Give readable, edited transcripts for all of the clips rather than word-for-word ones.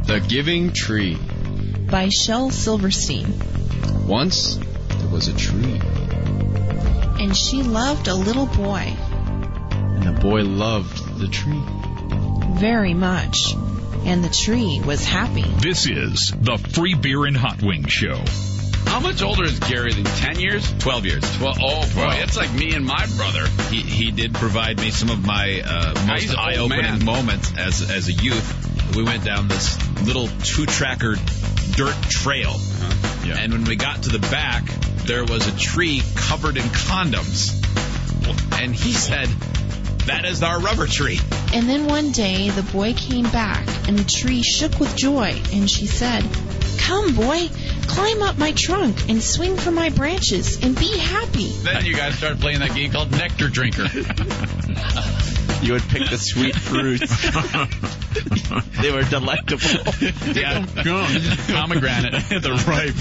The Giving Tree by Shel Silverstein. Once there was a tree, and she loved a little boy. And the boy loved the tree very much. And the tree was happy. This is the Free Beer and Hot Wings Show. How much older is Gary than 10 years? 12 years. 12. Oh, boy, it's like me and my brother. He did provide me some of my most eye-opening moments as a youth. We went down this little two-tracker dirt trail. Yeah. And when we got to the back, there was a tree covered in condoms. And he said, "That is our rubber tree." And then one day, the boy came back, and the tree shook with joy, and she said, "Come, boy, climb up my trunk and swing from my branches and be happy." Then you guys started playing that game called Nectar Drinker. You would pick the sweet fruits. They were delectable. Yeah, pomegranate. The ripe.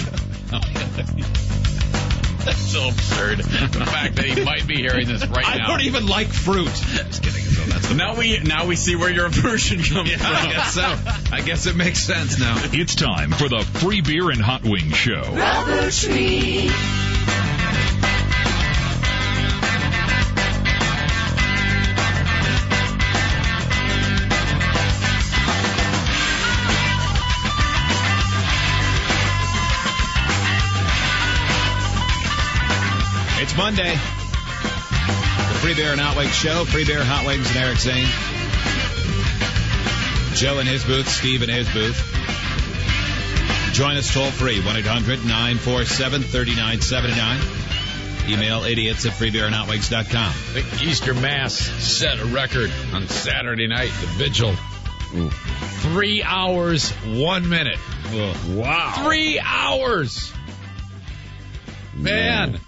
That's so absurd. The fact that he might be hearing this right now. I don't even like fruit. Just kidding. So that's now we see where your aversion comes from. I guess so. I guess it makes sense now. It's time for the Free Beer and Hot Wings Show. Rubber Tree. It's Monday. The Free Beer and Hot Wings Show. Free Beer, Hot Wings, and Eric Zane. Joe in his booth, Steve in his booth. Join us toll free, 1-800-947-3979. Email idiots@freebeerandhotwings.com. The Easter Mass set a record on Saturday night, the vigil. 3 hours, 1 minute. Wow. 3 hours. Man.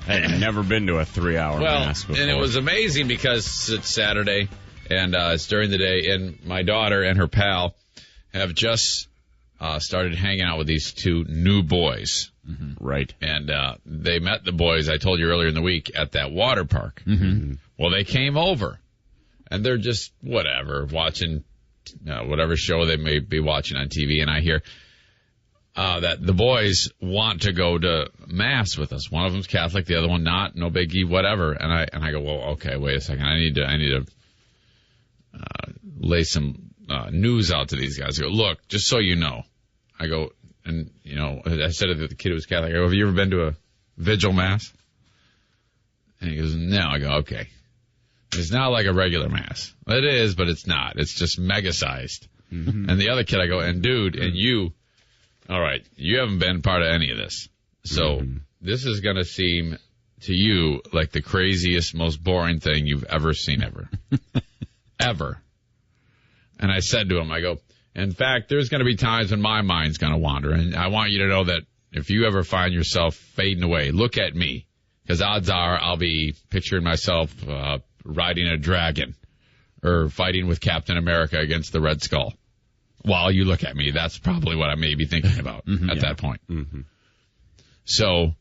I had never been to a 3-hour mass before. And it was amazing because it's Saturday, and it's during the day, and my daughter and her pal have just started hanging out with these two new boys. Mm-hmm. Right. And they met the boys, I told you earlier in the week, at that water park. Mm-hmm. Well, they came over, and they're just, watching whatever show they may be watching on TV, and I hear that the boys want to go to Mass with us. One of them's Catholic, the other one not, no biggie, whatever. And I go, well, okay, wait a second. I need to lay some news out to these guys. I go, look, just so you know. I go, and, I said to the kid who was Catholic, I go, have you ever been to a vigil Mass? And he goes, no. I go, okay. It's not like a regular Mass. It is, but it's not. It's just mega-sized. Mm-hmm. And the other kid, I go, and dude, and you, all right, you haven't been part of any of this. So this is going to seem to you like the craziest, most boring thing you've ever seen ever. Ever. And I said to him, I go, in fact, there's going to be times when my mind's going to wander. And I want you to know that if you ever find yourself fading away, look at me. Because odds are I'll be picturing myself riding a dragon or fighting with Captain America against the Red Skull. While you look at me, that's probably what I may be thinking about at that point. Mm-hmm. So,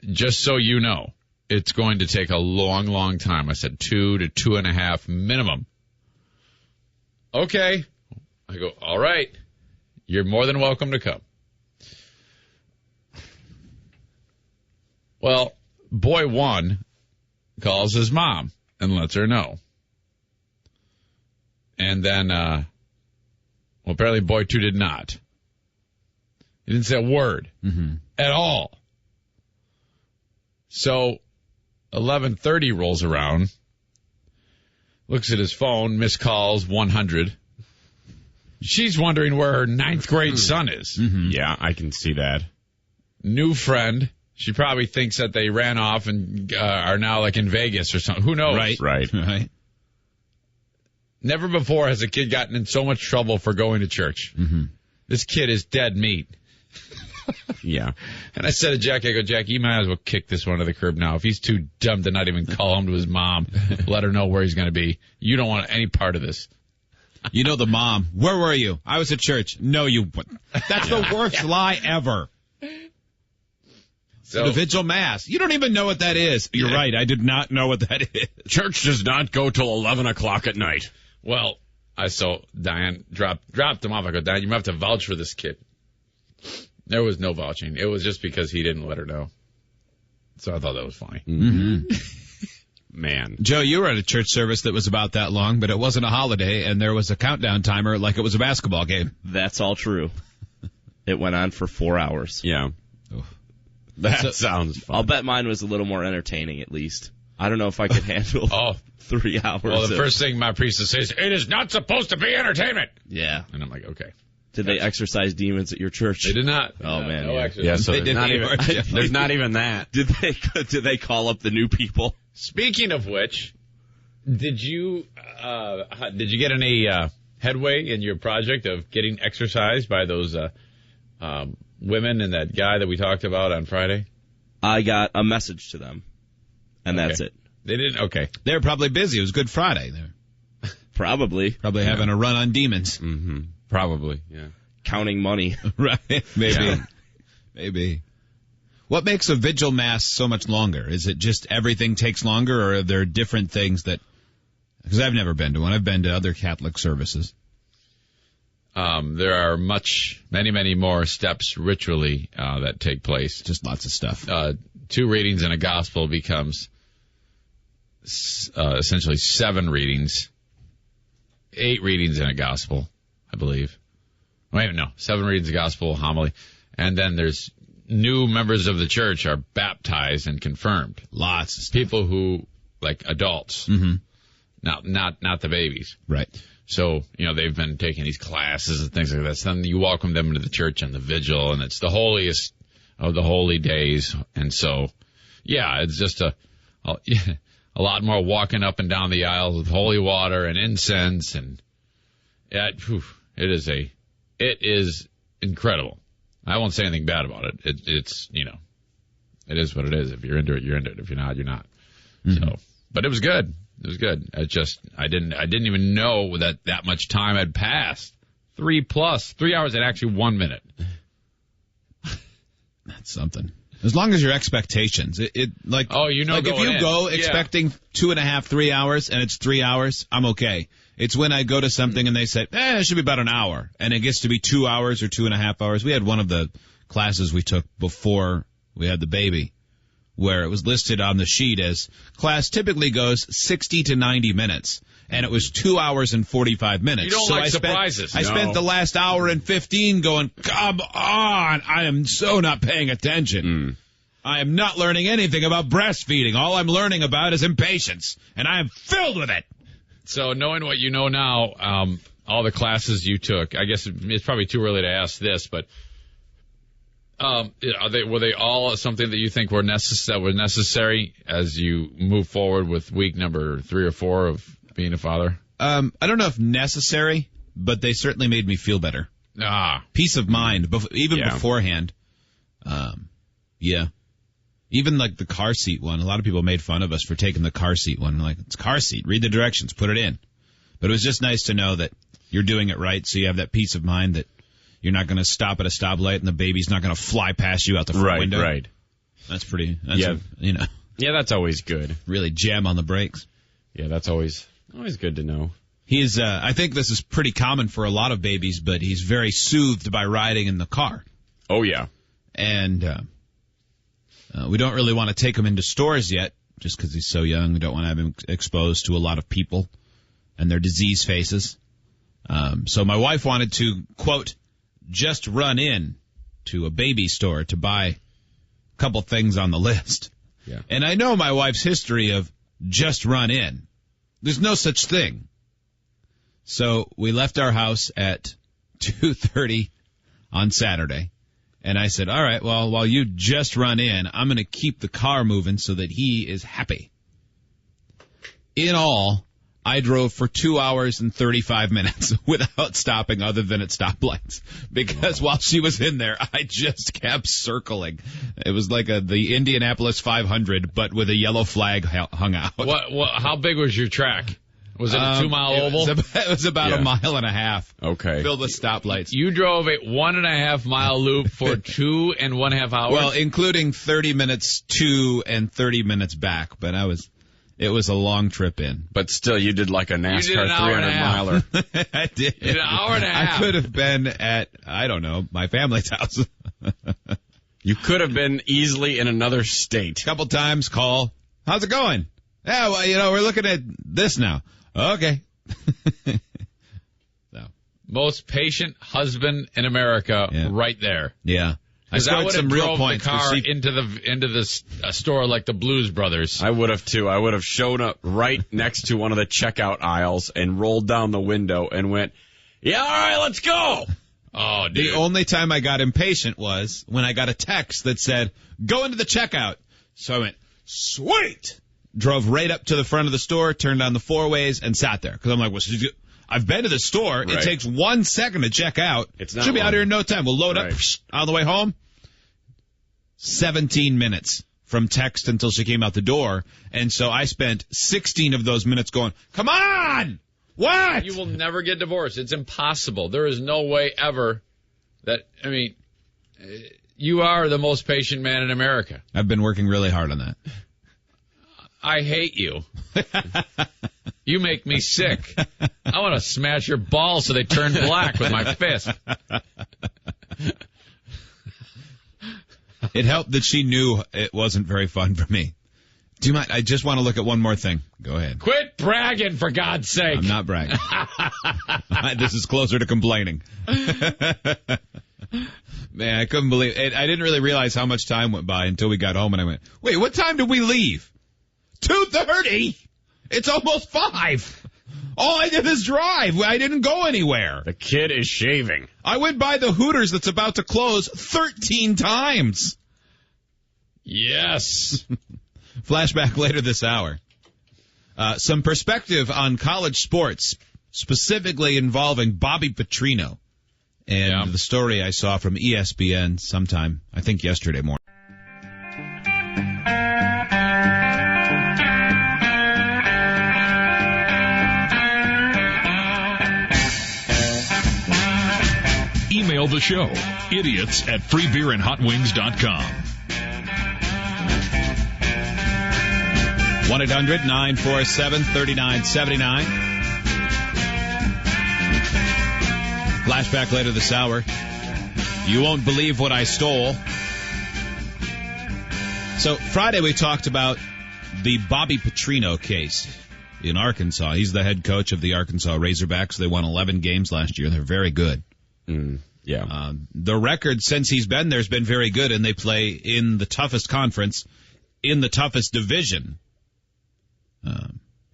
just so you know, it's going to take a long, long time. I said 2 to 2.5 minimum. Okay. I go, all right. You're more than welcome to come. Well, boy one calls his mom and lets her know. And then, well, apparently boy two did not. He didn't say a word at all. So 11:30 rolls around, looks at his phone, missed calls, 100. She's wondering where her 9th grade son is. Mm-hmm. Yeah, I can see that. New friend. She probably thinks that they ran off and are now like in Vegas or something. Who knows? Right. Never before has a kid gotten in so much trouble for going to church. Mm-hmm. This kid is dead meat. Yeah. And I said to Jack, I go, Jack, you might as well kick this one to the curb now. If he's too dumb to not even call him to his mom, let her know where he's going to be. You don't want any part of this. You know the mom. Where were you? I was at church. No, you wouldn't. That's the worst lie ever. So, the vigil mass. You don't even know what that is. You're right. I did not know what that is. Church does not go till 11 o'clock at night. Well, So Diane dropped him off. I go, Diane, you have to vouch for this kid. There was no vouching. It was just because he didn't let her know. So I thought that was funny. Mm-hmm. Man. Joe, you were at a church service that was about that long, but it wasn't a holiday, and there was a countdown timer like it was a basketball game. That's all true. It went on for 4 hours. Yeah. That sounds fun. I'll bet mine was a little more entertaining, at least. I don't know if I could handle 3 hours. Well, the first thing my priestess says, it is not supposed to be entertainment. Yeah. And I'm like, okay. Did they exorcise demons at your church? They did not. Oh, man. No exorcism. Yeah, so there's not even that. Did they call up the new people? Speaking of which, did you get any headway in your project of getting exercised by those women and that guy that we talked about on Friday? I got a message to them, and that's it. They didn't? Okay. They were probably busy. It was Good Friday. They're Probably having a run on demons. Mm-hmm. Probably, yeah. Counting money. Right. Maybe. Yeah. Maybe. What makes a vigil mass so much longer? Is it just everything takes longer, or are there different things that... Because I've never been to one. I've been to other Catholic services. There are many, many more steps ritually that take place. Just lots of stuff. 2 readings in a gospel becomes essentially 7 readings. 8 readings in a gospel, I believe. Wait, no. 7 readings of gospel, homily. And then there's new members of the church are baptized and confirmed. Lots of stuff. People who, like adults. Mm-hmm. Not the babies. Right. So, they've been taking these classes and things like that. So then you welcome them into the church on the vigil, and it's the holiest of the holy days. And so, yeah, it's just a lot more walking up and down the aisles with holy water and incense, and it is incredible. I won't say anything bad about it. It's it is what it is. If you're into it, you're into it. If you're not, you're not. Mm-hmm. So, but it was good. It was good. I didn't even know that much time had passed. 3 hours and actually 1 minute. That's something. As long as your expectations, if you go expecting 2.5, 3 hours and it's 3 hours, I'm okay. It's when I go to something and they say, it should be about an hour, and it gets to be 2 hours or 2.5 hours. We had one of the classes we took before we had the baby, where it was listed on the sheet as class typically goes 60 to 90 minutes, and it was 2 hours and 45 minutes. You don't surprises. I spent the last hour and 15 going, come on, I am so not paying attention. I am not learning anything about breastfeeding. All I'm learning about is impatience, and I am filled with it. So knowing what you know now, all the classes you took, I guess it's probably too early to ask this, but were they all something that you think were necessary as you move forward with week number 3 or 4 of being a father? I don't know if necessary, but they certainly made me feel better. Peace of mind, even beforehand. Yeah. Even like the car seat one. A lot of people made fun of us for taking the car seat one. Like, it's a car seat. Read the directions. Put it in. But it was just nice to know that you're doing it right, so you have that peace of mind that you're not going to stop at a stoplight and the baby's not going to fly past you out the front window. Right. That's Yeah, that's always good. Really jam on the brakes. Yeah, that's always good to know. He's, I think this is pretty common for a lot of babies, but he's very soothed by riding in the car. Oh, yeah. And we don't really want to take him into stores yet, just because he's so young. We don't want to have him exposed to a lot of people and their disease faces. So my wife wanted to, quote, just run in to a baby store to buy a couple things on the list. Yeah. And I know my wife's history of just run in. There's no such thing. So we left our house at 2:30 on Saturday. And I said, all right, well, while you just run in, I'm going to keep the car moving so that he is happy. In all, I drove for 2 hours and 35 minutes without stopping other than at stoplights. Because while she was in there, I just kept circling. It was like the Indianapolis 500, but with a yellow flag hung out. How big was your track? Was it a 2-mile oval? It was about a mile and a half. Okay. Filled with stoplights. You drove a 1.5 mile loop for 2.5 hours? Well, including 30 minutes to and 30 minutes back. But It was a long trip in. But still, you did like a NASCAR 300-miler. I did. An hour and a half. I could have been at, I don't know, my family's house. You could have been easily in another state. Couple times, call. How's it going? Yeah, well, we're looking at this now. Okay. So. Most patient husband in America, right there. Yeah. I scored some real points. The car into the store like the Blues Brothers. I would have too. I would have shown up right next to one of the checkout aisles and rolled down the window and went, "Yeah, all right, let's go." Oh, dude. The only time I got impatient was when I got a text that said, "Go into the checkout." So I went, "Sweet." Drove right up to the front of the store, turned on the four-ways, and sat there. Because I'm like, well, I've been to the store. Right. It takes 1 second to check out. Should be out here in no time. We'll load up on the way home. 17 minutes from text until she came out the door. And so I spent 16 of those minutes going, come on! What? You will never get divorced. It's impossible. There is no way ever that, you are the most patient man in America. I've been working really hard on that. I hate you. You make me sick. I want to smash your balls so they turn black with my fist. It helped that she knew it wasn't very fun for me. Do you mind? I just want to look at one more thing. Go ahead. Quit bragging, for God's sake. I'm not bragging. This is closer to complaining. Man, I couldn't believe it. I didn't really realize how much time went by until we got home, and I went, wait, what time did we leave? 2:30? It's almost 5. All I did is drive. I didn't go anywhere. The kid is shaving. I went by the Hooters that's about to close 13 times. Yes. Flashback later this hour. Some perspective on college sports, specifically involving Bobby Petrino. And the story I saw from ESPN sometime, I think yesterday morning. Email the show, idiots@freebeerandhotwings.com. 1-800-947-3979. Flashback later this hour. You won't believe what I stole. So Friday we talked about the Bobby Petrino case in Arkansas. He's the head coach of the Arkansas Razorbacks. They won 11 games last year. They're very good. The record since he's been there has been very good, and they play in the toughest conference, in the toughest division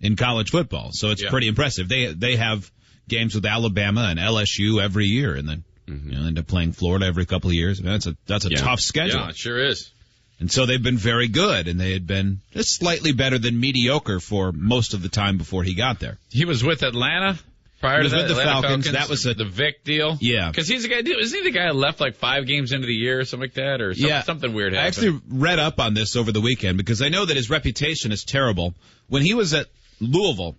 in college football. So it's pretty impressive. They have games with Alabama and LSU every year, and then end up playing Florida every couple of years. That's a tough schedule. Yeah, it sure is. And so they've been very good, and they had been just slightly better than mediocre for most of the time before he got there. He was with Atlanta prior to that? With the Falcons. That was the Vic deal? Yeah. Because he's the guy, isn't he the guy who left like 5 games into the year or something like that? Or something weird happened? I actually read up on this over the weekend because I know that his reputation is terrible. When he was at Louisville,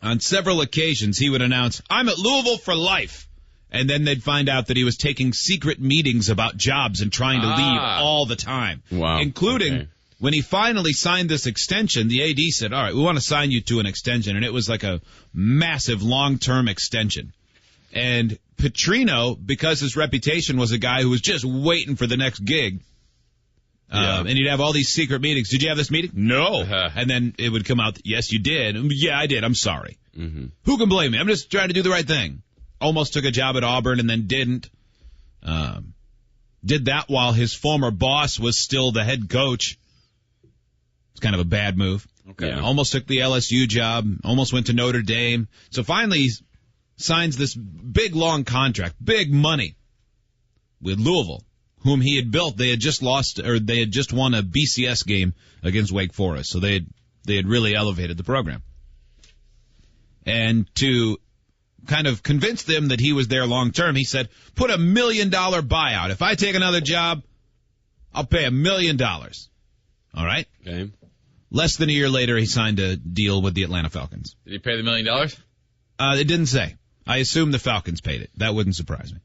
on several occasions he would announce, I'm at Louisville for life. And then they'd find out that he was taking secret meetings about jobs and trying to leave all the time. Wow. Including when he finally signed this extension, the AD said, all right, we want to sign you to an extension. And it was like a massive long-term extension. And Petrino, because his reputation was a guy who was just waiting for the next gig, and he'd have all these secret meetings. Did you have this meeting? No. And then it would come out, yes, you did. Yeah, I did. I'm sorry. Mm-hmm. Who can blame me? I'm just trying to do the right thing. Almost took a job at Auburn and then didn't. Did that while his former boss was still the head coach. It's kind of a bad move. Okay. Almost took the LSU job. Almost went to Notre Dame. So finally he signs this big, long contract. Big money with Louisville, whom he had built. They had just lost, or they had just won a BCS game against Wake Forest. So they had really elevated the program. And to kind of convince them that he was there long term, he said, put $1 million buyout. If I take another job, I'll pay $1 million. All right? Okay. Less than a year later, he signed a deal with the Atlanta Falcons. Did he pay the $1 million? It didn't say. I assume the Falcons paid it. That wouldn't surprise me.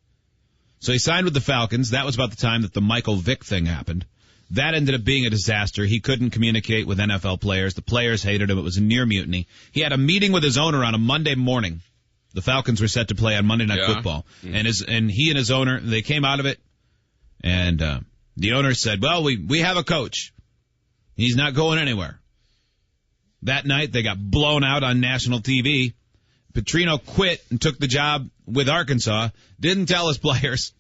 So he signed with the Falcons. That was about the time that the Michael Vick thing happened. That ended up being a disaster. He couldn't communicate with NFL players. The players hated him. It was a near mutiny. He had a meeting with his owner on a Monday morning. The Falcons were set to play on Monday Night Football. And he and his owner, they came out of it, and the owner said, well, we have a coach. He's not going anywhere. That night, they got blown out on national TV. Petrino quit and took the job with Arkansas. Didn't tell his players.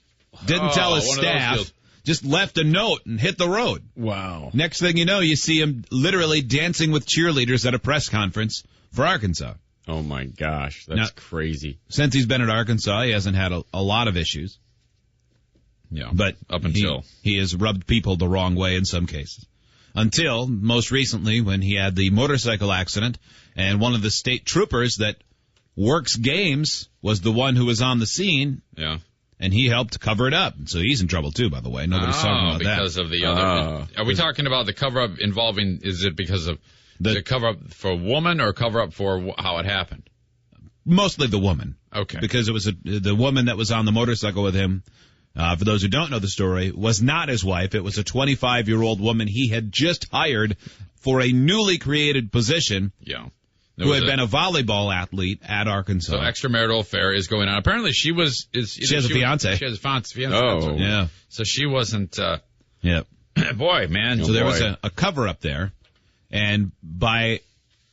Didn't tell his staff. Just left a note and hit the road. Wow. Next thing you know, you see him literally dancing with cheerleaders at a press conference for Arkansas. Oh, my gosh. That's crazy. Since he's been at Arkansas, he hasn't had a lot of issues. Yeah, but up until he has rubbed people the wrong way in some cases. Until most recently when he had the motorcycle accident and one of the state troopers that works games was the one who was on the scene. Yeah. And he helped cover it up. So he's in trouble too, by the way. Nobody's talking about that. Because of the other. Are we talking about the cover up involving, is it because of the cover up for a woman or cover up for how it happened? Mostly the woman. Okay. Because it was the woman that was on the motorcycle with him. For those who don't know the story, was not his wife. It was a 25-year-old woman he had just hired for a newly created position. Yeah. Who had been a volleyball athlete at Arkansas. So extramarital affair is going on. Apparently she has a fiance. She has a fiance. Oh. Yeah. So she wasn't, yeah. Boy, man. So there was a cover up there. And I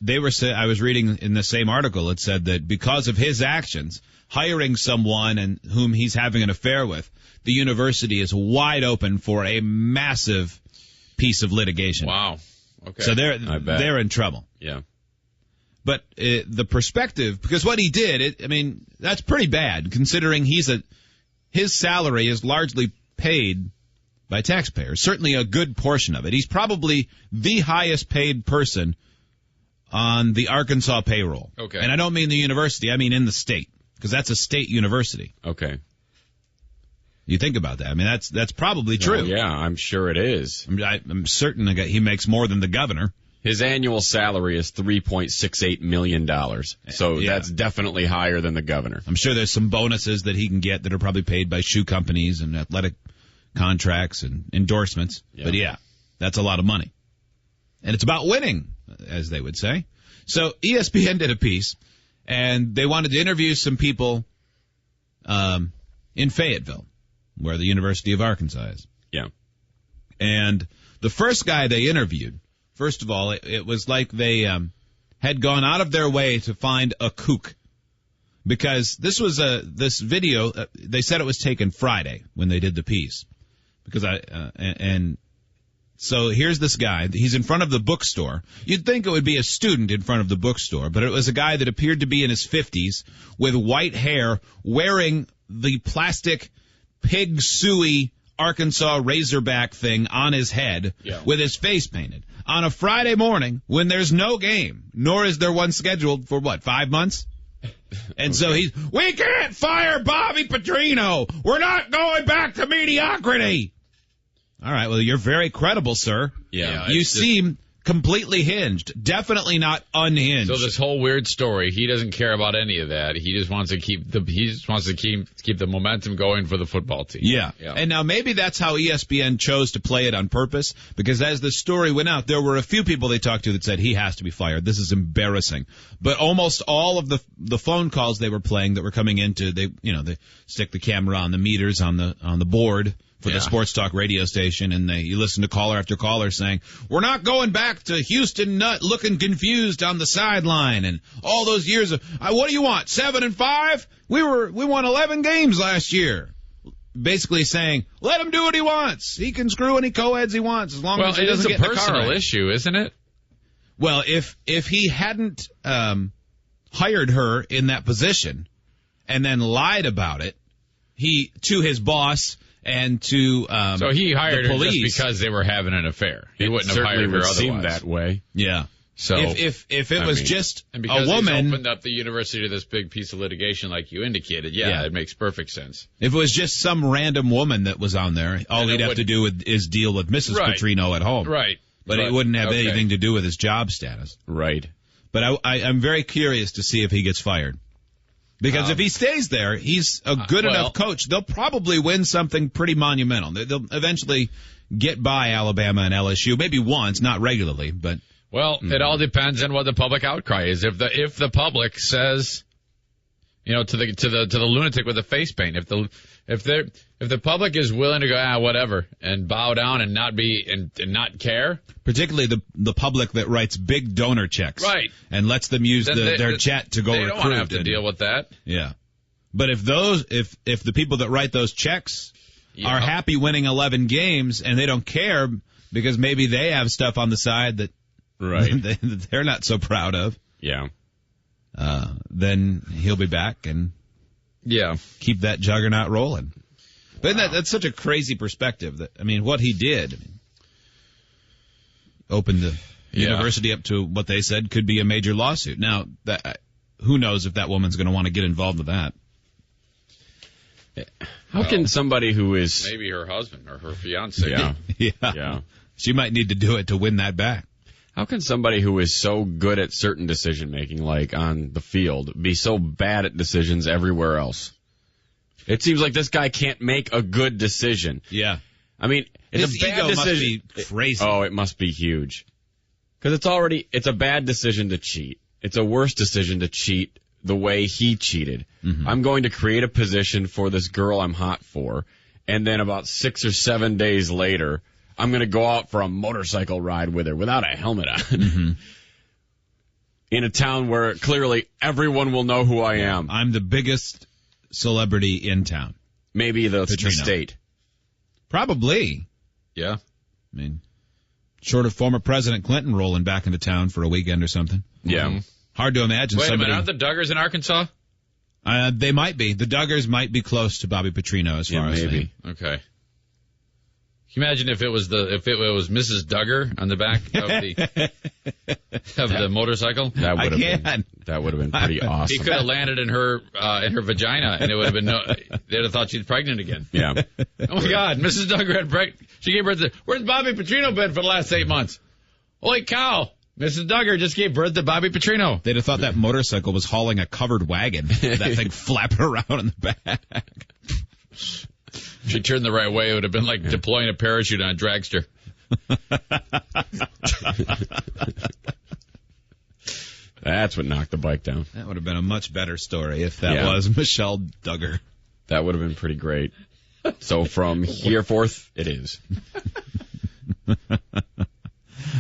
was reading in the same article, it said that because of his actions, hiring someone and whom he's having an affair with, the university is wide open for a massive piece of litigation. Wow. Okay. So they're in trouble. Yeah. But the perspective, because what he did, that's pretty bad considering his salary is largely paid by taxpayers. Certainly a good portion of it. He's probably the highest paid person on the Arkansas payroll. Okay. And I don't mean the university, I mean in the state, because that's a state university. Okay. You think about that. That's probably true. Oh, yeah, I'm sure it is. I'm certain he makes more than the governor. His annual salary is $3.68 million. So that's definitely higher than the governor. I'm sure there's some bonuses that he can get that are probably paid by shoe companies and athletic contracts and endorsements. Yeah. But yeah, that's a lot of money. And it's about winning, as they would say. So ESPN did a piece, and they wanted to interview some people in Fayetteville, where the University of Arkansas is. Yeah. And the first guy they interviewed, first of all, it was like they had gone out of their way to find a kook. Because this video, they said it was taken Friday when they did the piece. So here's this guy. He's in front of the bookstore. You'd think it would be a student in front of the bookstore, but it was a guy that appeared to be in his 50s with white hair, wearing the plastic pig suey Arkansas Razorback thing on his head with his face painted. On a Friday morning when there's no game, nor is there one scheduled for 5 months? And so we can't fire Bobby Petrino. We're not going back to mediocrity. All right, well, you're very credible, sir. Yeah. You seem completely hinged. Definitely not unhinged. So this whole weird story, he doesn't care about any of that. He just wants to keep the momentum going for the football team. Yeah. And now maybe that's how ESPN chose to play it on purpose, because as the story went out, there were a few people they talked to that said he has to be fired. This is embarrassing. But almost all of the phone calls they were playing that were coming into, they stick the camera on the meters on the board for the sports talk radio station, and you listen to caller after caller saying, we're not going back to Houston Nutt looking confused on the sideline, and all those years of, what do you want, 7-5? We won 11 games last year. Basically saying, let him do what he wants. He can screw any co-eds he wants as long as he doesn't get in the car. Well, it is a personal issue, isn't it? Well, if he hadn't hired her in that position and then lied about it, to his boss and to so he hired the her police just because they were having an affair. He wouldn't have hired her otherwise. Seemed that way. Yeah. So if it was just and because a woman, he's opened up the university to this big piece of litigation, like you indicated, it makes perfect sense. If it was just some random woman that was on there, all he'd have to do is deal with Mrs. Petrino at home, right? But it wouldn't have anything to do with his job status, right? But I'm very curious to see if he gets fired. Because if he stays there, he's a good enough coach. They'll probably win something pretty monumental. They'll eventually get by Alabama and LSU, maybe once, not regularly, but. Well, it all depends on what the public outcry is. If the public says, to the lunatic with the face paint, if the public is willing to go whatever and bow down and not be and not care, particularly the public that writes big donor checks, right, and lets them use their jet to go recruit, they don't want to have to deal with that. Yeah, but if the people that write those checks are happy winning 11 games and they don't care because maybe they have stuff on the side that they're not so proud of, then he'll be back and keep that juggernaut rolling. But that's such a crazy perspective. That what he did opened the university up to what they said could be a major lawsuit. Now, who knows if that woman's going to want to get involved with that? How can somebody who is maybe her husband or her fiance? Yeah, she might need to do it to win that back. How can somebody who is so good at certain decision making, like on the field, be so bad at decisions everywhere else? It seems like this guy can't make a good decision. Yeah. It's a bad decision. Must be crazy. It must be huge. Because it's a bad decision to cheat. It's a worse decision to cheat the way he cheated. Mm-hmm. I'm going to create a position for this girl I'm hot for, and then about 6 or 7 days later, I'm going to go out for a motorcycle ride with her without a helmet on. Mm-hmm. In a town where clearly everyone will know who I am. I'm the biggest celebrity in town. Maybe the state. Probably. Yeah. Short of former President Clinton rolling back into town for a weekend or something. Yeah. Mm-hmm. Hard to imagine somebody... Wait a minute, aren't the Duggars in Arkansas? They might be. The Duggars might be close to Bobby Petrino as far as maybe. Okay. Can you imagine if it was Mrs. Duggar on the back of the motorcycle? That would have been pretty awesome. He could have landed in her vagina, and it would have been they'd have thought she's pregnant again. Yeah. Oh my God, Mrs. Duggar had she gave birth to. Where's Bobby Petrino been for the last 8 months? Holy cow! Mrs. Duggar just gave birth to Bobby Petrino. They'd have thought that motorcycle was hauling a covered wagon. That thing flapping around in the back. If she turned the right way, it would have been like deploying a parachute on a dragster. That's what knocked the bike down. That would have been a much better story if that was Michelle Duggar. That would have been pretty great. So from here forth, it is.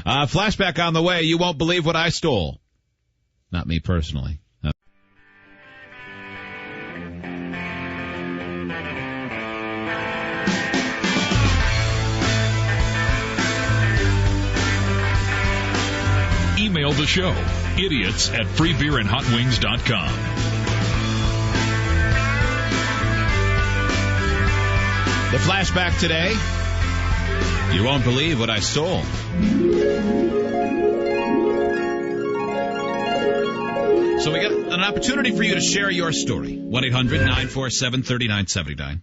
Flashback on the way. You won't believe what I stole. Not me personally. Email the show, idiots@freebeerandhotwings.com. The flashback today. You won't believe what I stole. So we got an opportunity for you to share your story. 1-800-947-3979.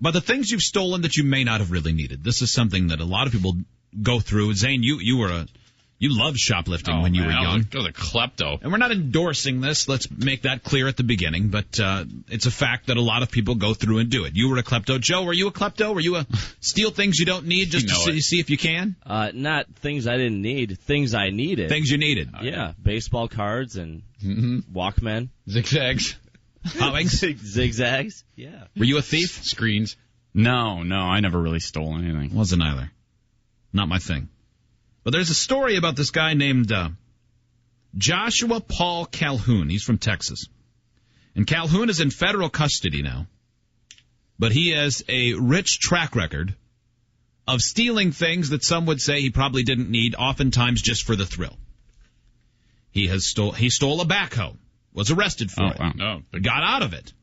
About the things you've stolen that you may not have really needed. This is something that a lot of people go through. Zane, you loved shoplifting when you were young. I was a klepto. And we're not endorsing this. Let's make that clear at the beginning. But it's a fact that a lot of people go through and do it. You were a klepto. Joe, were you a klepto? Were you a steal things you don't need just to see if you can? Not things I didn't need. Things I needed. Things you needed. Yeah. Baseball cards and Walkman. Zigzags. Hollings. Zigzags. Yeah. Were you a thief? Screens. No, I never really stole anything. Wasn't either. Not my thing. But there's a story about this guy named Joshua Paul Calhoun. He's from Texas. And Calhoun is in federal custody now. But he has a rich track record of stealing things that some would say he probably didn't need, oftentimes just for the thrill. He stole a backhoe, was arrested for it, but got out of it.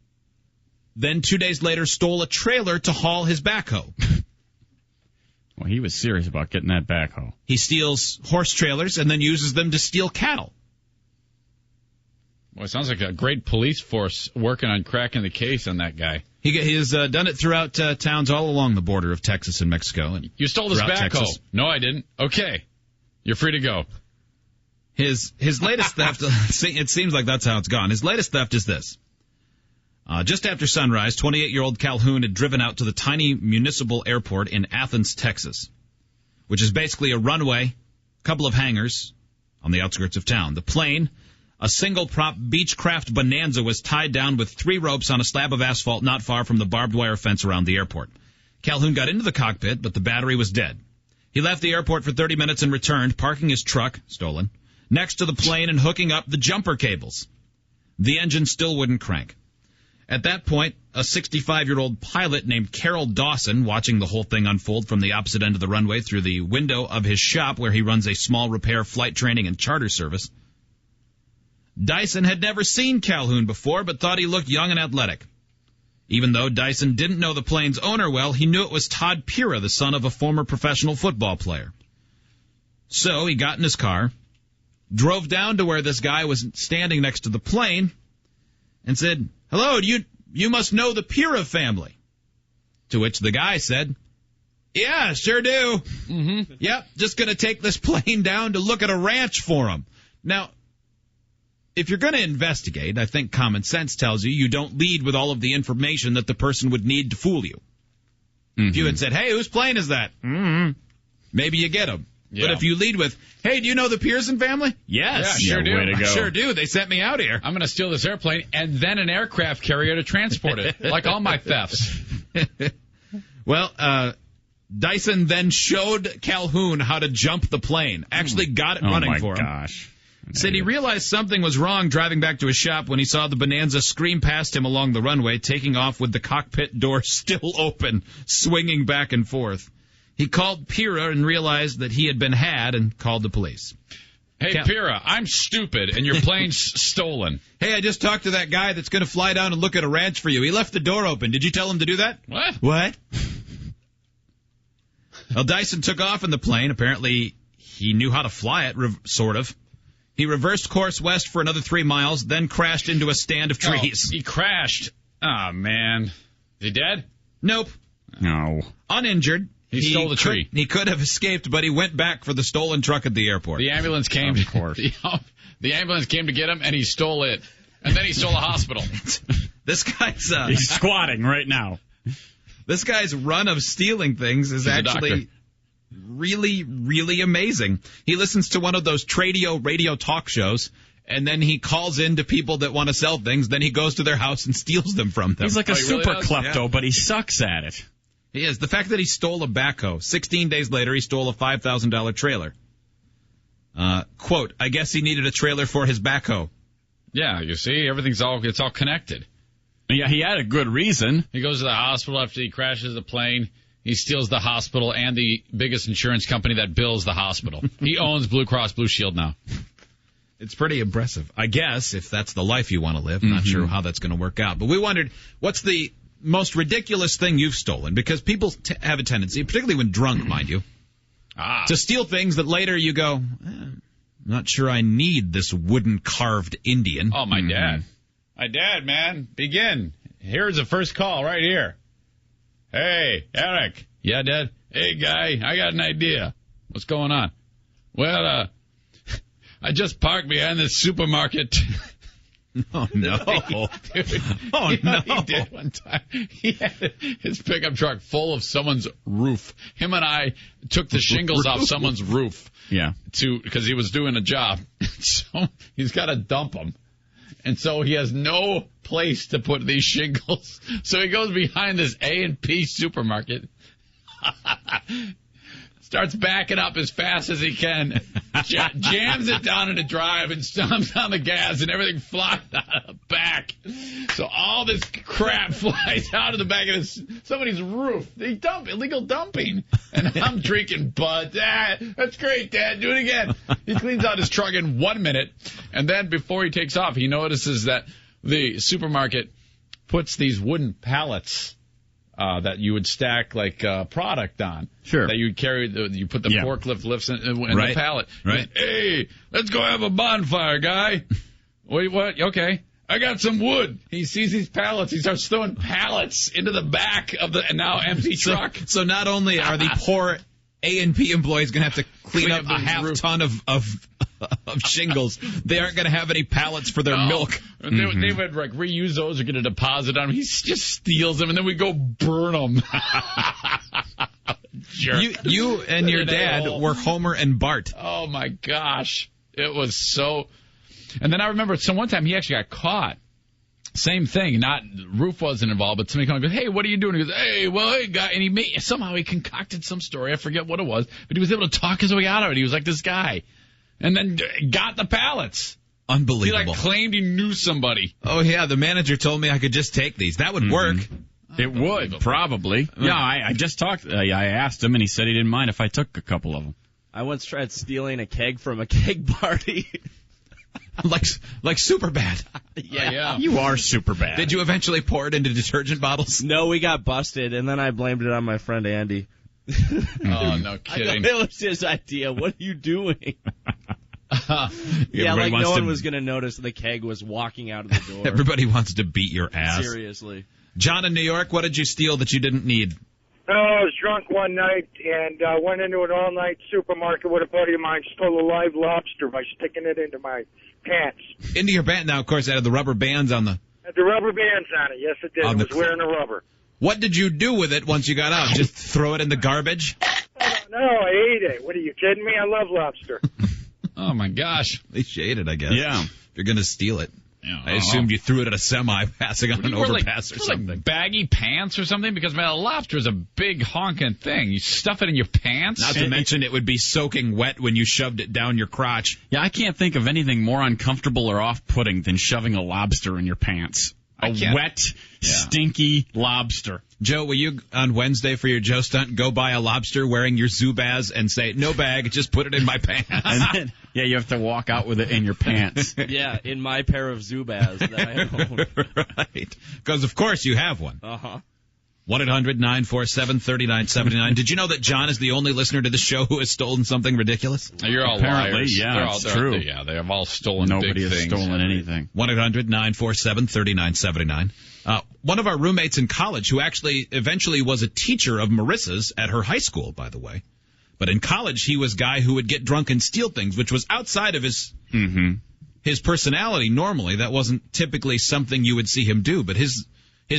Then 2 days later stole a trailer to haul his backhoe. Well, he was serious about getting that backhoe. He steals horse trailers and then uses them to steal cattle. Well, it sounds like a great police force working on cracking the case on that guy. He has done it throughout towns all along the border of Texas and Mexico. And you stole this backhoe. Texas. No, I didn't. Okay. You're free to go. His latest theft, it seems like that's how it's gone. His latest theft is this. Just after sunrise, 28-year-old Calhoun had driven out to the tiny municipal airport in Athens, Texas, which is basically a runway, a couple of hangars on the outskirts of town. The plane, a single-prop Beechcraft Bonanza, was tied down with 3 ropes on a slab of asphalt not far from the barbed wire fence around the airport. Calhoun got into the cockpit, but the battery was dead. He left the airport for 30 minutes and returned, parking his truck, stolen, next to the plane and hooking up the jumper cables. The engine still wouldn't crank. At that point, a 65-year-old pilot named Carol Dawson, watching the whole thing unfold from the opposite end of the runway through the window of his shop where he runs a small repair, flight training, and charter service. Dyson had never seen Calhoun before, but thought he looked young and athletic. Even though Dyson didn't know the plane's owner well, he knew it was Todd Pira, the son of a former professional football player. So he got in his car, drove down to where this guy was standing next to the plane, and said, "Hello, you must know the Pira family." To which the guy said, "Yeah, sure do. Mm-hmm. Yep, just going to take this plane down to look at a ranch for him." Now, if you're going to investigate, I think common sense tells you don't lead with all of the information that the person would need to fool you. Mm-hmm. If you had said, "Hey, whose plane is that?" Mm-hmm. Maybe you get them. Yeah. But if you lead with, "Hey, do you know the Pearson family?" Yes. Yeah, sure do. Way to go. I sure do. They sent me out here. I'm going to steal this airplane and then an aircraft carrier to transport it, like all my thefts. Well, Dyson then showed Calhoun how to jump the plane. Actually got it running for him. Oh, my gosh. Said he realized something was wrong driving back to his shop when he saw the Bonanza scream past him along the runway, taking off with the cockpit door still open, swinging back and forth. He called Pira and realized that he had been had and called the police. "Hey, Pira, I'm stupid, and your plane's stolen." "Hey, I just talked to that guy that's going to fly down and look at a ranch for you. He left the door open. Did you tell him to do that?" What? Well, Dyson took off in the plane. Apparently, he knew how to fly it, sort of. He reversed course west for another 3 miles, then crashed into a stand of trees. Oh, he crashed. Oh, man. Is he dead? Nope. No. Uninjured. He stole the tree. He could have escaped, but he went back for the stolen truck at the airport. The ambulance came. Of course. The ambulance came to get him, and he stole it. And then he stole a hospital. This guy's... He's squatting right now. This guy's run of stealing things is actually really, really amazing. He listens to one of those Tradio radio talk shows, and then he calls in to people that want to sell things. Then he goes to their house and steals them from them. He's like a super klepto, but he sucks at it. He is. The fact that he stole a backhoe. 16 days later, he stole a $5,000 trailer. Quote, "I guess he needed a trailer for his backhoe." Yeah, you see, it's all connected. Yeah, he had a good reason. He goes to the hospital after he crashes the plane. He steals the hospital and the biggest insurance company that bills the hospital. He owns Blue Cross Blue Shield now. It's pretty impressive. I guess, if that's the life you want to live. I'm not sure how that's going to work out. But we wondered, what's the most ridiculous thing you've stolen? Because people have a tendency, particularly when drunk, mind you, to steal things that later you go, I'm not sure I need this wooden carved Indian. Oh, my dad. My dad, man. Begin. Here's the first call right here. "Hey, Eric." "Yeah, Dad?" "Hey, guy, I got an idea." "What's going on?" "Well, I just parked behind this supermarket." Oh, no. Dude, Oh, no. He did one time. He had his pickup truck full of someone's roof. Him and I took the shingles off someone's roof. Yeah. Because he was doing a job. So he's got to dump them. And so he has no place to put these shingles. So he goes behind this A&P supermarket. Starts backing up as fast as he can, jams it down into drive and stomps on the gas, and everything flies out of the back. So all this crap flies out of the back of somebody's roof. They dump illegal dumping. And I'm drinking Bud. That's great, Dad. Do it again. He cleans out his truck in 1 minute, and then before he takes off, he notices that the supermarket puts these wooden pallets that you would stack like product on. Sure. That you'd carry, you put the forklift lifts in Right. the pallet. Right. "Hey, let's go have a bonfire, guy." "Wait, what? Okay. I got some wood." He sees these pallets. He starts throwing pallets into the back of the now empty truck. So not only are the poor A&P employees going to have to clean up a half ton of of shingles, they aren't going to have any pallets for their milk. They would like reuse those or get a deposit on them. He just steals them, and then we go burn them. You and your dad were Homer and Bart. Oh, my gosh. It was so... And then I remember one time he actually got caught. Same thing. Roof wasn't involved, but somebody comes and goes, hey, what are you doing? He goes, hey, guy. And somehow he concocted some story. I forget what it was, but he was able to talk his way out of it. He was like this guy. And then got the pallets. Unbelievable. He claimed he knew somebody. Oh, yeah, the manager told me I could just take these. That would work. It would, probably. Yeah, I just talked. I asked him, and he said he didn't mind if I took a couple of them. I once tried stealing a keg from a keg party. like super bad. Yeah. You are super bad. Did you eventually pour it into detergent bottles? No, we got busted, and then I blamed it on my friend Andy. Oh, no kidding. It was his idea. What are you doing? Yeah, no one was going to notice the keg was walking out of the door. Everybody wants to beat your ass. Seriously. John in New York, what did you steal that you didn't need? Oh, I was drunk one night and went into an all-night supermarket with a buddy of mine, stole a live lobster by sticking it into my pants. Into your pants? Now, of course, it had the rubber bands on the... Had the rubber bands on it. Yes, it did. It was wearing the rubber. What did you do with it once you got out? Just throw it in the garbage? No, I ate it. What, are you kidding me? I love lobster. Oh, my gosh. They shade it, I guess. Yeah. If you're going to steal it. Yeah, I assumed you threw it at a semi passing on an overpass or something. Like baggy pants or something? Because, man, a lobster is a big honking thing. You stuff it in your pants? Not to mention it would be soaking wet when you shoved it down your crotch. Yeah, I can't think of anything more uncomfortable or off-putting than shoving a lobster in your pants. A wet, stinky lobster. Joe, will you, on Wednesday for your Joe stunt, go buy a lobster wearing your Zubaz and say, no bag, just put it in my pants? And then, you have to walk out with it in your pants. Yeah, in my pair of Zubaz that I own. Right. Because, of course, you have one. Uh-huh. 1-800-947-3979. Did you know that John is the only listener to the show who has stolen something ridiculous? You're all Apparently, liars. yeah, it's true. Yeah, they have all stolen Nobody big has things. stolen anything. 1-800-947-3979. One of our roommates in college who actually eventually was a teacher of Marissa's at her high school, by the way. But in college, he was a guy who would get drunk and steal things, which was outside of his personality normally. That wasn't typically something you would see him do. But his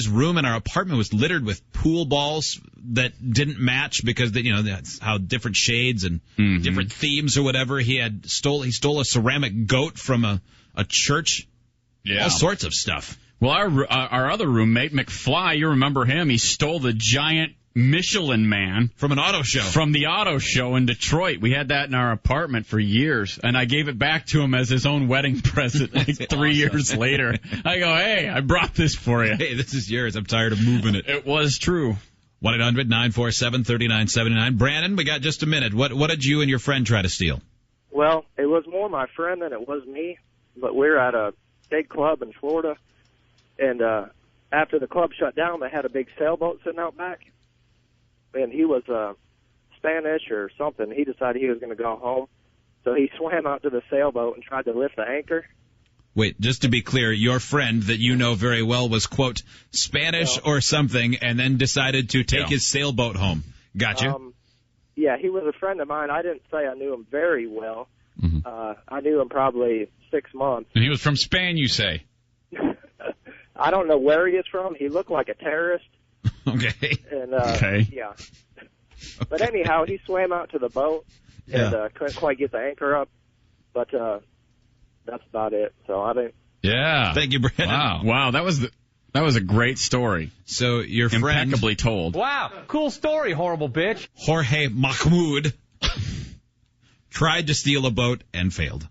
room in our apartment was littered with pool balls that didn't match because that's how different shades and different themes or whatever. He stole a ceramic goat from a church. Yeah. All sorts of stuff. Well, our other roommate, McFly, you remember him? He stole the giant Michelin Man from an auto show. From the auto show in Detroit. We had that in our apartment for years, and I gave it back to him as his own wedding present like 3 years later. I go, hey, I brought this for you. Hey, this is yours. I'm tired of moving it. It was true. 1-800-947-3979. Brandon, we got just a minute. What did you and your friend try to steal? Well, it was more my friend than it was me, but we were at a big club in Florida, and after the club shut down, they had a big sailboat sitting out back. And he was Spanish or something. He decided he was going to go home. So he swam out to the sailboat and tried to lift the anchor. Wait, just to be clear, your friend that you know very well was, quote, Spanish or something, and then decided to take his sailboat home. Gotcha. Yeah, he was a friend of mine. I didn't say I knew him very well. I knew him probably 6 months. And he was from Spain, you say? I don't know where he is from. He looked like a terrorist. Okay. And, okay. Yeah. But anyhow, he swam out to the boat and couldn't quite get the anchor up. But that's about it. So I didn't. Yeah. Thank you, Brandon. Wow, that was a great story. So your friend, impeccably told. Wow, cool story, horrible bitch. Jorge Mahmoud tried to steal a boat and failed.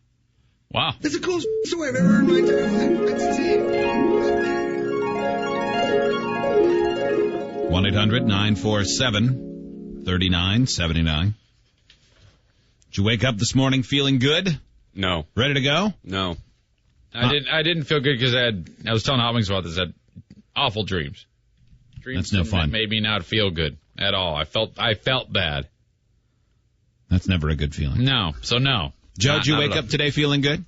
Wow. It's a cool story. I've ever heard in my time. Let's see. 1-800-947-3979. Did you wake up this morning feeling good? No. Ready to go? No. I didn't feel good because I was telling Hoppings about this. I had awful dreams. That's no fun. That made me not feel good at all. I felt bad. That's never a good feeling. No. So no. Joe, did you wake up today feeling good?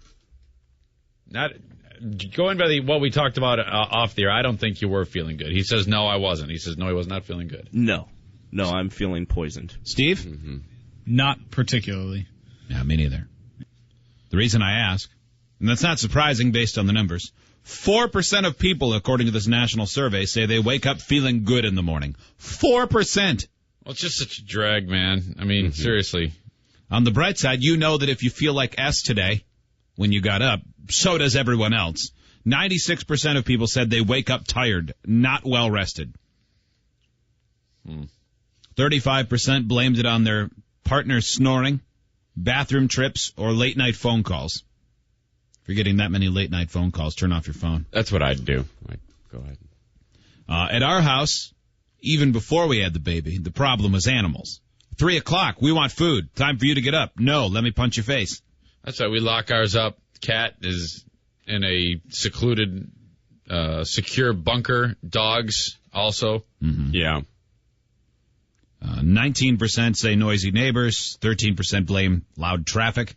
Not going by what we talked about off the air. I don't think you were feeling good. He says no, I wasn't. He says no, he was not feeling good. No, I'm feeling poisoned. Steve? Not particularly. Yeah, me neither. The reason I ask, and that's not surprising based on the numbers, 4% of people, according to this national survey, say they wake up feeling good in the morning. 4%! Well, it's just such a drag, man. I mean, seriously. On the bright side, you know that if you feel like S today, when you got up, so does everyone else. 96% of people said they wake up tired, not well rested. 35% blamed it on their partner snoring, bathroom trips, or late night phone calls. If you're getting that many late night phone calls, turn off your phone. That's what I'd do. Go ahead. At our house, even before we had the baby, the problem was animals. 3 o'clock, we want food. Time for you to get up. No, let me punch your face. That's why we lock ours up. Cat is in a secluded, secure bunker. Dogs also. Yeah. 19% say noisy neighbors. 13% blame loud traffic.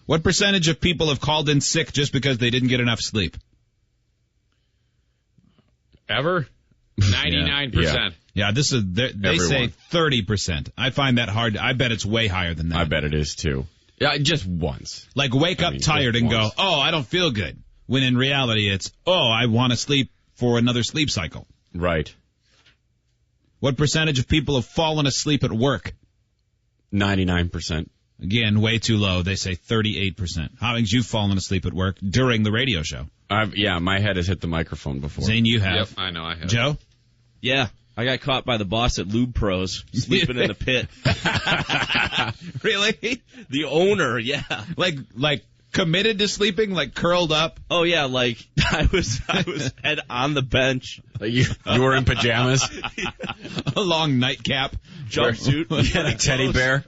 What percentage of people have called in sick just because they didn't get enough sleep? Ever? 99%. Yeah, this is they say 30%. I find that hard. I bet it's way higher than that. I bet it is too. Yeah, just once. Like wake up tired and go, oh, I don't feel good. When in reality it's, oh, I want to sleep for another sleep cycle. Right. What percentage of people have fallen asleep at work? 99%. Again, way too low. They say 38%. How have you fallen asleep at work during the radio show? Yeah, my head has hit the microphone before. Zane, you have. Yep, I know I have. Joe? Yeah. I got caught by the boss at Lube Pros sleeping in the pit. Really? The owner, yeah. Like committed to sleeping, like curled up? Oh yeah, like I was head on the bench. Like you were in pajamas? A long nightcap. Jumpsuit. You had a teddy bear?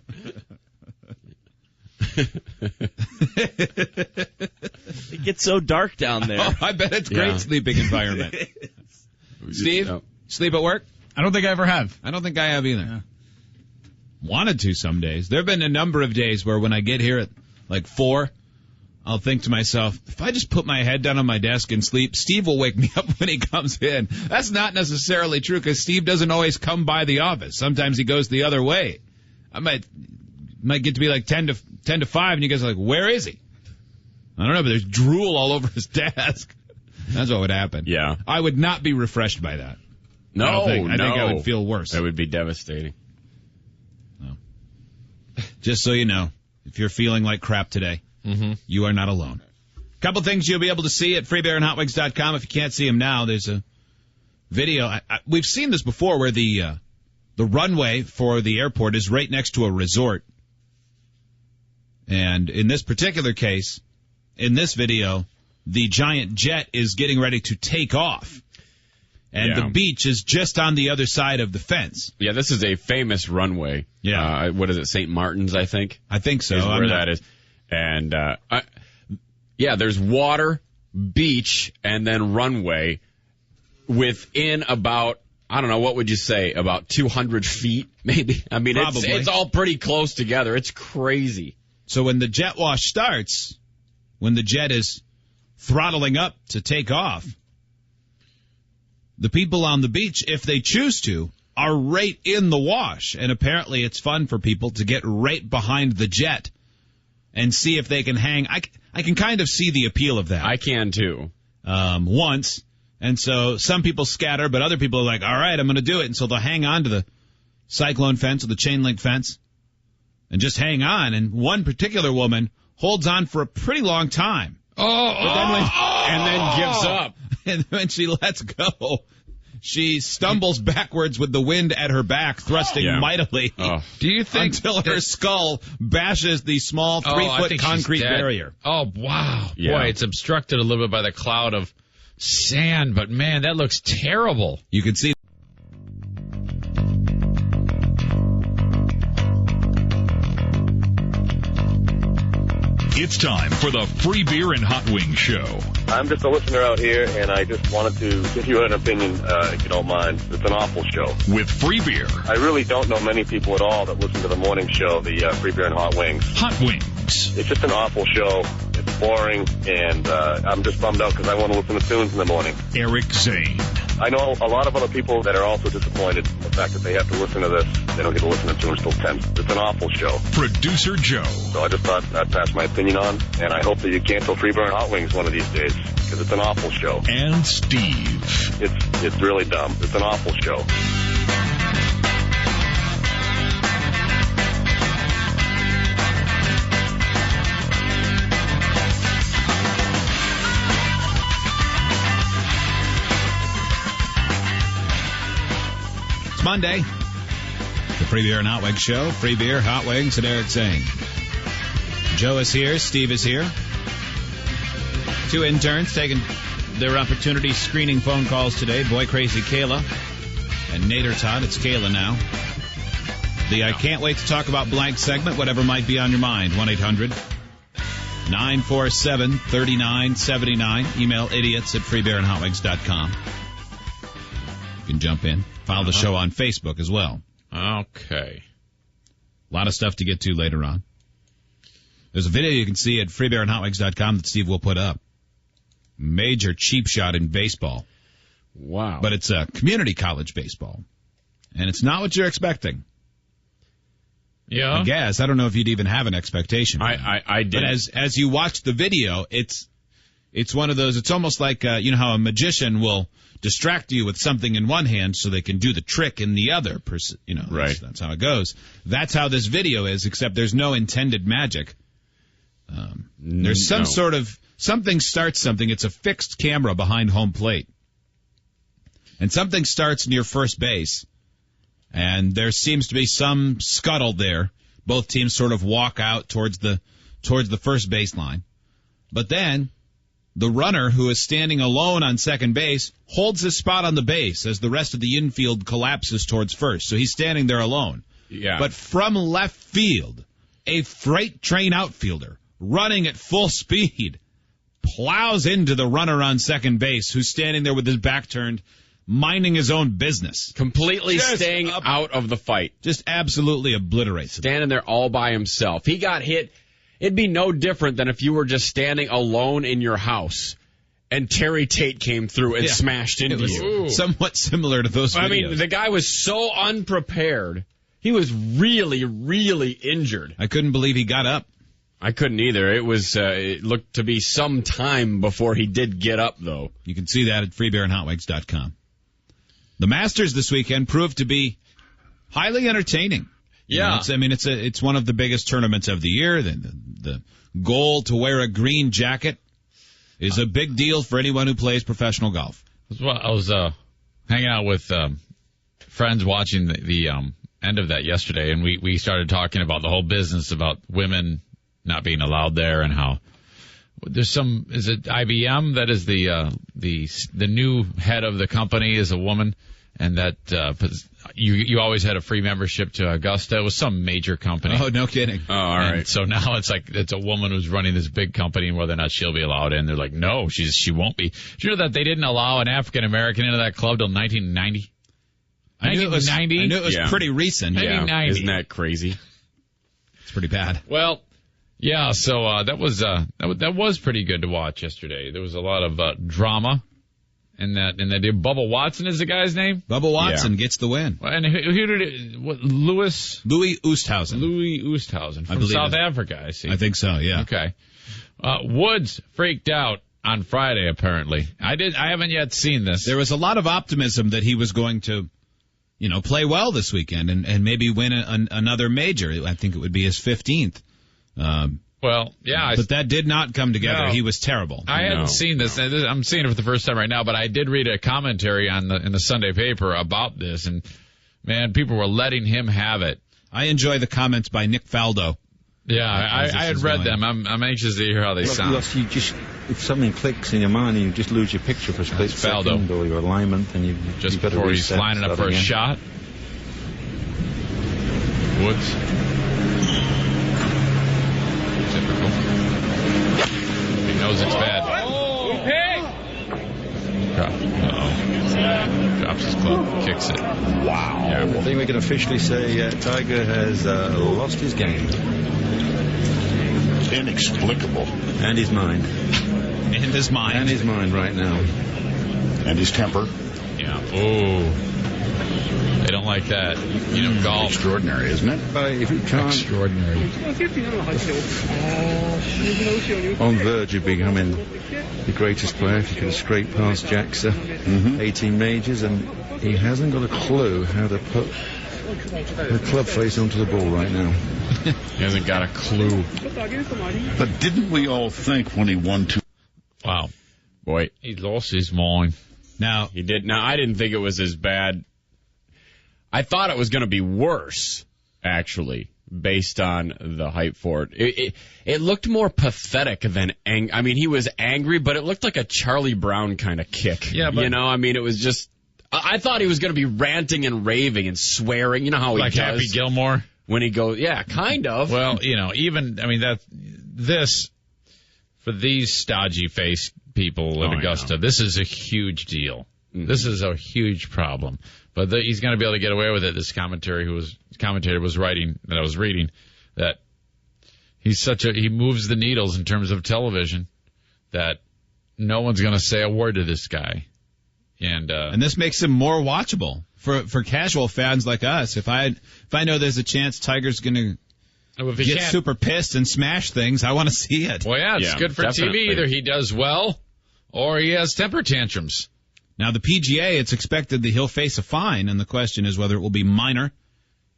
It gets so dark down there. Oh, I bet it's great sleeping environment. Steve, sleep at work? I don't think I ever have. I don't think I have either. Yeah. Wanted to some days. There have been a number of days where when I get here at like 4, I'll think to myself, if I just put my head down on my desk and sleep, Steve will wake me up when he comes in. That's not necessarily true because Steve doesn't always come by the office. Sometimes he goes the other way. I might get to be like 10 to 5 and you guys are like, where is he? I don't know, but there's drool all over his desk. That's what would happen. Yeah. I would not be refreshed by that. No, I think I would feel worse. That would be devastating. No. Just so you know, if you're feeling like crap today, you are not alone. Couple things you'll be able to see at freebearandhotwings.com. If you can't see them now, there's a video. We've seen this before where the runway for the airport is right next to a resort. And in this particular case, in this video, the giant jet is getting ready to take off. And the beach is just on the other side of the fence. Yeah, this is a famous runway. Yeah. What is it, St. Martin's, I think? I think so. Is where that is. And, there's water, beach, and then runway within about, I don't know, what would you say, about 200 feet, maybe? I mean, it's all pretty close together. It's crazy. So when the jet wash starts, when the jet is throttling up to take off, the people on the beach, if they choose to, are right in the wash. And apparently it's fun for people to get right behind the jet and see if they can hang. I can kind of see the appeal of that. I can too. Once. And so some people scatter, but other people are like, all right, I'm going to do it. And so they'll hang on to the cyclone fence or the chain link fence and just hang on. And one particular woman holds on for a pretty long time. And then gives up. And when she lets go, she stumbles backwards with the wind at her back, thrusting mightily. Do you think until her skull bashes the small 3-foot concrete barrier? Oh, wow. Yeah. Boy, it's obstructed a little bit by the cloud of sand, but man, that looks terrible. You can see. It's time for the Free Beer and Hot Wings Show. I'm just a listener out here, and I just wanted to give you an opinion, if you don't mind. It's an awful show. With Free Beer. I really don't know many people at all that listen to the morning show, the Free Beer and Hot Wings. Hot Wings. It's just an awful show. It's boring, and I'm just bummed out because I want to listen to tunes in the morning. Eric Zane. I know a lot of other people that are also disappointed in the fact that they have to listen to this. They don't get to listen to Tunes till 10. It's an awful show. Producer Joe. So I just thought I'd pass my opinion on, and I hope that you cancel Freebird and Hot Wings one of these days, because it's an awful show. And Steve. It's really dumb. It's an awful show. It's Monday. The Free Beer and Hot Wings Show. Free beer, hot wings, and Eric Zane. Joe is here. Steve is here. 2 interns taking their opportunity screening phone calls today. Boy Crazy Kayla and Nader Todd. It's Kayla now. The I can't wait to talk about blank segment, whatever might be on your mind. 1-800-947-3979. Email idiots@freebeerandhotwings.com. You can jump in. Follow the show on Facebook as well. Okay. A lot of stuff to get to later on. There's a video you can see at freebeerandhotwings.com that Steve will put up. Major cheap shot in baseball. Wow. But it's a community college baseball. And it's not what you're expecting. Yeah. I guess. I don't know if you'd even have an expectation. I did. But as you watch the video, it's one of those, it's almost like, you know how a magician will distract you with something in one hand so they can do the trick in the other. Right. That's how it goes. That's how this video is, except there's no intended magic. There's some sort of, something starts something. It's a fixed camera behind home plate. And something starts near first base. And there seems to be some scuttle there. Both teams sort of walk out towards the first baseline. But then the runner, who is standing alone on second base, holds his spot on the base as the rest of the infield collapses towards first. So he's standing there alone. Yeah. But from left field, a freight train outfielder running at full speed plows into the runner on second base, who's standing there with his back turned, minding his own business. Completely staying out of the fight. Just absolutely obliterates him. Standing there all by himself. He got hit. It'd be no different than if you were just standing alone in your house and Terry Tate came through and smashed into you. Somewhat similar to those videos. I mean, the guy was so unprepared. He was really, really injured. I couldn't believe he got up. I couldn't either. It looked to be some time before he did get up, though. You can see that at freebeerandhotwings.com. The Masters this weekend proved to be highly entertaining. Yeah. It's one of the biggest tournaments of the year. The goal to wear a green jacket is a big deal for anyone who plays professional golf. I was hanging out with friends watching the end of that yesterday, and we started talking about the whole business about women not being allowed there, and how there's is it IBM that is the new head of the company is a woman, and that you always had a free membership to Augusta. It was some major company. Oh, no kidding. Oh, all right. So now it's a woman who's running this big company, and whether or not she'll be allowed in. They're like, no, she won't be. Did you know that they didn't allow an African American into that club till 1990? I knew it was pretty recent. Yeah. Isn't that crazy? It's pretty bad. Well, yeah. So that was pretty good to watch yesterday. There was a lot of drama. And that Bubba Watson is the guy's name? Bubba Watson gets the win. And who did it? Louis Oosthuizen. Louis Oosthuizen from South Africa, I see. I think so, yeah. Okay. Woods freaked out on Friday, apparently. I haven't yet seen this. There was a lot of optimism that he was going to, play well this weekend and maybe win another major. I think it would be his 15th. Well, yeah. But that did not come together. No. He was terrible. I hadn't seen this. I'm seeing it for the first time right now, but I did read a commentary in the Sunday paper about this, and, man, people were letting him have it. I enjoy the comments by Nick Faldo. Yeah, I had read them. I'm anxious to hear how they sound. If something clicks in your mind and you just lose your picture for a split second or your alignment, then you've just got to before he's lining up for a shot. Woods. Typical. He knows it's bad. Drops his club, kicks it. Wow. Yeah. I think we can officially say Tiger has lost his game. Inexplicable. And his mind. And his mind. And his mind right now. And his temper. Yeah. They don't like that. You know, golf. Extraordinary, isn't it? But if you can't... Extraordinary. On verge of becoming the greatest player if you can scrape past Jackson. 18 majors, and he hasn't got a clue how to put the club face onto the ball right now. He hasn't got a clue. But didn't we all think when he won two... Wow. Boy. He lost his mind. Now, he did. Now, I didn't think it was as bad. I thought it was going to be worse, actually, based on the hype for it. It looked more pathetic than I mean, he was angry, but it looked like a Charlie Brown kind of kick. Yeah, but, you know, I mean, it was just. I thought he was going to be ranting and raving and swearing. You know how he like does. Happy Gilmore? When he goes, yeah, kind of. Well, you know, for these stodgy face people in Augusta, this is a huge deal. Mm-hmm. This is a huge problem. But he's going to be able to get away with it. This commentator was writing, that I was reading, that he moves the needles in terms of television, that no one's going to say a word to this guy. And this makes him more watchable for casual fans like us. If I know there's a chance Tiger's going to get super pissed and smash things, I want to see it. Well, yeah, it's good for definitely. TV. Either he does well or he has temper tantrums. Now, the PGA, it's expected that he'll face a fine, and the question is whether it will be minor,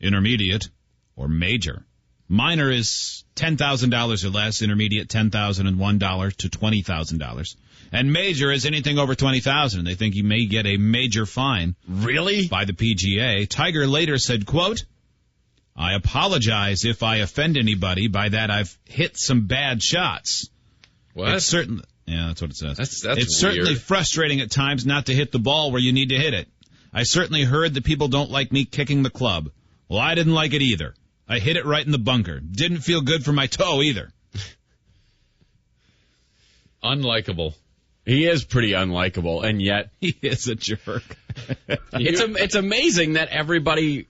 intermediate, or major. Minor is $10,000 or less, intermediate $10,001 to $20,000. And major is anything over $20,000. They think he may get a major fine. Really? By the PGA. Tiger later said, quote, "I apologize if I offend anybody. By that, I've hit some bad shots." What? It's certain. Yeah, that's what it says. That's it's weird. Certainly frustrating at times not to hit the ball where you need to hit it. I certainly heard that people don't like me kicking the club. Well, I didn't like it either. I hit it right in the bunker. Didn't feel good for my toe either. Unlikable. He is pretty unlikable, and yet he is a jerk. It's amazing that everybody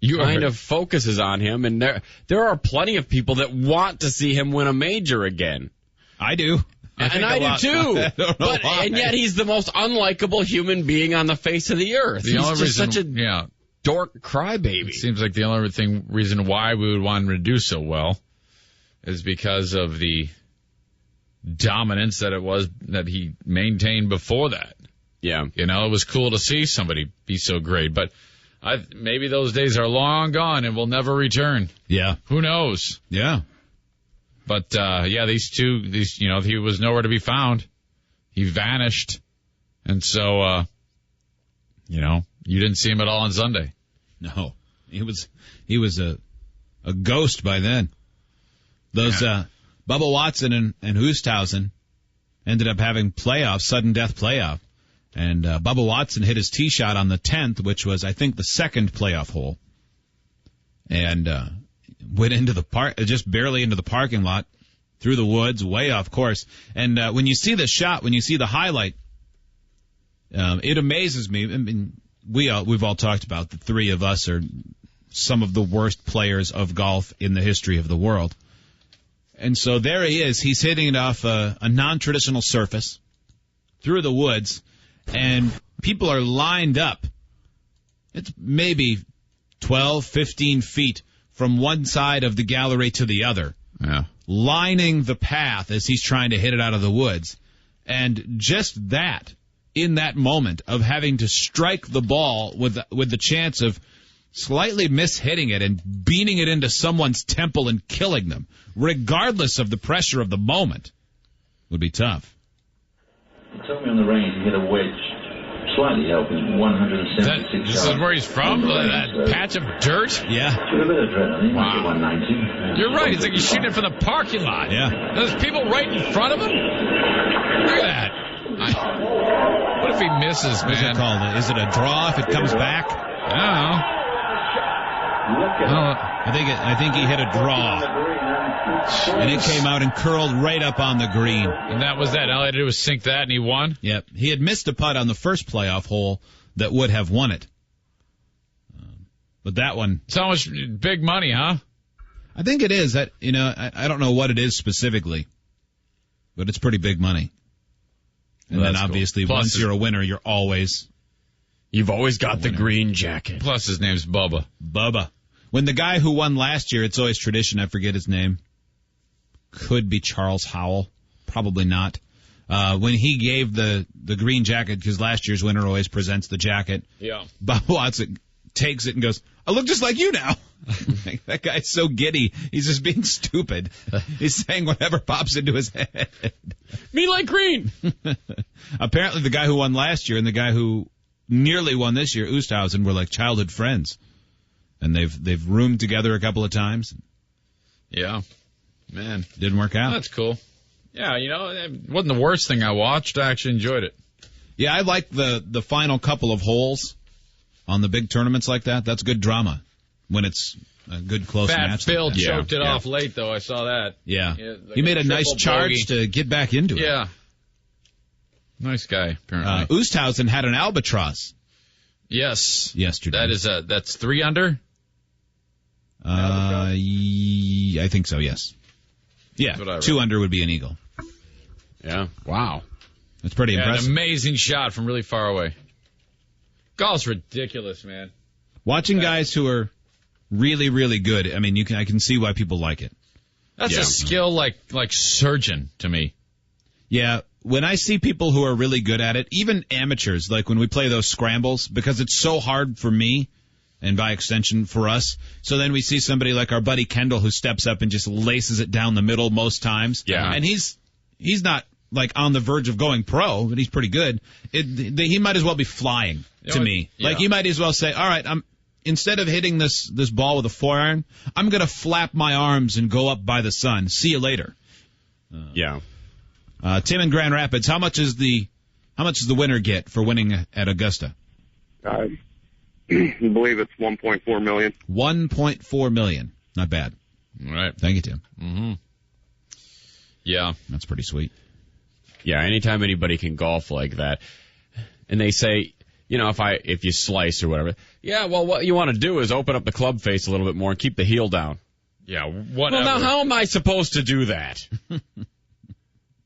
kind of focuses on him, and there are plenty of people that want to see him win a major again. I do. I do too. And yet he's the most unlikable human being on the face of the earth. He's just such a dork crybaby. It seems like the only reason why we would want him to do so well is because of the dominance that he maintained before that. Yeah. You know, it was cool to see somebody be so great, but maybe those days are long gone and will never return. Yeah. Who knows? Yeah. But, these two, he was nowhere to be found. He vanished. And so, you didn't see him at all on Sunday. No. He was a ghost by then. Those, Bubba Watson and Hooshausen ended up having sudden death playoff. And, Bubba Watson hit his tee shot on the 10th, which was, I think, the second playoff hole. And, went into the just barely into the parking lot, through the woods, way off course. And when you see the shot, when you see the highlight, it amazes me. I mean, we've all talked about the three of us are some of the worst players of golf in the history of the world. And so there he is. He's hitting it off a non-traditional surface through the woods, and people are lined up. It's maybe 12, 15 feet from one side of the gallery to the other, lining the path as he's trying to hit it out of the woods. And just that, in that moment of having to strike the ball with the chance of slightly mishitting it and beating it into someone's temple and killing them, regardless of the pressure of the moment, would be tough. You told me on the range you hit a wedge. Slightly helping, 176 This is where he's from? That patch of dirt? Yeah. Should have been adrenaline. Wow. 190. You're right. It's like he's shooting it from the parking lot. Yeah. There's people right in front of him? Look at that. What if he misses, man? What's it called? Is it a draw if it comes back? I don't know. I think he hit a draw. And it came out and curled right up on the green. And that was that. All he had to do was sink that, and he won? Yep. He had missed a putt on the first playoff hole that would have won it. But that one... It's how much big money, huh? I think it is. I don't know what it is specifically, but it's pretty big money. And then obviously, once you're a winner, you're always You've always got the green jacket. Plus his name's Bubba. Bubba. When the guy who won last year, it's always tradition, I forget his name. Could be Charles Howell. Probably not. When he gave the green jacket, because last year's winner always presents the jacket. Yeah. Bob Watson takes it and goes, I look just like you now. That guy's so giddy. He's just being stupid. He's saying whatever pops into his head. Me like green. Apparently the guy who won last year and the guy who nearly won this year, Oosthausen, were like childhood friends. And they've roomed together a couple of times. Yeah. Man. Didn't work out. That's cool. Yeah, it wasn't the worst thing I watched. I actually enjoyed it. Yeah, I like the final couple of holes on the big tournaments like that. That's good drama when it's a good close match. Phil like choked it off late, though. I saw that. Yeah. Like he made a nice charge to get back into it. Yeah. Nice guy, apparently. Oosthausen had an albatross. Yes. Yesterday. That's 3 under? I think so, yes. Yeah, 2 under would be an eagle. Yeah. Wow. That's pretty impressive. An amazing shot from really far away. Golf's ridiculous, man. Watching guys who are really, really good, I mean, I can see why people like it. That's a skill like surgeon to me. Yeah, when I see people who are really good at it, even amateurs, like when we play those scrambles, because it's so hard for me, and by extension for us, so then we see somebody like our buddy Kendall who steps up and just laces it down the middle most times. Yeah. And he's not like on the verge of going pro, but he's pretty good. He might as well be flying to me. Yeah. Like he might as well say, all right, instead of hitting this ball with a 4-iron, I'm going to flap my arms and go up by the sun. See you later. Yeah. Tim in Grand Rapids, how much does the winner get for winning at Augusta? I believe it's $1.4 million. $1.4 million. Not bad. All right. Thank you, Tim. Mm-hmm. Yeah. That's pretty sweet. Yeah, anytime anybody can golf like that, and they say, if you slice or whatever, yeah, well, what you want to do is open up the club face a little bit more and keep the heel down. Yeah, whatever. Well, now how am I supposed to do that?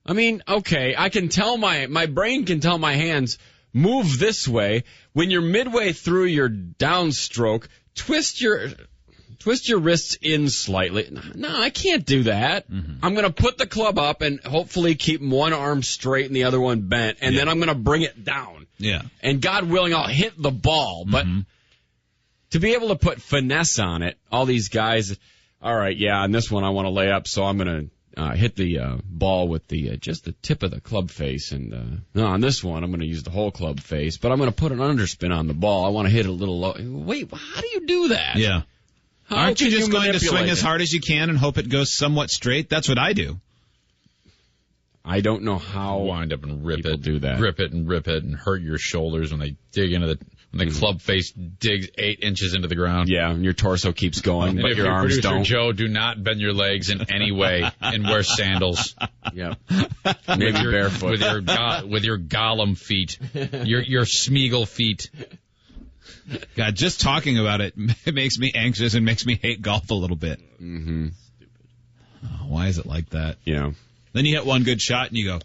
I mean, okay, I can tell my brain can tell my hands, move this way. When you're midway through your downstroke, twist your wrists in slightly. No, I can't do that. Mm-hmm. I'm going to put the club up and hopefully keep one arm straight and the other one bent, and then I'm going to bring it down. Yeah. And God willing, I'll hit the ball. But to be able to put finesse on it, all these guys, all right, yeah, on this one I want to lay up, so I'm going to hit the ball with just the tip of the club face, and on this one I'm going to use the whole club face, but I'm going to put an underspin on the ball. I want to hit it a little low. Wait, how do you do that? Yeah. How Aren't you just going to swing as it? hard as you can and hope it goes somewhat straight? That's what I do. I don't know how wind up and rip it, do that. Rip it and hurt your shoulders when they dig into when the club face digs 8 inches into the ground. Yeah, and your torso keeps going, but your arms producer don't. Joe, do not bend your legs in any way and wear sandals. Yeah, maybe barefoot with your Gollum feet, your Smeagol feet. God, just talking about it makes me anxious and makes me hate golf a little bit. Mm-hmm. Oh, why is it like that? Yeah. Then you hit one good shot and you go,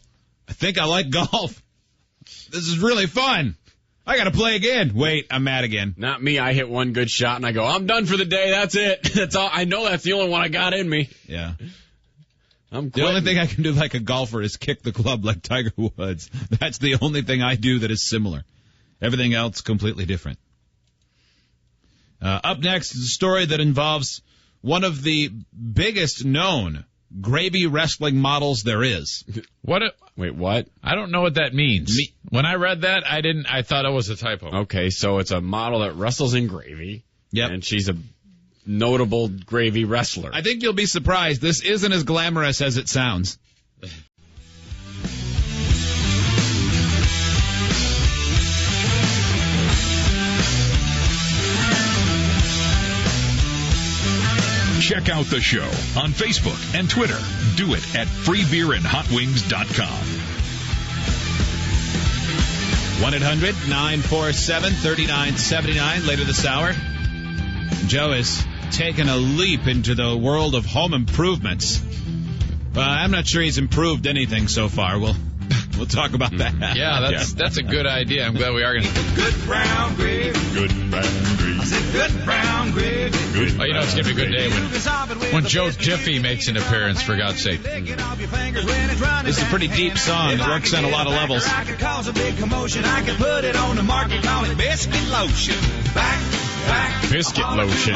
I think I like golf. This is really fun. I got to play again. Wait, I'm mad again. Not me. I hit one good shot and I go, I'm done for the day. That's it. That's all. I know that's the only one I got in me. Yeah. The only thing I can do like a golfer is kick the club like Tiger Woods. That's the only thing I do that is similar. Everything else completely different. Up next is a story that involves one of the biggest known gravy wrestling models there is. Wait, what? I don't know what that means. When I read that, I thought it was a typo. Okay, so it's a model that wrestles in gravy. Yep. And she's a notable gravy wrestler. I think you'll be surprised. This isn't as glamorous as it sounds. Check out the show on Facebook and Twitter. Do it at freebeerandhotwings.com. 1-800-947-3979. Later this hour, Joe has taken a leap into the world of home improvements. I'm not sure he's improved anything so far. We'll We'll talk about that. Yeah, that's a good idea. I'm glad we are going to. Good brown gravy. Good brown gravy. I said good brown gravy. Oh, you know it's going to be a good day when Joe Diffie makes an appearance, for God's sake. This is a pretty deep song. It works on a lot of levels. I could cause a big commotion. I could put it on the market, call it biscuit lotion. Back. Biscuit lotion.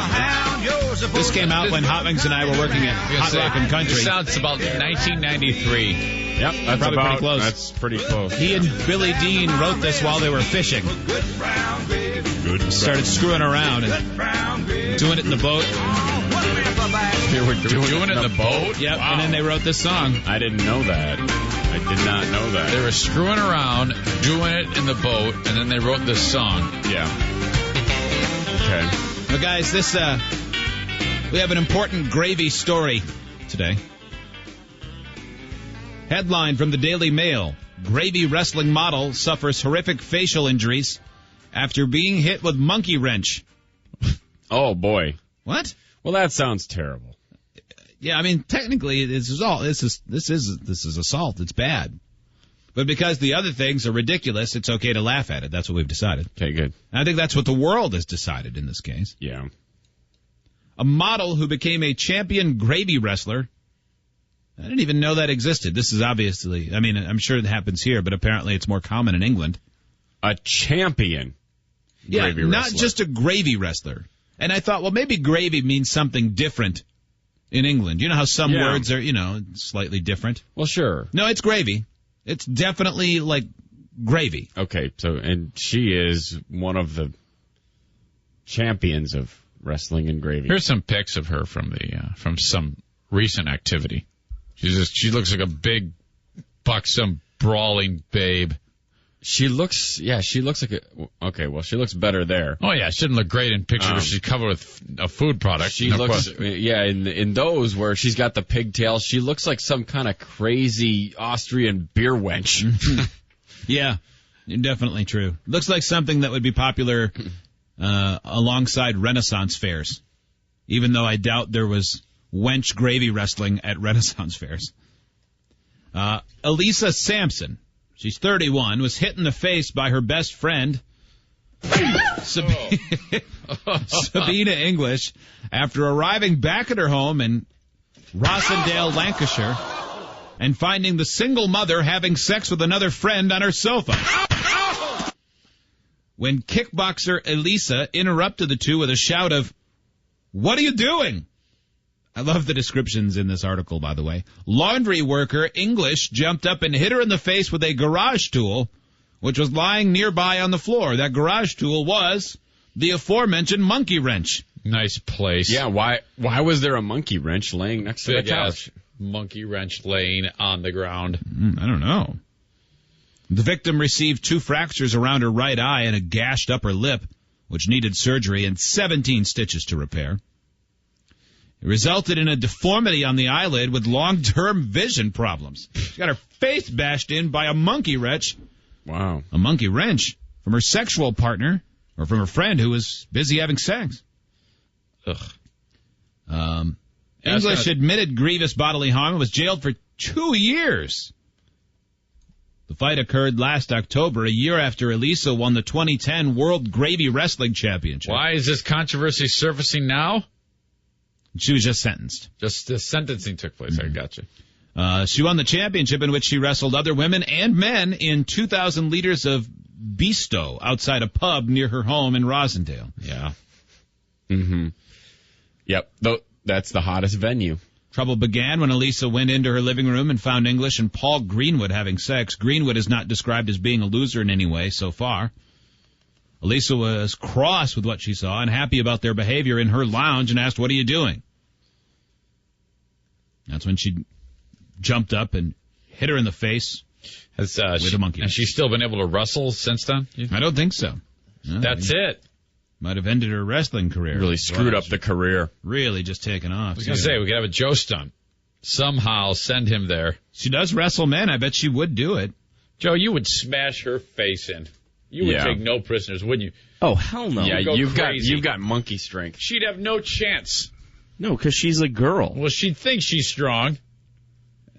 This came out when Hot Wings and I were working at Hot Rockin' Country. It sounds about 1993. Yep, that's probably pretty close. That's pretty close. He and Billy Dean wrote this while they were fishing. Started screwing around and doing it in the boat. They were doing it in the boat? Yep, Wow. and then they wrote this song. I didn't know that. I did not know that. They were screwing around, doing it in the boat, and then they wrote this song. Yeah. Okay. Well, guys, we have an important gravy story today. Headline from the Daily Mail. Gravy wrestling model suffers horrific facial injuries after being hit with monkey wrench. Oh, boy. What? Well, that sounds terrible. Yeah, I mean, technically, this is assault. It's bad. But because the other things are ridiculous, it's okay to laugh at it. That's what we've decided. Okay, good. And I think that's what the world has decided in this case. Yeah. A model who became a champion gravy wrestler. I didn't even know that existed. This is obviously, I mean, I'm sure it happens here, but apparently it's more common in England. A champion gravy wrestler. Not just a gravy wrestler. And I thought, well, maybe gravy means something different in England. You know how some words are, slightly different? Well, sure. No, it's gravy. It's definitely like gravy. Okay, and she is one of the champions of wrestling and gravy. Here's some pics of her from some recent activity. She looks like a big, buxom, brawling babe. She looks like she looks better there. Oh yeah, she didn't look great in pictures where she's covered with a food product. She looks, in those where she's got the pigtails, she looks like some kind of crazy Austrian beer wench. Yeah, definitely true. Looks like something that would be popular alongside Renaissance fairs, even though I doubt there was wench gravy wrestling at Renaissance fairs. Elisa Sampson. She's 31, was hit in the face by her best friend, Sabina English, after arriving back at her home in Rossendale, Lancashire, and finding the single mother having sex with another friend on her sofa. When kickboxer Elisa interrupted the two with a shout of, "What are you doing?" I love the descriptions in this article, by the way. Laundry worker English jumped up and hit her in the face with a garage tool, which was lying nearby on the floor. That garage tool was the aforementioned monkey wrench. Nice place. Yeah, why was there a monkey wrench laying next to the couch? Monkey wrench laying on the ground. I don't know. The victim received 2 fractures around her right eye and a gashed upper lip, which needed surgery and 17 stitches to repair. It resulted in a deformity on the eyelid with long-term vision problems. She got her face bashed in by a monkey wrench. Wow. A monkey wrench from her sexual partner or from her friend who was busy having sex. Ugh. English admitted grievous bodily harm and was jailed for 2 years. The fight occurred last October, a year after Elisa won the 2010 World Gravy Wrestling Championship. Why is this controversy surfacing now? She was just sentenced. Just the sentencing took place. I got you. She won the championship in which she wrestled other women and men in 2,000 liters of Bisto outside a pub near her home in Rossendale. Yeah. Mm-hmm. Yep. That's the hottest venue. Trouble began when Elisa went into her living room and found English and Paul Greenwood having sex. Greenwood is not described as being a loser in any way so far. Elisa was cross with what she saw and happy about their behavior in her lounge and asked, "What are you doing?" That's when she jumped up and hit her in the face with a monkey. Has she still been able to wrestle since then? I don't think so. No, That's it. Might have ended her wrestling career. Really screwed up the career. Really just taken off. I was going to say, we could have a Joe stunt. Somehow send him there. She does wrestle men. I bet she would do it. Joe, you would smash her face in. You would take no prisoners, wouldn't you? Oh, hell no. Yeah, you've got monkey strength. She'd have no chance. No, because she's a girl. Well, she'd think she's strong.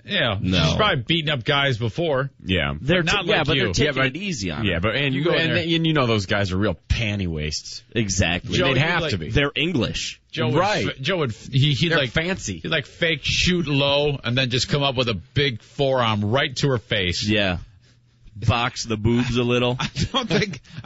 Yeah. No. She's probably beaten up guys before. Yeah. They're not yeah, like but you. they're taking Yeah, it easy on Yeah, her. but and You go in there. and you know those guys are real panty wastes. Exactly. Joe, They'd you have like- to be. They're English. Joe Right. he'd They're like fancy. He'd like fake shoot low and then just come up with a big forearm right to her face. Yeah. Box the boobs a little. I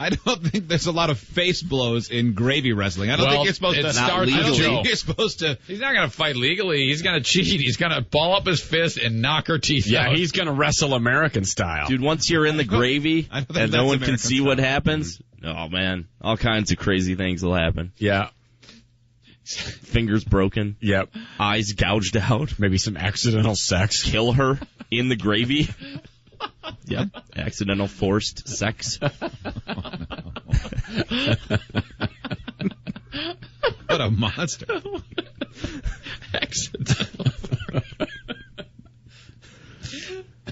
don't think there's a lot of face blows in gravy wrestling. I don't Well, think you're supposed it to. starts I don't with Joe. think you're supposed to. He's not going to fight legally. He's going to cheat. He's going to ball up his fist and knock her teeth Yeah, out. he's gonna wrestle American style. Dude, once you're in the gravy I don't think and no that's one can American see style. what happens, oh man, all kinds of crazy things will happen. Yeah. Fingers broken, Yep. eyes gouged out, Maybe some accidental sex. kill her in the gravy. Yep, accidental forced sex. What a monster!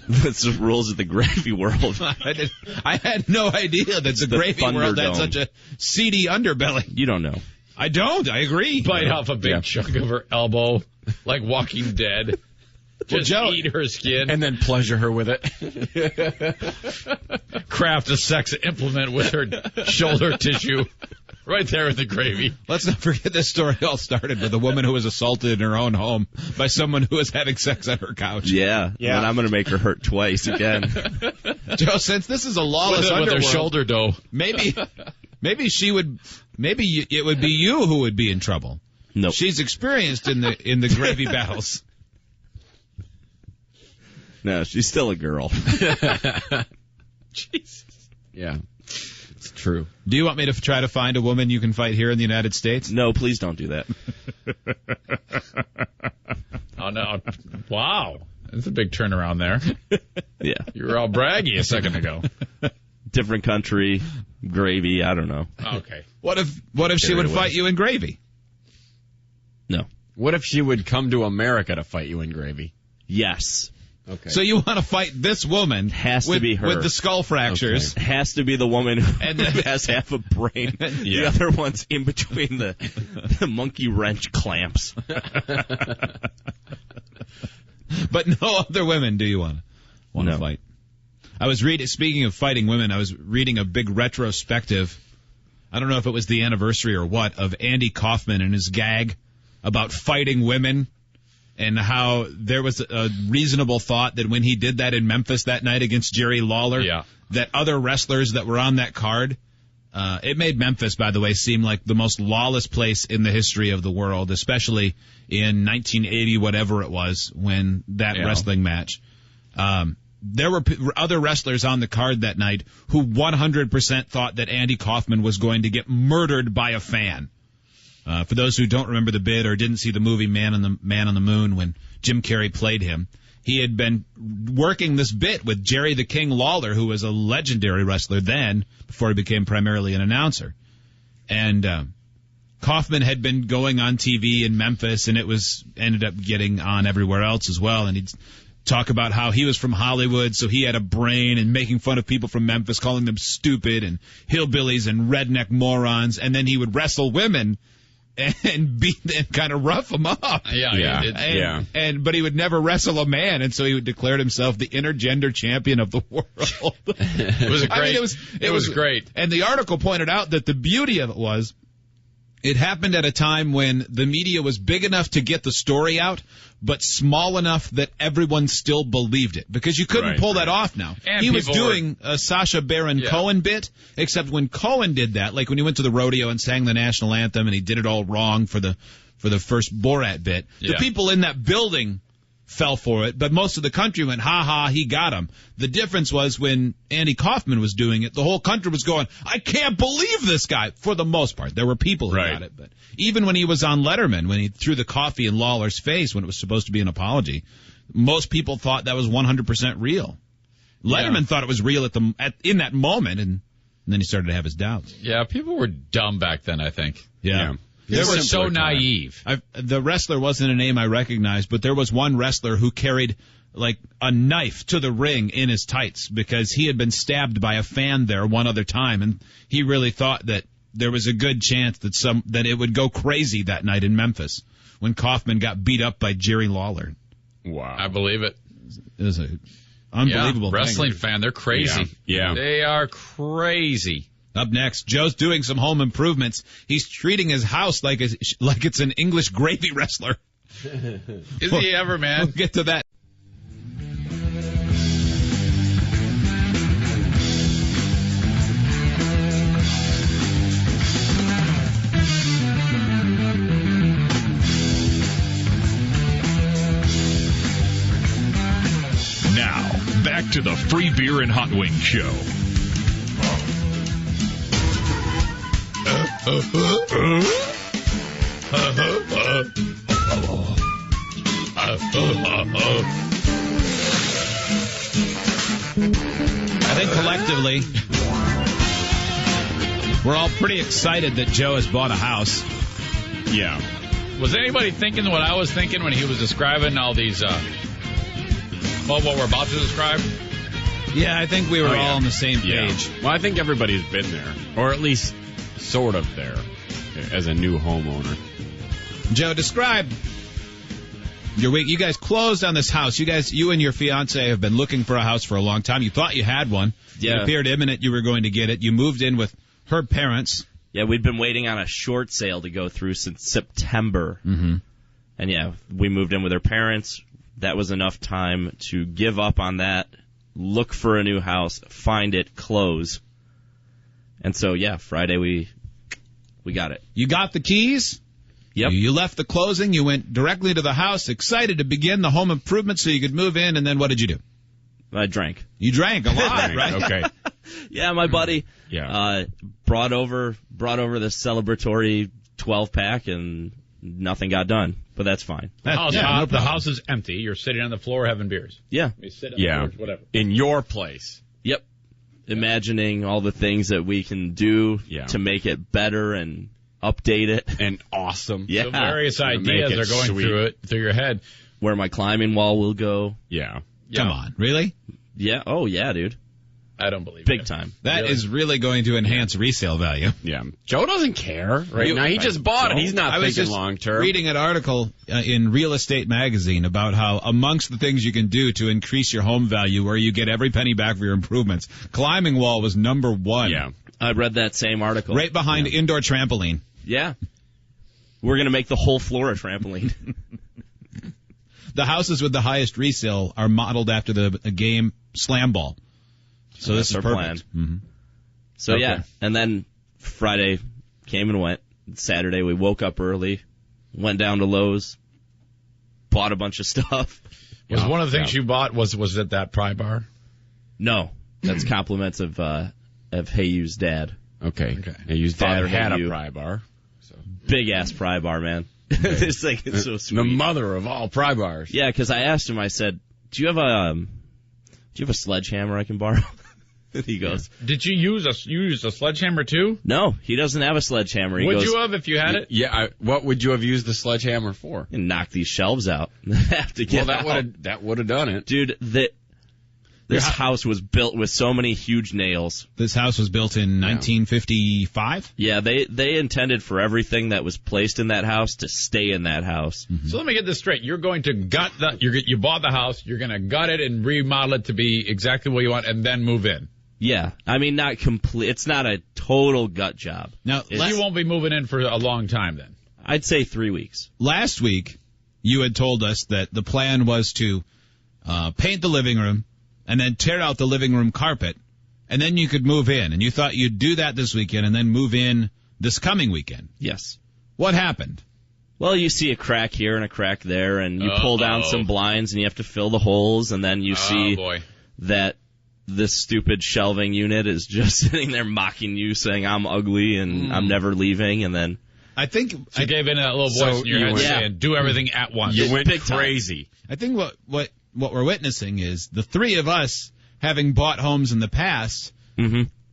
That's the rules of the gravy world. I had no idea that the gravy world had Thunderdome. such a seedy underbelly. You don't know. I don't. I agree. Bite off a big chunk of her elbow, like Walking Dead. Just Joe- eat her skin. And then pleasure her with it. Craft a sex implement with her shoulder tissue. Right there in the gravy. Let's not forget this story all started with a woman who was assaulted in her own home by someone who was having sex on her couch. Yeah. And I'm going to make her hurt twice again. Joe, since this is a lawless With her underworld, shoulder dough. maybe it would be you who would be in trouble. No. She's experienced in the gravy battles. No, she's still a girl. Jesus. Yeah. It's true. Do you want me to try to find a woman you can fight here in the United States? No, please don't do that. Oh, no. Wow. That's a big turnaround there. Yeah. You were all braggy a second ago. Different country, gravy, I don't know. Okay. What if she Carried would away. fight you in gravy? No. What if she would come to America to fight you in gravy? Yes. Okay. So you want to fight this woman Has to with, be her. with the skull fractures. Has to be the woman who And then- has half a brain. The other one's in between the monkey wrench clamps. But no other women do you want to No. fight? I was reading, speaking of fighting women, I was reading a big retrospective. I don't know if it was the anniversary or what, of Andy Kaufman and his gag about fighting women and how there was a reasonable thought that when he did that in Memphis that night against Jerry Lawler, that other wrestlers that were on that card, it made Memphis, by the way, seem like the most lawless place in the history of the world, especially in 1980, whatever it was, when that wrestling match. There were other wrestlers on the card that night who 100% thought that Andy Kaufman was going to get murdered by a fan. For those who don't remember the bit or didn't see the movie Man on the Moon when Jim Carrey played him, he had been working this bit with Jerry the King Lawler, who was a legendary wrestler then, before he became primarily an announcer. And Kaufman had been going on TV in Memphis, and ended up getting on everywhere else as well. And he'd talk about how he was from Hollywood, so he had a brain, and making fun of people from Memphis, calling them stupid and hillbillies and redneck morons. And then he would wrestle women and beat and kind of rough them up. But he would never wrestle a man, and so he declared himself the intergender champion of the world. It was great. It was great. And the article pointed out that the beauty of it was, it happened at a time when the media was big enough to get the story out, but small enough that everyone still believed it. Because you couldn't pull that off now. And he was people doing a Sacha Baron Cohen bit, except when Cohen did that, like when he went to the rodeo and sang the national anthem and he did it all wrong for the first Borat bit, the people in that building fell for it, but most of the country went, ha ha, he got him. The difference was when Andy Kaufman was doing it, the whole country was going, I can't believe this guy, for the most part. There were people who got it, but even when he was on Letterman, when he threw the coffee in Lawler's face when it was supposed to be an apology, most people thought that was 100% real. Letterman thought it was real in that moment, and then he started to have his doubts. Yeah, people were dumb back then, I think. Yeah. They were so naive. The wrestler wasn't a name I recognized, but there was one wrestler who carried like a knife to the ring in his tights because he had been stabbed by a fan there one other time, and he really thought that there was a good chance that it would go crazy that night in Memphis when Kaufman got beat up by Jerry Lawler. Wow. I believe it. an unbelievable wrestling fan. They're crazy. Yeah. They are crazy. Up next, Joe's doing some home improvements. He's treating his house like it's an English gravy wrestler. Is he ever, man? We'll get to that. Now, back to the Free Beer and Hot Wings Show. I think collectively, we're all pretty excited that Joe has bought a house. Yeah. Was anybody thinking what I was thinking when he was describing all these, what we're about to describe? Yeah, I think we were all on the same page. Yeah. Well, I think everybody's been there, or at least sort of there, as a new homeowner. Joe, describe your week. You guys closed on this house. You and your fiance have been looking for a house for a long time. You thought you had one. Yeah. It appeared imminent you were going to get it. You moved in with her parents. Yeah, we'd been waiting on a short sale to go through since September. Mm-hmm. And yeah, we moved in with her parents. That was enough time to give up on that, look for a new house, find it, close. And so, yeah, Friday we got it. You got the keys? Yep. You left the closing. You went directly to the house, excited to begin the home improvement so you could move in. And then what did you do? I drank. You drank a lot, right? Okay. Yeah, my buddy brought over the celebratory 12-pack, and nothing got done. But that's fine. The house is empty. You're sitting on the floor having beers. Yeah. You sit on the porch, whatever. In your place. Yep. Imagining all the things that we can do to make it better and update it. And awesome. Yeah. So various ideas are going through your head. Where my climbing wall will go. Yeah. Come on. Really? Yeah. Oh, yeah, dude. I don't believe Big it. time. That is really going to enhance resale value. Yeah. Joe doesn't care right now. He just bought it. He's not thinking long term. Reading an article in Real Estate Magazine about how amongst the things you can do to increase your home value where you get every penny back for your improvements, climbing wall was number one. Yeah. I read that same article. Right behind indoor trampoline. Yeah. We're going to make the whole floor a trampoline. The houses with the highest resale are modeled after the game Slam Ball. So this is our perfect. plan. Mm-hmm. So yeah, and then Friday came and went. Saturday we woke up early, went down to Lowe's, bought a bunch of stuff. Was one of the things you bought was it that pry bar? No, that's compliments of Hayu's dad. Okay. Hayu's dad had a pry bar. So. Big ass pry bar, man. This thing is so sweet. The mother of all pry bars. Yeah, because I asked him. I said, "Do you have a sledgehammer I can borrow?" And he goes, "Did you use a sledgehammer too?" No, he doesn't have a sledgehammer. Would you have if you had it? Yeah. What would you have used the sledgehammer for? And knock these shelves out. Have to get that would have done it, dude. This house was built with so many huge nails. This house was built in 1955? Yeah, they intended for everything that was placed in that house to stay in that house. Mm-hmm. So let me get this straight. You're going to gut you bought the house, you're going to gut it and remodel it to be exactly what you want and then move in. Yeah. I mean, not complete. It's not a total gut job. Now, you won't be moving in for a long time then. I'd say 3 weeks. Last week, you had told us that the plan was to paint the living room, and then tear out the living room carpet, and then you could move in. And you thought you'd do that this weekend and then move in this coming weekend. Yes. What happened? Well, you see a crack here and a crack there, and you pull down some blinds, and you have to fill the holes, and then you see that this stupid shelving unit is just sitting there mocking you, saying, I'm ugly, and I'm never leaving, and then... I think... I gave in a little voice in your head saying, do everything at once. You went crazy. I think what we're witnessing is the three of us, having bought homes in the past,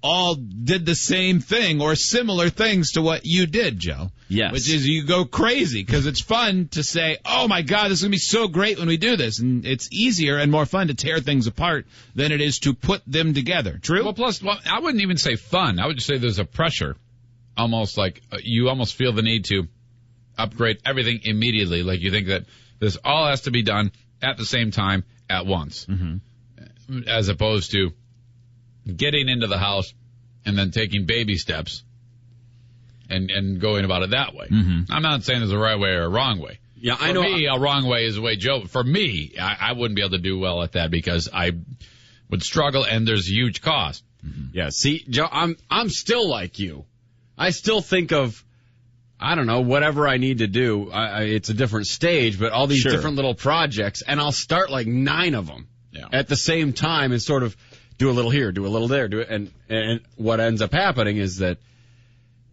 all did the same thing or similar things to what you did, Joe. Yes. Which is you go crazy because it's fun to say, oh, my God, this is going to be so great when we do this. And it's easier and more fun to tear things apart than it is to put them together. True? Well, plus, I wouldn't even say fun. I would just say there's a pressure. Almost like you almost feel the need to upgrade everything immediately. Like you think that this all has to be done at the same time, at once, as opposed to getting into the house and then taking baby steps and going about it that way. I'm not saying there's a right way or a wrong way. Yeah, I know. For me, a wrong way is the way Joe. For me, I wouldn't be able to do well at that because I would struggle, and there's a huge cost. Yeah, see, Joe, I'm still like you. I still think of, I don't know, whatever I need to do. It's a different stage, but all these different little projects, and I'll start like 9 of them at the same time and sort of do a little here, do a little there, do it. And what ends up happening is that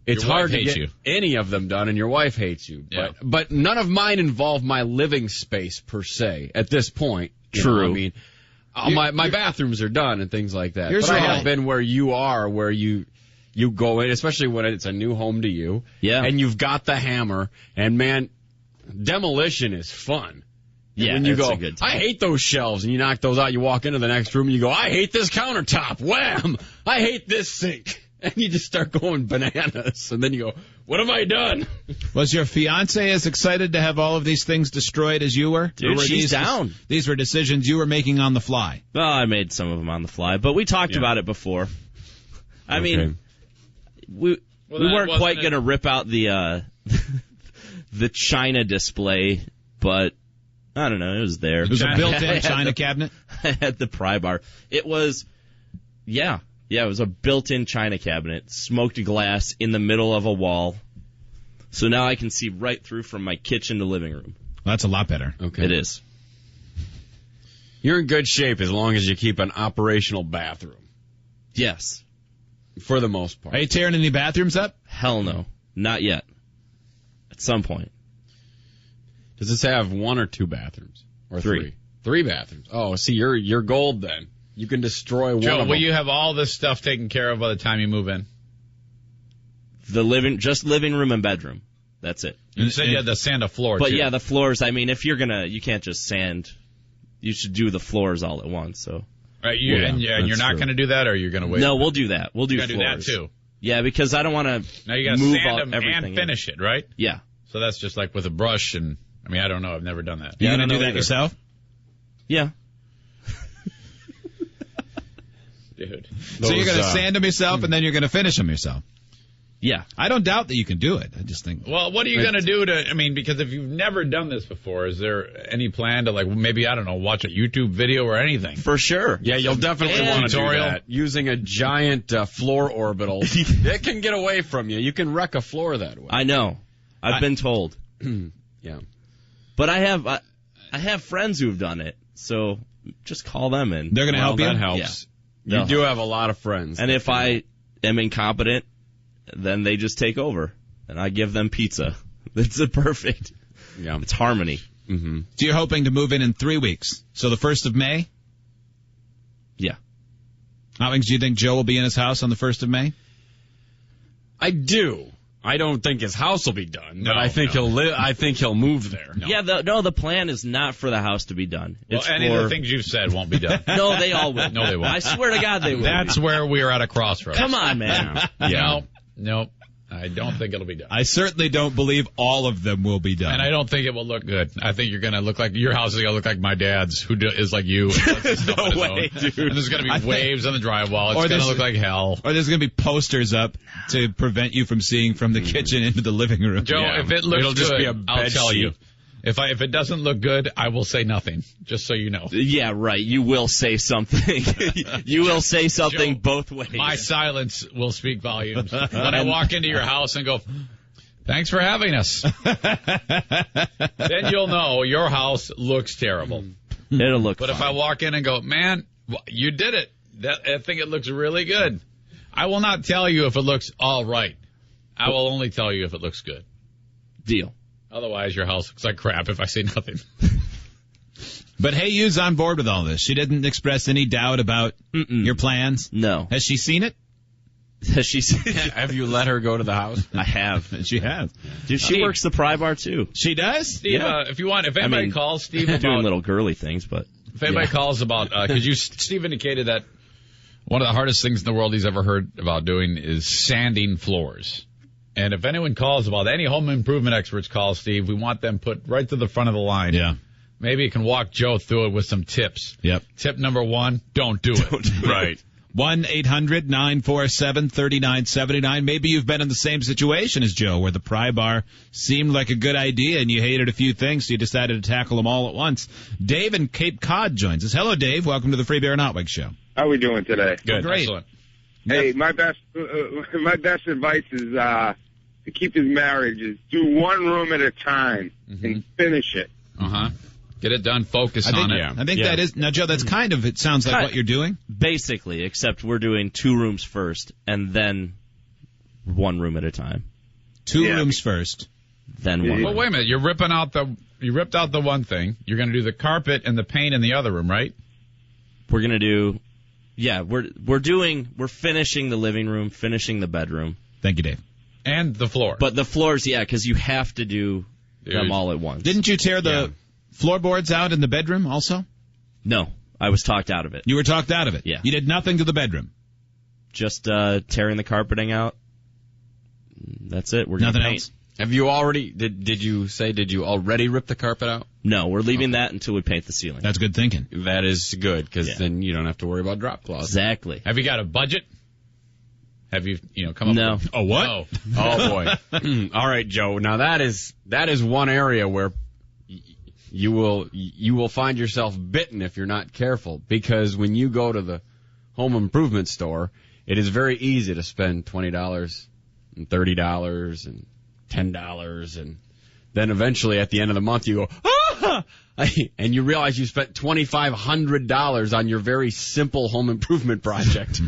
it's hard to get any of them done, and your wife hates you. Yeah. But none of mine involve my living space per se at this point. True. I mean, my bathrooms are done and things like that. Here's but I why. have been where you are, where you go in, especially when it's a new home to you. Yeah. And you've got the hammer, and man, demolition is fun. Yeah, when you it's go, a good time. I hate those shelves, and you knock those out, you walk into the next room, and you go, I hate this countertop. Wham! I hate this sink. And you just start going bananas, and then you go, what have I done? Was your fiance as excited to have all of these things destroyed as you were? Dude, she's down. These were decisions you were making on the fly. Well, I made some of them on the fly, but we talked about it before. I mean, we weren't quite going to rip out the the China display, but I don't know, it was there. It was a built-in China cabinet? I had the pry bar. It was, it was a built-in China cabinet, smoked glass in the middle of a wall. So now I can see right through from my kitchen to living room. Well, that's a lot better. Okay. It is. You're in good shape as long as you keep an operational bathroom. Yes. For the most part. Are you tearing any bathrooms up? Hell no. Not yet. At some point. Does this have 1 or 2 bathrooms? Or 3? 3 bathrooms. Oh, see, you're gold then. You can destroy one Joe, of them. will you have all this stuff taken care of by the time you move in? Just living room and bedroom. That's it. You said you had to sand a floor, But too. yeah, the floors, I mean, if you're you can't just sand. You should do the floors all at once, so. Right, and you're not going to do that, or you're going to wait? No, we'll do that. We'll do floors. floors. You're going to do that, too? Yeah, because I don't want to Now you got to move sand them everything and finish it, right? Yeah. So that's just like with a brush, and, I mean, I don't know. I've never done that. You're going to do that yourself? Yeah. Dude. So you're going to sand them yourself, and then you're going to finish them yourself? Yeah. I don't doubt that you can do it. I just think... Well, what are you going to do because if you've never done this before, is there any plan to, like, maybe, I don't know, watch a YouTube video or anything? For sure. Yeah, you'll definitely want to do that. Using a giant floor orbital. It can get away from you. You can wreck a floor that way. I know. I've been told. Yeah. But I have friends who've done it, so just call them in. They're going to help you? That helps. Yeah. You do have a lot of friends. And if I am incompetent, then they just take over, and I give them pizza. That's perfect. Yeah. It's harmony. Mm-hmm. So you're hoping to move in 3 weeks. So the 1st of May? Yeah. How long do you think Joe will be in his house on the 1st of May? I do. I don't think his house will be done, but I think he'll live. I think he'll move there. No. Yeah, the plan is not for the house to be done. Well, any of the things you've said won't be done. No, they all will. No, they won't. I swear to God, they will. That's where we're at a crossroads. Come on, man. Yeah. Nope. I don't think it'll be done. I certainly don't believe all of them will be done. And I don't think it will look good. I think you're going to look like, your house is going to look like my dad's, who is like you. No way, dude. And there's going to be waves on the drywall. It's going to look like hell. Or there's going to be posters up to prevent you from seeing from the kitchen into the living room. Joe, if it looks good, I'll tell you. If it doesn't look good, I will say nothing, just so you know. Yeah, right. You will say something. You will say something Joe, both ways. My silence will speak volumes. When I walk into your house and go, thanks for having us, then you'll know your house looks terrible. It'll look But fine. if I walk in and go, man, you did it. I think it looks really good. I will not tell you if it looks all right. I will only tell you if it looks good. Deal. Otherwise, your house looks like crap if I say nothing. But Hey You's on board with all this. She didn't express any doubt about your plans. No. Has she seen it? Has she seen it? Have you let her go to the house? I have. She has. Dude, she works the pry bar too. She does? Steve, if anybody calls Steve about doing little girly things, but if anybody calls about because Steve indicated that one of the hardest things in the world he's ever heard about doing is sanding floors. And if anyone calls about any home improvement experts call Steve, we want them put right to the front of the line. Yeah. maybe you can walk Joe through it with some tips. Yep. Tip number 1, don't do it. Right. 1-800-947-3979. Maybe you've been in the same situation as Joe, where the pry bar seemed like a good idea and you hated a few things, so you decided to tackle them all at once. Dave in Cape Cod joins us. Hello, Dave. Welcome to the Free Beer and Hot Wings Show. How are we doing today? Good. Great. Excellent. Hey, my best advice is to keep his marriage is do one room at a time and finish it. Get it done. Focus on it. I think that is now, Joe. That's kind of it sounds like what you're doing. Basically, except we're doing 2 rooms first and then 1 room at a time. 2 rooms first, then 1. Well, wait a minute. You ripped out the one thing. You're going to do the carpet and the paint in the other room, right? We're going to do. Yeah, we're finishing the living room, finishing the bedroom. Thank you, Dave. And the floor. But the floors, because you have to do them all at once. Didn't you tear the floorboards out in the bedroom also? No, I was talked out of it. You were talked out of it? Yeah. You did nothing to the bedroom? Just tearing the carpeting out. That's it. We're nothing gonna paint. else? Have you already, did you already rip the carpet out? No, we're leaving that until we paint the ceiling. That's good thinking. That is good, because then you don't have to worry about drop cloths. Exactly. Have you got a budget? Have you come up with... Oh, what? Oh, boy. All right, Joe. Now that is one area where you will find yourself bitten if you're not careful, because when you go to the home improvement store, it is very easy to spend $20 and $30 and $10, and then eventually at the end of the month you go, and you realize you spent $2,500 on your very simple home improvement project.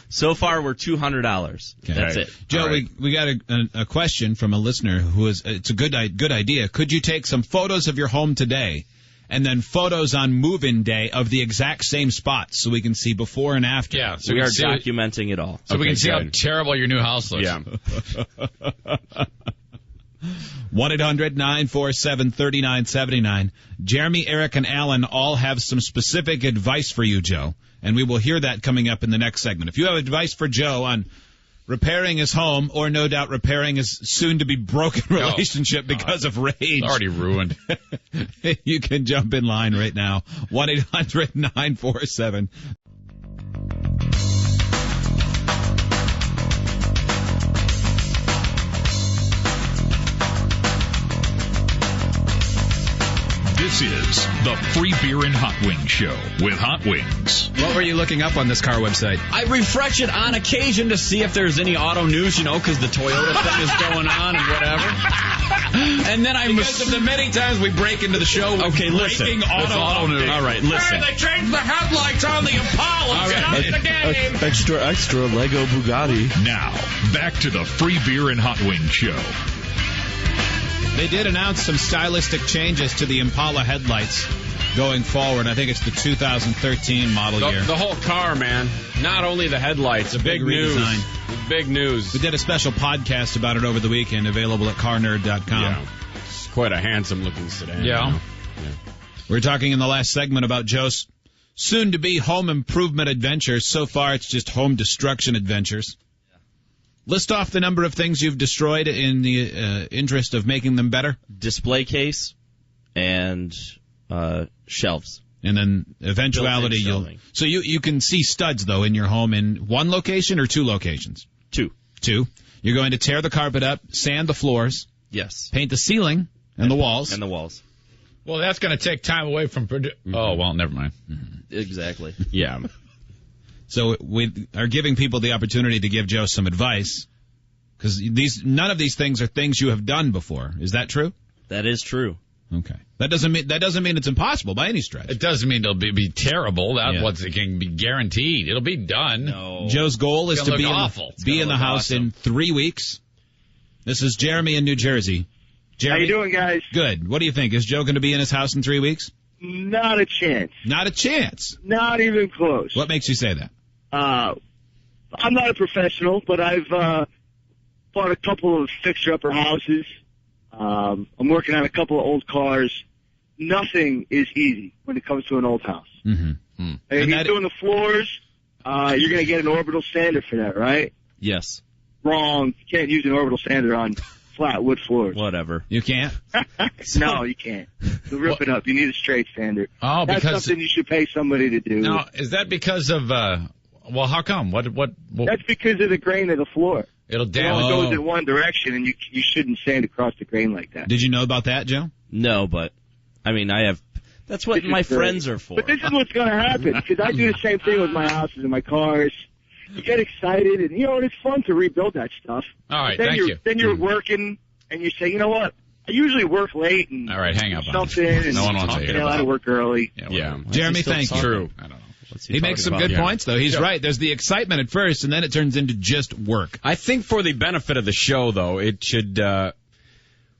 So far, we're $200. Okay. That's it. Joe, we got a question from a listener who is, it's a good idea. Could you take some photos of your home today and then photos on move-in day of the exact same spots so we can see before and after? Yeah, so we are documenting it all. So we can see how terrible your new house looks. Yeah. 1-800-947-3979. Jeremy, Eric, and Alan all have some specific advice for you, Joe, and we will hear that coming up in the next segment. If you have advice for Joe on repairing his home, or no doubt repairing his soon-to-be broken relationship because of rage. It's already ruined. You can jump in line right now. 1-800-947. This is the Free Beer and Hot Wings Show with Hot Wings. What were you looking up on this car website? I refresh it on occasion to see if there's any auto news, because the Toyota thing is going on and whatever. And then because of the many times we break into the show. Okay, listen. Auto news. All right, listen. They changed the headlights on the Impala. All right. Stop the game. Extra Lego Bugatti. Now, back to the Free Beer and Hot Wings Show. They did announce some stylistic changes to the Impala headlights going forward. I think it's the 2013 model year. The whole car, man. Not only the headlights. Big news. Big news. We did a special podcast about it over the weekend, available at carnerd.com. Yeah. It's quite a handsome-looking sedan. Yeah. We're talking in the last segment about Joe's soon-to-be home improvement adventures. So far, it's just home destruction adventures. List off the number of things you've destroyed in the interest of making them better. Display case and shelves. And then eventuality, so you can see studs, though, in your home in one location or 2 locations? 2. You're going to tear the carpet up, sand the floors. Yes. Paint the ceiling and the walls. And the walls. Well, that's going to take time away from... Oh, well, never mind. Exactly. Yeah. So we are giving people the opportunity to give Joe some advice, because none of these things are things you have done before. Is that true? That is true. Okay. That doesn't mean it's impossible by any stretch. It doesn't mean it'll be terrible. That's what can be guaranteed. It'll be done. No. Joe's goal is to be in the house awesome. in 3 weeks. This is Jeremy in New Jersey. Jeremy, how you doing, guys? Good. What do you think? Is Joe going to be in his house in 3 weeks? Not a chance. Not a chance? Not even close. What makes you say that? I'm not a professional, but I've bought a couple of fixer-upper houses. I'm working on a couple of old cars. Nothing is easy when it comes to an old house. Mm-hmm. If you're doing the floors, you're going to get an orbital sander for that, right? Yes. Wrong. You can't use an orbital sander on flat wood floors. Whatever. You can't? No, you can't. To rip it up, you need a straight sander. Oh, That's because something you should pay somebody to do. now is that because of? Well, how come? What? That's because of the grain of the floor. It'll It damage. only goes in one direction, and you shouldn't sand across the grain like that. Did you know about that, Joe? No, but I mean, that's what my friends are for. But this is what's going to happen, because I do the same thing with my houses and my cars. You get excited, and, and it's fun to rebuild that stuff. All right, then thank you. Then you're working, and you say, you know what? I usually work late and All right, hang up on something, it. and No one wants to hear I about to it. work early. Yeah. Jeremy, thank you. True. I don't know. He makes some good points, though. He's right. There's the excitement at first, and then it turns into just work. I think for the benefit of the show, though, it should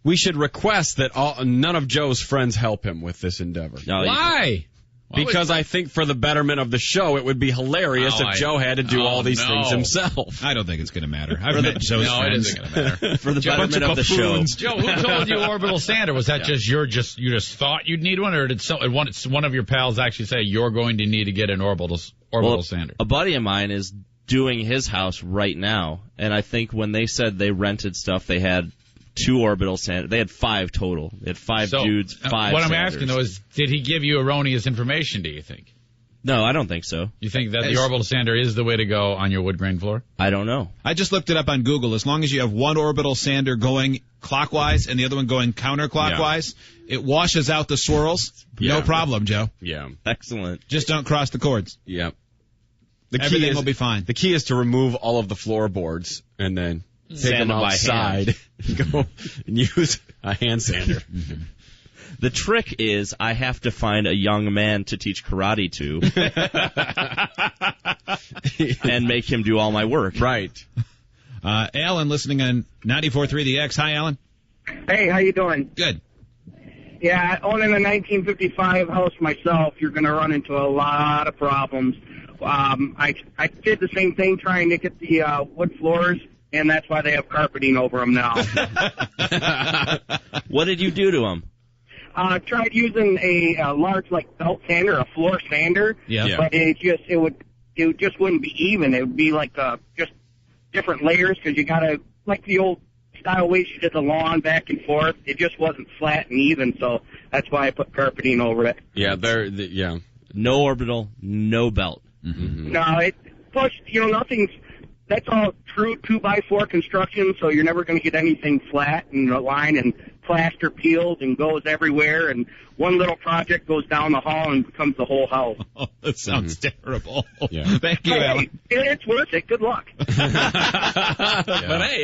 we should request that none of Joe's friends help him with this endeavor. Why? Because I think for the betterment of the show, it would be hilarious if Joe had to do all these things himself. I don't think it's going to matter. I've met Joe's No, friends. it isn't going to matter. For the betterment of the show. Joe, who told you orbital sander? Was that you just thought you'd need one, or did one of your pals actually say you're going to need to get an orbital sander? A buddy of mine is doing his house right now, and I think when they said they rented stuff, they had 2 orbital sanders. They had 5 total. They had 5 dudes, 5 What sanders. I'm asking, though, is did he give you erroneous information, do you think? No, I don't think so. You think that the orbital sander is the way to go on your wood grain floor? I don't know. I just looked it up on Google. As long as you have one orbital sander going clockwise and the other one going counterclockwise, it washes out the swirls. No problem, Joe. Yeah. Excellent. Just don't cross the cords. Yeah. Everything will be fine. The key is to remove all of the floorboards and then take Sand them by outside and go and use a hand sander. The trick is I have to find a young man to teach karate to and make him do all my work. Right. Alan, listening on 94.3 The X. Hi, Alan. Hey, how you doing? Good. Yeah, owning a 1955 house myself, you're going to run into a lot of problems. I did the same thing trying to get the wood floors, and that's why they have carpeting over them now. What did you do to them? Tried using a large belt sander, a floor sander. Yeah. But it just wouldn't be even. It would be just different layers because you gotta like the old style ways you did the lawn back and forth. It just wasn't flat and even, so that's why I put carpeting over it. Yeah, no orbital, no belt. Mm-hmm. No, nothing's. That's all true 2x4 construction, so you're never going to get anything flat and the line and plaster peels and goes everywhere, and one little project goes down the hall and becomes the whole house. Oh, that sounds terrible. Yeah. Thank you, Alan. It's worth it. Good luck. But hey,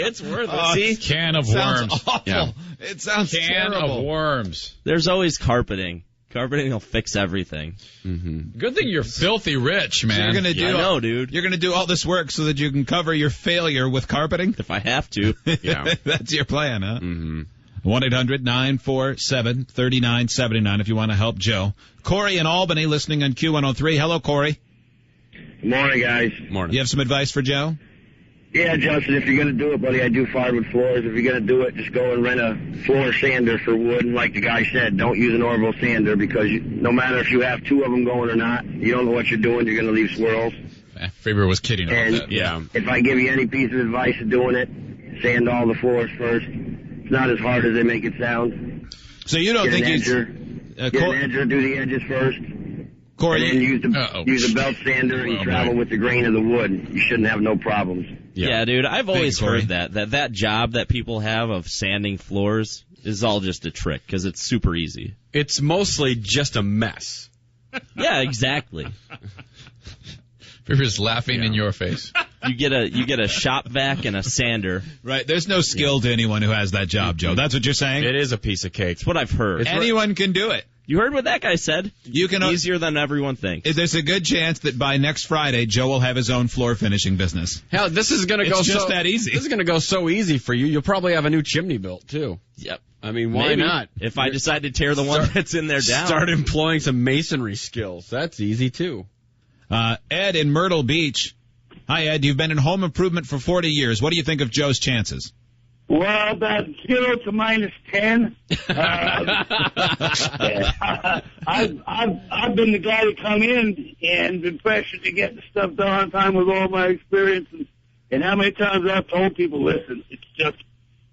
it's worth it. See? Can of Sounds worms. awful. Yeah. It sounds Can terrible. of worms. There's always carpeting. Carpeting will fix everything. Mm-hmm. Good thing you're filthy rich, man. So you're gonna do I know, dude. You're going to do all this work so that you can cover your failure with carpeting? If I have to. Yeah. That's your plan, huh? Mm-hmm. 1-800-947-3979 if you want to help Joe. Corey in Albany listening on Q103. Hello, Corey. Good morning, guys. Morning. You have some advice for Joe? Yeah, Justin, if you're going to do it, buddy, I do firewood floors. If you're going to do it, just go and rent a floor sander for wood. And like the guy said, don't use an orbital sander because no matter if you have 2 of them going or not, you don't know what you're doing. You're going to leave swirls. Faber was kidding about that. Yeah. If I give you any piece of advice of doing it, sand all the floors first. It's not as hard as they make it sound. So you don't think he's... Get an edger, do the edges first. Corey, and then use a belt sander and travel with the grain of the wood. You shouldn't have no problems. Yeah, dude, I've always heard that job that people have of sanding floors is all just a trick because it's super easy. It's mostly just a mess. Yeah, exactly. Faber's laughing in your face. You get a shop vac and a sander. Right, there's no skill to anyone who has that job, Joe. That's what you're saying? It is a piece of cake. It's what I've heard. Anyone can do it. You heard what that guy said? You can easier than everyone thinks. There's a good chance that by next Friday, Joe will have his own floor finishing business. Hell, this is going to go just that easy. This is going to go so easy for you. You'll probably have a new chimney built too. Yep. I mean, why Maybe. not? If I decide to tear the one that's in there down. Start employing some masonry skills. That's easy too. Ed in Myrtle Beach. Hi, Ed. You've been in home improvement for 40 years. What do you think of Joe's chances? Well, about 0 to -10. I've been the guy to come in and been pressured to get the stuff done on time with all my experience and how many times I've told people, listen, it's just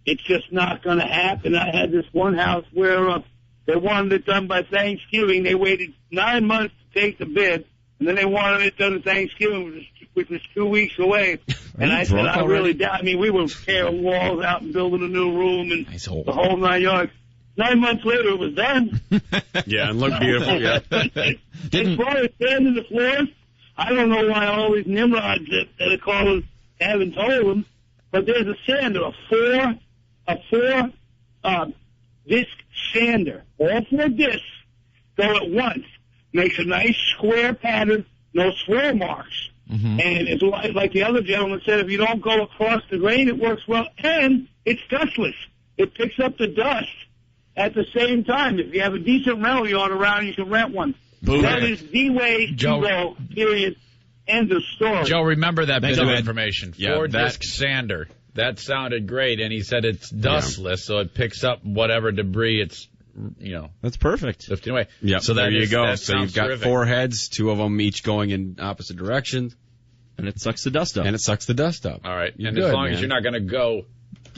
it's just not going to happen. I had this one house where they wanted it done by Thanksgiving. They waited 9 months to take the bid, and then they wanted it done at Thanksgiving, which was 2 weeks away. And I said, I really doubt. I mean, we were tearing walls out and building a new room and the whole 9 yards. 9 months later, it was done. Yeah, and looked beautiful. Yeah. As far as sanding the floors, I don't know why all these nimrods that are callers haven't told them, but there's a sander, a four disc sander. All 4 discs go at once. Makes a nice square pattern, no swirl marks. Mm-hmm. And it's like the other gentleman said, if you don't go across the grain, it works well, and it's dustless. It picks up the dust at the same time. If you have a decent rental yard around, you can rent one. Boom. That is the way to go, period. End of story. Joe, remember that bit of information. 4-disc sander. That sounded great, and he said it's dustless, so it picks up whatever debris it's, That's perfect. lifting away. Yeah, so there you go. So you've got terrific. 4 heads, 2 of them each going in opposite directions. And it sucks the dust up. All right, You're and good, as long as man. you're not going to go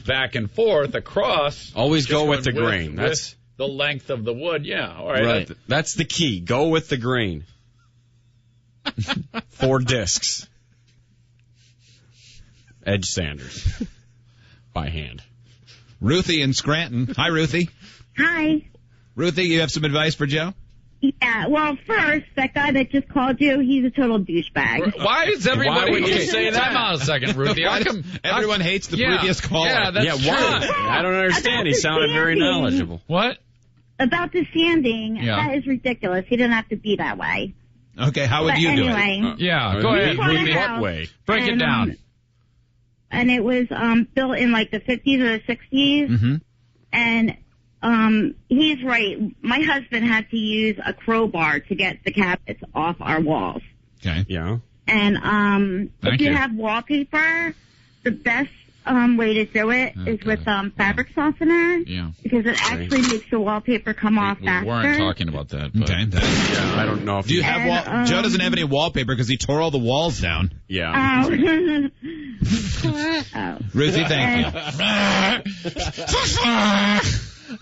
back and forth across. Always just go going with the grain. That's the length of the wood. Yeah, all right. That's the key. Go with the grain. 4 discs. Edge sanders. By hand. Ruthie in Scranton. Hi, Ruthie. Hi. Ruthie, you have some advice for Joe? Yeah, well, first, that guy that just called you, he's a total douchebag. Why is everybody... Why would you say that? Time out a second, Ruthie. Why does everyone hates the previous caller? Yeah, that's true. Why? I don't understand. He sounded very knowledgeable. What? About the sanding, Yeah. that is ridiculous. He didn't have to be that way. Okay, how would But you anyway, do it? Yeah, go ahead, bought a Ruthie. house, What way? Break it and, down. And it was built in like the 50s or the 60s. Mm-hmm. And he's right. My husband had to use a crowbar to get the cabinets off our walls. Okay. Yeah. And if Thank you you. have wallpaper, the best way to do it is with fabric softener. Yeah. Because it actually makes the wallpaper come off We faster. weren't talking about that. But. Okay. Yeah, I don't know if Do you have Joe doesn't have any wallpaper because he tore all the walls down. Yeah. Oh. Ruthie, thank you.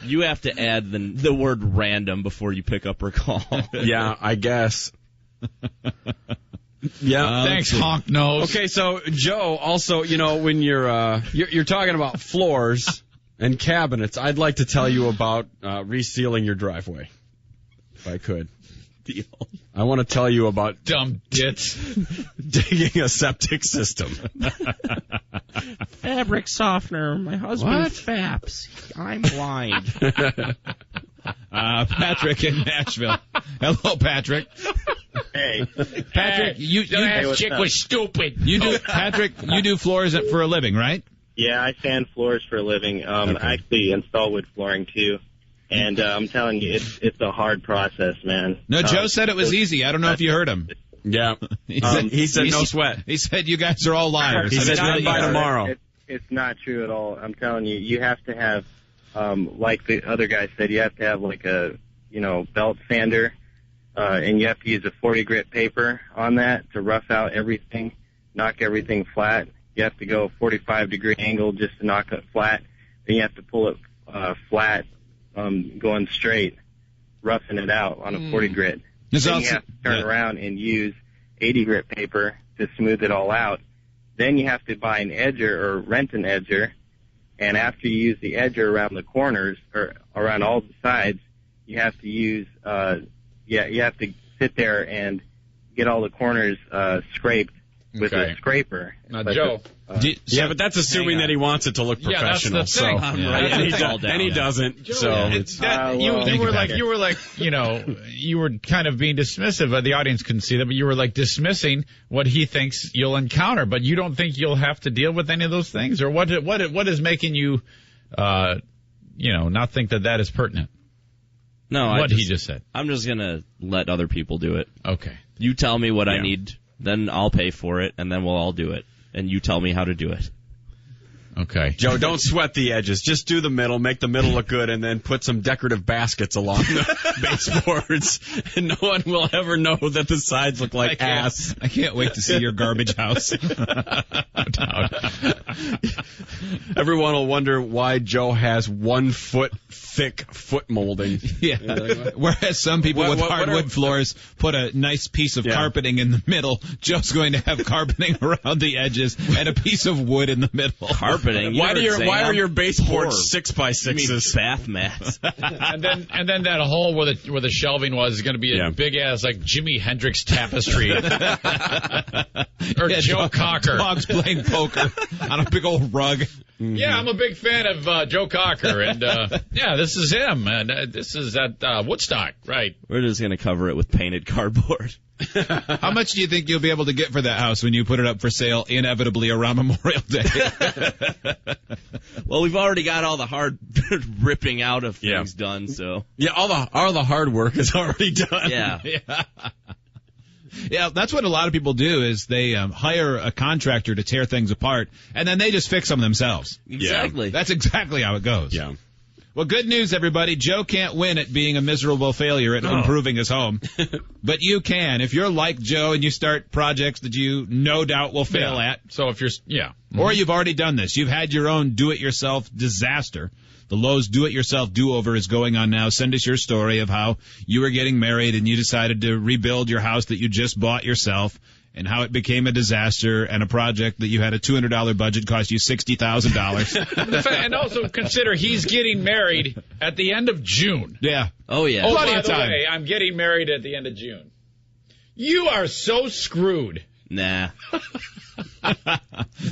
You have to add the word random before you pick up her call. Yeah, I guess. Yeah. Thanks, honk nose. Okay, so Joe, also, when you're talking about floors and cabinets, I'd like to tell you about resealing your driveway, if I could. Deal. I want to tell you about Dumb ditch. digging a septic system. Fabric softener. My husband faps. I'm blind. Patrick in Nashville. Hello, Patrick. Hey. Patrick, Hey, chick was stupid. you do Patrick, you do floors for a living, right? Yeah, I sand floors for a living. I actually install wood flooring too. And I'm telling you, it's a hard process, man. No, Joe said it was easy. I don't know if you heard him. Yeah. He said no sweat. He said you guys are all liars. He said not by tomorrow. It's not true at all. I'm telling you, you have to have, like the other guy said, you have to have like a, belt sander, and you have to use a 40 grit paper on that to rough out everything, knock everything flat. You have to go 45-degree angle just to knock it flat. Then you have to pull it flat, going straight, roughing it out on a 40 grit. Then you have to turn around and use 80 grit paper to smooth it all out. Then you have to buy an edger or rent an edger, and after you use the edger around the corners or around all the sides, you have to use you have to sit there and get all the corners scraped with a scraper. Now, Joe. Yeah, but that's assuming that he wants it to look professional. That's the thing. And he doesn't. So it's you were kind of being dismissive. The audience couldn't see that, but you were like dismissing what he thinks you'll encounter. But you don't think you'll have to deal with any of those things, or what is making you, not think that is pertinent? No, what he just said. I'm just gonna let other people do it. Okay. You tell me what I need, then I'll pay for it, and then we'll all do it. And you tell me how to do it. Okay. Joe, don't sweat the edges. Just do the middle, make the middle look good, and then put some decorative baskets along the baseboards, and no one will ever know that the sides look like ass. I can't wait to see your garbage house. Everyone will wonder why Joe has 1 foot thick foot molding. Yeah. Whereas some people with hardwood floors put a nice piece of carpeting in the middle. Joe's going to have carpeting around the edges and a piece of wood in the middle. Carpeting? Why are your baseboards 6x6s? You mean bath mats? and then that hole where the shelving was is going to be a big ass like Jimi Hendrix tapestry. Or Joe Cocker. Dogs playing poker on a big old rug. Mm-hmm. Yeah, I'm a big fan of Joe Cocker, and this is him, and this is at Woodstock, right? We're just going to cover it with painted cardboard. How much do you think you'll be able to get for that house when you put it up for sale inevitably around Memorial Day? Well, we've already got all the hard ripping out of things done, so. Yeah, all the hard work is already done. Yeah. Yeah, that's what a lot of people do is they hire a contractor to tear things apart, and then they just fix them themselves. Exactly. Yeah. That's exactly how it goes. Yeah. Well, good news, everybody. Joe can't win at being a miserable failure at improving his home. But you can. If you're like Joe and you start projects that you no doubt will fail at. So if you're, Or you've already done this. You've had your own do-it-yourself disaster. The Lowe's Do-It-Yourself Do-Over is going on now. Send us your story of how you were getting married and you decided to rebuild your house that you just bought yourself and how it became a disaster and a project that you had a $200 budget cost you $60,000. And also consider he's getting married at the end of June. Yeah. Oh, yeah. Oh, Plenty by of the time. way, I'm getting married at the end of June. You are so screwed. Nah.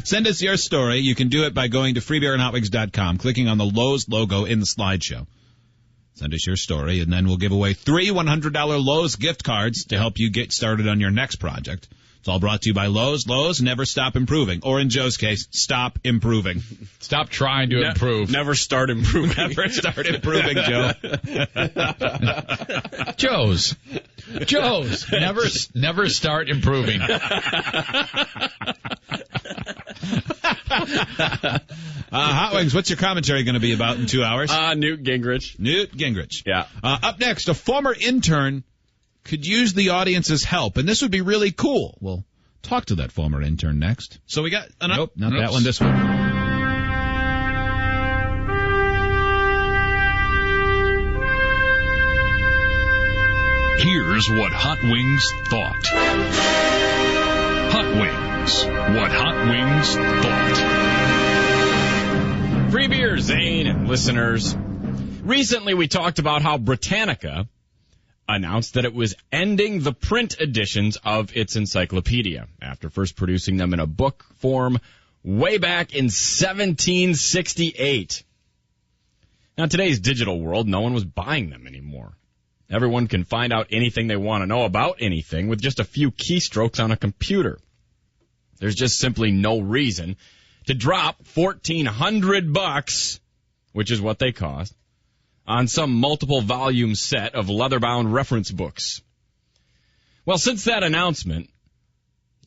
Send us your story. You can do it by going to freebeerandhotwings.com, clicking on the Lowe's logo in the slideshow. Send us your story, and then we'll give away 3 $100 Lowe's gift cards to help you get started on your next project. It's all brought to you by Lowe's. Lowe's, never stop improving. Or in Joe's case, stop improving. Stop trying to improve. Never start improving. Never start improving, Joe. Joe's. Never start improving. Hot Wings, what's your commentary going to be about in 2 hours? Newt Gingrich. Newt Gingrich. Yeah. Up next, a former intern could use the audience's help, and this would be really cool. We'll talk to that former intern next. So we got... Nope, not that one, this one. Here's what Hot Wings thought. Hot Wings. What Hot Wings thought. Free beer, Zane, and listeners. Recently we talked about how Britannica announced that it was ending the print editions of its encyclopedia after first producing them in a book form way back in 1768. Now, in today's digital world, no one was buying them anymore. Everyone can find out anything they want to know about anything with just a few keystrokes on a computer. There's just simply no reason to drop $1,400, which is what they cost, on some multiple volume set of leather-bound reference books. Well, since that announcement,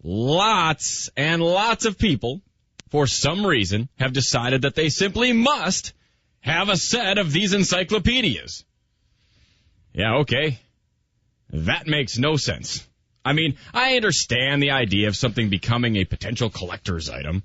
lots and lots of people, for some reason, have decided that they simply must have a set of these encyclopedias. Yeah, okay. That makes no sense. I mean, I understand the idea of something becoming a potential collector's item,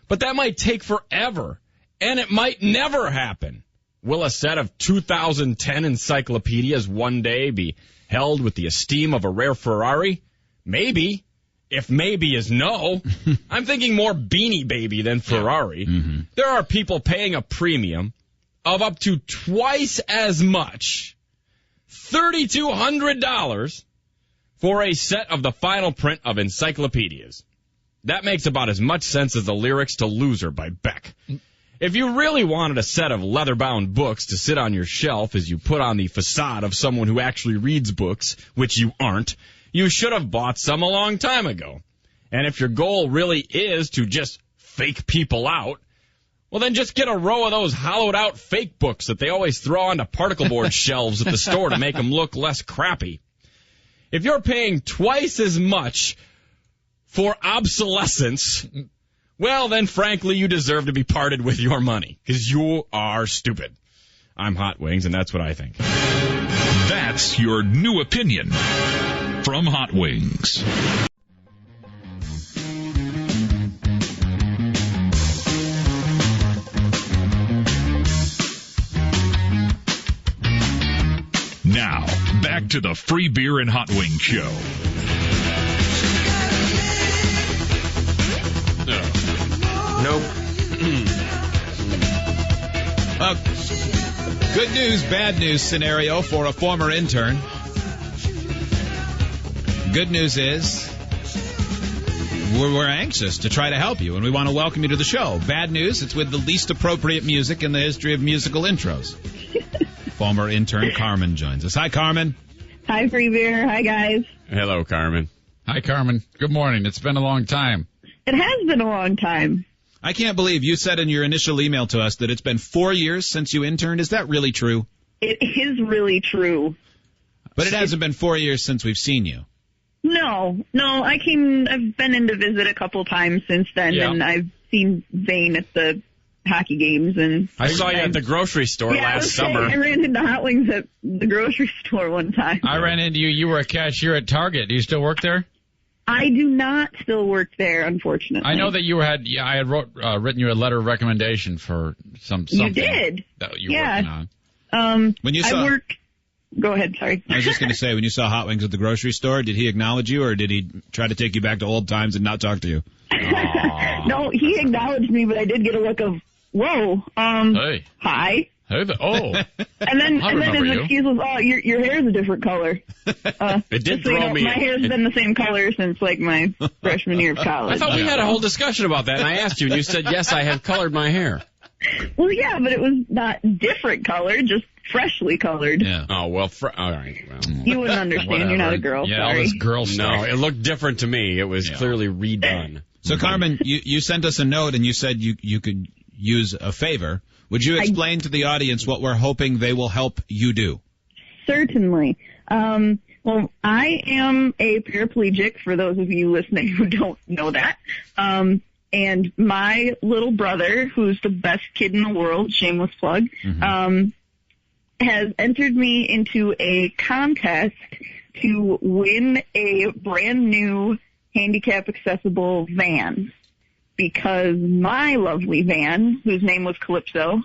but that might take forever, and it might never happen. Will a set of 2010 encyclopedias one day be held with the esteem of a rare Ferrari? Maybe. If maybe is no. I'm thinking more Beanie Baby than Ferrari. Mm-hmm. There are people paying a premium of up to twice as much, $3,200, for a set of the final print of encyclopedias. That makes about as much sense as the lyrics to Loser by Beck. If you really wanted a set of leather-bound books to sit on your shelf as you put on the facade of someone who actually reads books, which you aren't, you should have bought some a long time ago. And if your goal really is to just fake people out, well, then just get a row of those hollowed-out fake books that they always throw onto particle board shelves at the store to make them look less crappy. If you're paying twice as much for obsolescence, well, then, frankly, you deserve to be parted with your money, because you are stupid. I'm Hot Wings, and that's what I think. That's your new opinion from Hot Wings. Now, back to the Free Beer and Hot Wings Show. Nope. Good news, bad news scenario for a former intern. Good news is we're anxious to try to help you, and we want to welcome you to the show. Bad news, it's with the least appropriate music in the history of musical intros. Former intern Carmen joins us. Hi, Carmen. Hi, Free Beer. Hi, guys. Hello, Carmen. Hi, Carmen. Good morning. It's been a long time. It has been a long time. I can't believe you said in your initial email to us that it's been 4 years since you interned. Is that really true? It is really true. But it hasn't been 4 years since we've seen you. No. I've been in to visit a couple times since then, and I've seen Zane at the hockey games. And I saw you at the grocery store last summer. I ran into Hot Wings at the grocery store one time. I ran into you. You were a cashier at Target. Do you still work there? I do not still work there, unfortunately. I know that I had written you a letter of recommendation for something. You did? That you were working on. When you saw, Go ahead, sorry. I was just going to say, when you saw Hot Wings at the grocery store, did he acknowledge you, or did he try to take you back to old times and not talk to you? No, he acknowledged me, but I did get a look of, whoa, hey. Hi. Hey, and then his excuse was, oh, your hair's a different color. It did throw me. My hair's been the same color since, like, my freshman year of college. I thought we had a whole discussion about that, and I asked you, and you said, yes, I have colored my hair. Well, yeah, but it was not different colored, just freshly colored. Yeah. Oh, well, all right. Well. You wouldn't understand. You're not a girl. Yeah, sorry. all this girl stuff. No, it looked different to me. It was clearly redone. So, Carmen, you sent us a note, and you said you could use a favor. Would you explain to the audience what we're hoping they will help you do? Certainly. Well, I am a paraplegic, for those of you listening who don't know that. And my little brother, who's the best kid in the world, shameless plug, has entered me into a contest to win a brand new handicap-accessible van. Because my lovely van, whose name was Calypso,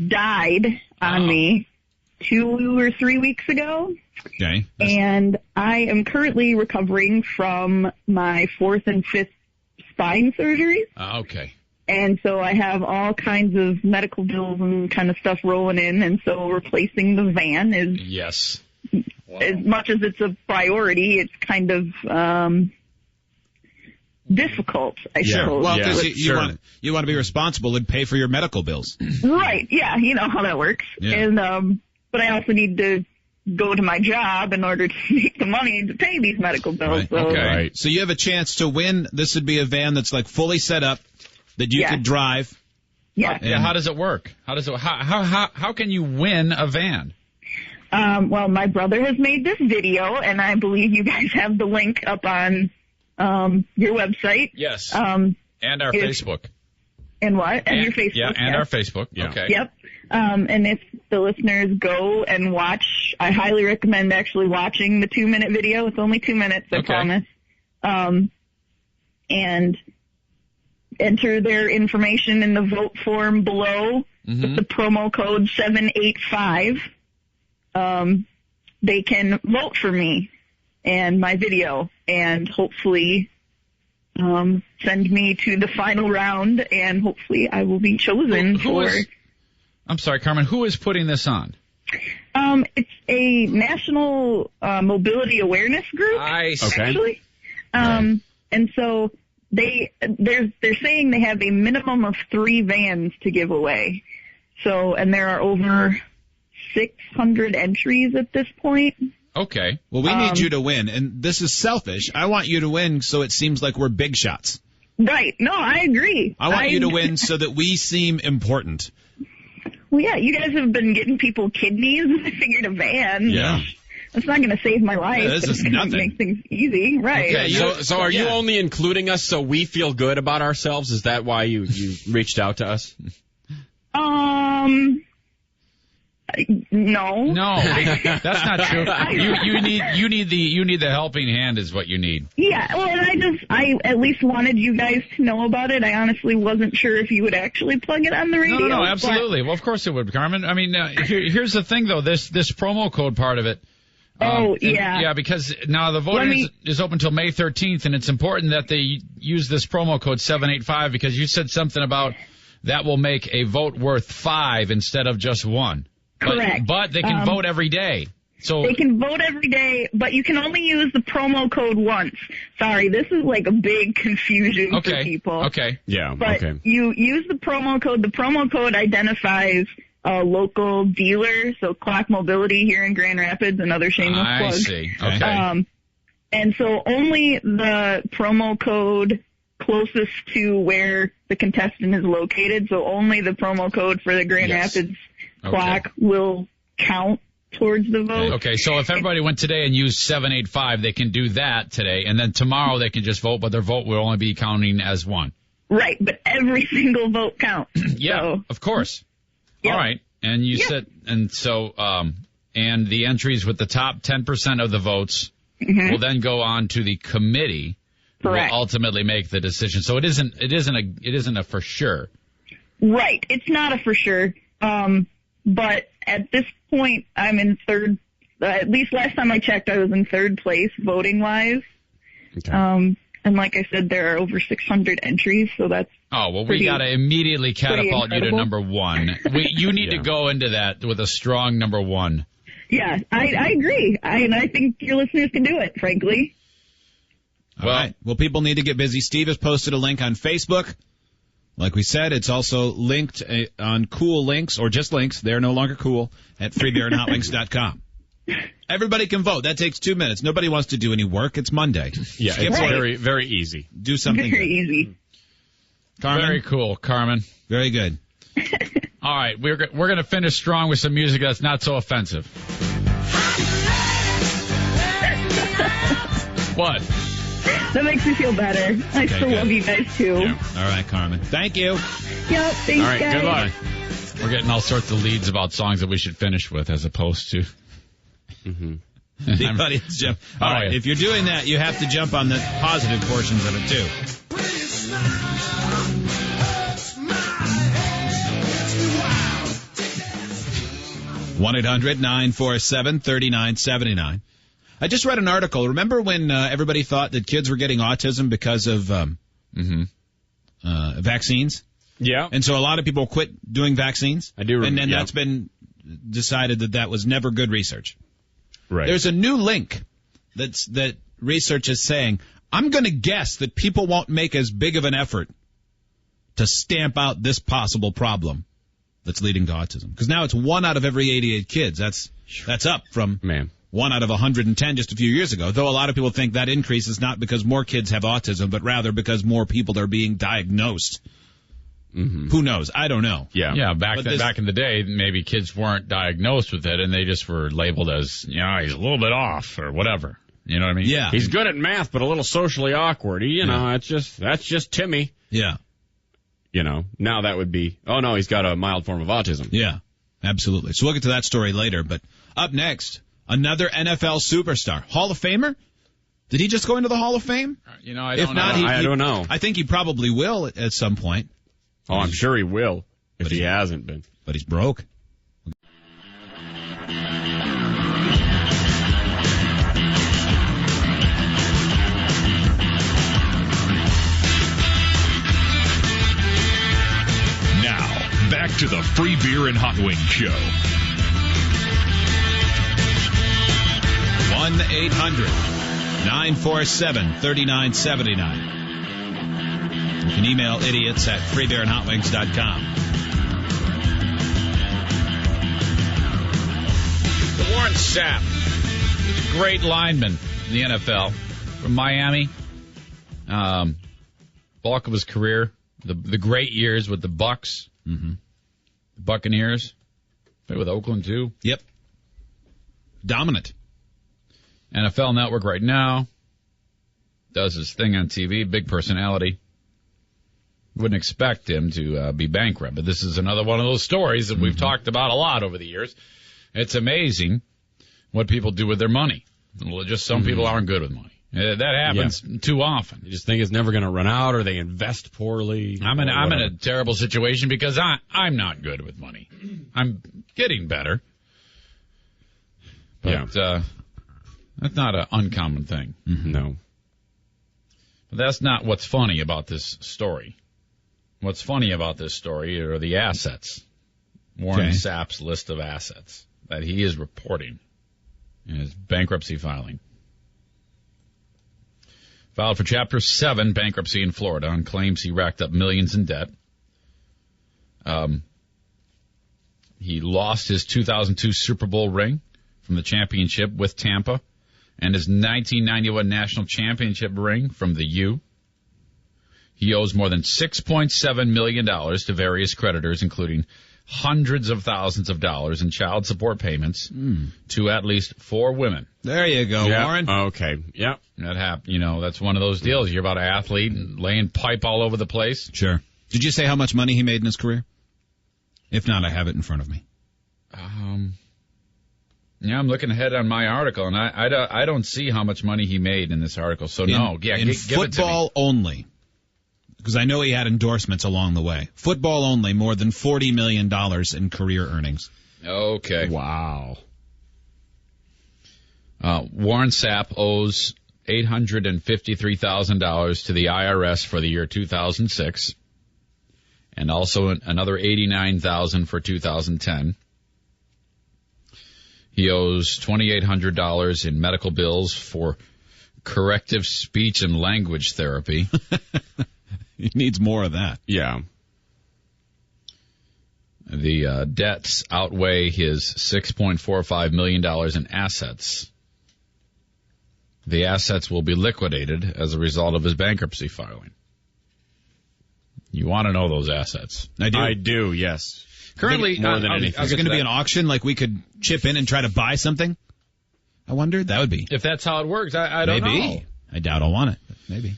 died on me 2 or 3 weeks ago. Okay. And I am currently recovering from my 4th and 5th spine surgeries. Okay. And so I have all kinds of medical bills and kind of stuff rolling in, and so replacing the van is... Yes. As much as it's a priority, it's kind of... difficult, I suppose. Well, because you want to be responsible and pay for your medical bills. Right, yeah, you know how that works. Yeah. And but I also need to go to my job in order to make the money to pay these medical bills. Right. So. Okay. Right. So you have a chance to win. This would be a van that's like fully set up that you could drive. Yeah. Yeah. How does it work? How can you win a van? Well, my brother has made this video, and I believe you guys have the link up on your website. Yes. And our Facebook. And what? And your Facebook. Yeah, and our Facebook. Yeah. Okay. Yep. And if the listeners go and watch, I highly recommend actually watching the 2-minute video. It's only 2 minutes, I promise. And enter their information in the vote form below with the promo code 785. They can vote for me and my video, and hopefully send me to the final round, and hopefully I will be chosen I'm sorry, Carmen, who is putting this on? It's a national mobility awareness group, actually. And so they're saying they have a minimum of 3 vans to give away. So, and there are over 600 entries at this point. Okay. Well, we need you to win, and this is selfish. I want you to win so it seems like we're big shots. Right. No, I agree. I want you to win so that we seem important. Well, yeah, you guys have been getting people kidneys. I figured a van. Yeah. That's not going to save my life. Yeah, this but is it's going to nothing. make things easy. Right. Okay, so are you only including us so we feel good about ourselves? Is that why you reached out to us? No. No, that's not true. You need the helping hand is what you need. Yeah, well, and I at least wanted you guys to know about it. I honestly wasn't sure if you would actually plug it on the radio. No, absolutely. Well, of course it would, Carmen. I mean, here's the thing, though. This promo code part of it. Yeah, because now the voting is open until May 13th, and it's important that they use this promo code 785 because you said something about that will make a vote worth 5 instead of just 1. Correct. But they can vote every day. So they can vote every day, but you can only use the promo code once. Sorry, this is like a big confusion for people. Okay. Yeah. But you use the promo code. The promo code identifies a local dealer, so Clock Mobility here in Grand Rapids, another shameless plug. I see. Okay. And so only the promo code closest to where the contestant is located, so only the promo code for the Grand Rapids Clock will count towards the vote. Okay, so if everybody went today and used 785, they can do that today, and then tomorrow they can just vote, but their vote will only be counting as 1. Right, but every single vote counts. Yeah, so. Of course. Yep. All right, and you said, and so, and the entries with the top 10% of the votes will then go on to the committee. Correct. Will ultimately make the decision. So it isn't a for sure. Right, it's not a for sure. But at this point, I'm in third. At least last time I checked, I was in third place voting wise. Okay. And like I said, there are over 600 entries, so that's. Oh well, we got to immediately catapult you to number 1. You need to go into that with a strong number 1. Yeah, I agree. And I think your listeners can do it. Frankly. All right. Well, people need to get busy. Steve has posted a link on Facebook. Like we said, it's also linked on cool links, or just links. They're no longer cool, at freebeerandhotwings.com. Everybody can vote. That takes 2 minutes. Nobody wants to do any work. It's Monday. Yeah, it's very, very easy. Do something very easy. Carmen? Very cool, Carmen. Very good. All right, we're going to finish strong with some music that's not so offensive. What? That makes me feel better. I still love you guys, too. Yeah. All right, Carmen. Thank you. Yep, thanks, all right, guys. Good luck. We're getting all sorts of leads about songs that we should finish with as opposed to... The audience jump. All right, if you're doing that, you have to jump on the positive portions of it, too. 1-800-947-3979. I just read an article. Remember when everybody thought that kids were getting autism because of vaccines? Yeah. And so a lot of people quit doing vaccines. I do remember. And then that's been decided that was never good research. Right. There's a new link that research is saying, I'm going to guess that people won't make as big of an effort to stamp out this possible problem that's leading to autism. Because now it's 1 out of every 88 kids. That's up from 1 out of 110 just a few years ago. Though a lot of people think that increase is not because more kids have autism, but rather because more people are being diagnosed. Mm-hmm. Who knows? I don't know. Yeah. Back in the day, maybe kids weren't diagnosed with it, and they just were labeled as, he's a little bit off or whatever. You know what I mean? Yeah. He's good at math, but a little socially awkward. That's just Timmy. Yeah. Now that would be, oh no, he's got a mild form of autism. Yeah, absolutely. So we'll get to that story later. But up next, another NFL superstar, Hall of Famer. Did he just go into the Hall of Fame? I don't know. I don't know. I think he probably will at some point. Oh, I'm sure he will if he hasn't been. But he's broke. Now, back to the Free Beer and Hot Wings Show. 1-800-947-3979. You can email idiots at freebeerandhotwings.com. Warren Sapp, great lineman in the NFL from Miami. Bulk of his career, the great years with the Bucks, the Buccaneers, played with Oakland too. Yep, dominant. NFL Network right now, does his thing on TV, big personality. Wouldn't expect him to be bankrupt. But this is another one of those stories that we've talked about a lot over the years. It's amazing what people do with their money. Well, just some people aren't good with money. That happens too often. You just think it's never going to run out, or they invest poorly. I'm in a terrible situation because I'm not good with money. I'm getting better. But that's not an uncommon thing. No. But that's not what's funny about this story. What's funny about this story are the assets. Warren Sapp's list of assets that he is reporting in his bankruptcy filing. Filed for Chapter 7 bankruptcy in Florida on claims he racked up millions in debt. He lost his 2002 Super Bowl ring from the championship with Tampa and his 1991 national championship ring from the U. He owes more than $6.7 million to various creditors, including hundreds of thousands of dollars in child support payments to at least 4 women. There you go, Warren. Okay. Yep. That's one of those deals. You're about an athlete and laying pipe all over the place. Sure. Did you say how much money he made in his career? If not, I have it in front of me. Yeah, I'm looking ahead on my article, and I don't see how much money he made in this article. So in give it to me. Football only, because I know he had endorsements along the way. Football only, more than $40 million in career earnings. Okay. Wow. Warren Sapp owes $853,000 to the IRS for the year 2006, and also another $89,000 for 2010. He owes $2,800 in medical bills for corrective speech and language therapy. He needs more of that. Yeah. The debts outweigh his $6.45 million in assets. The assets will be liquidated as a result of his bankruptcy filing. You want to know those assets. I do, yes. Currently, more than anything. Is it going to be an auction like we could chip in and try to buy something? I wonder. That would be. If that's how it works, I don't know. I doubt I'll want it. But maybe.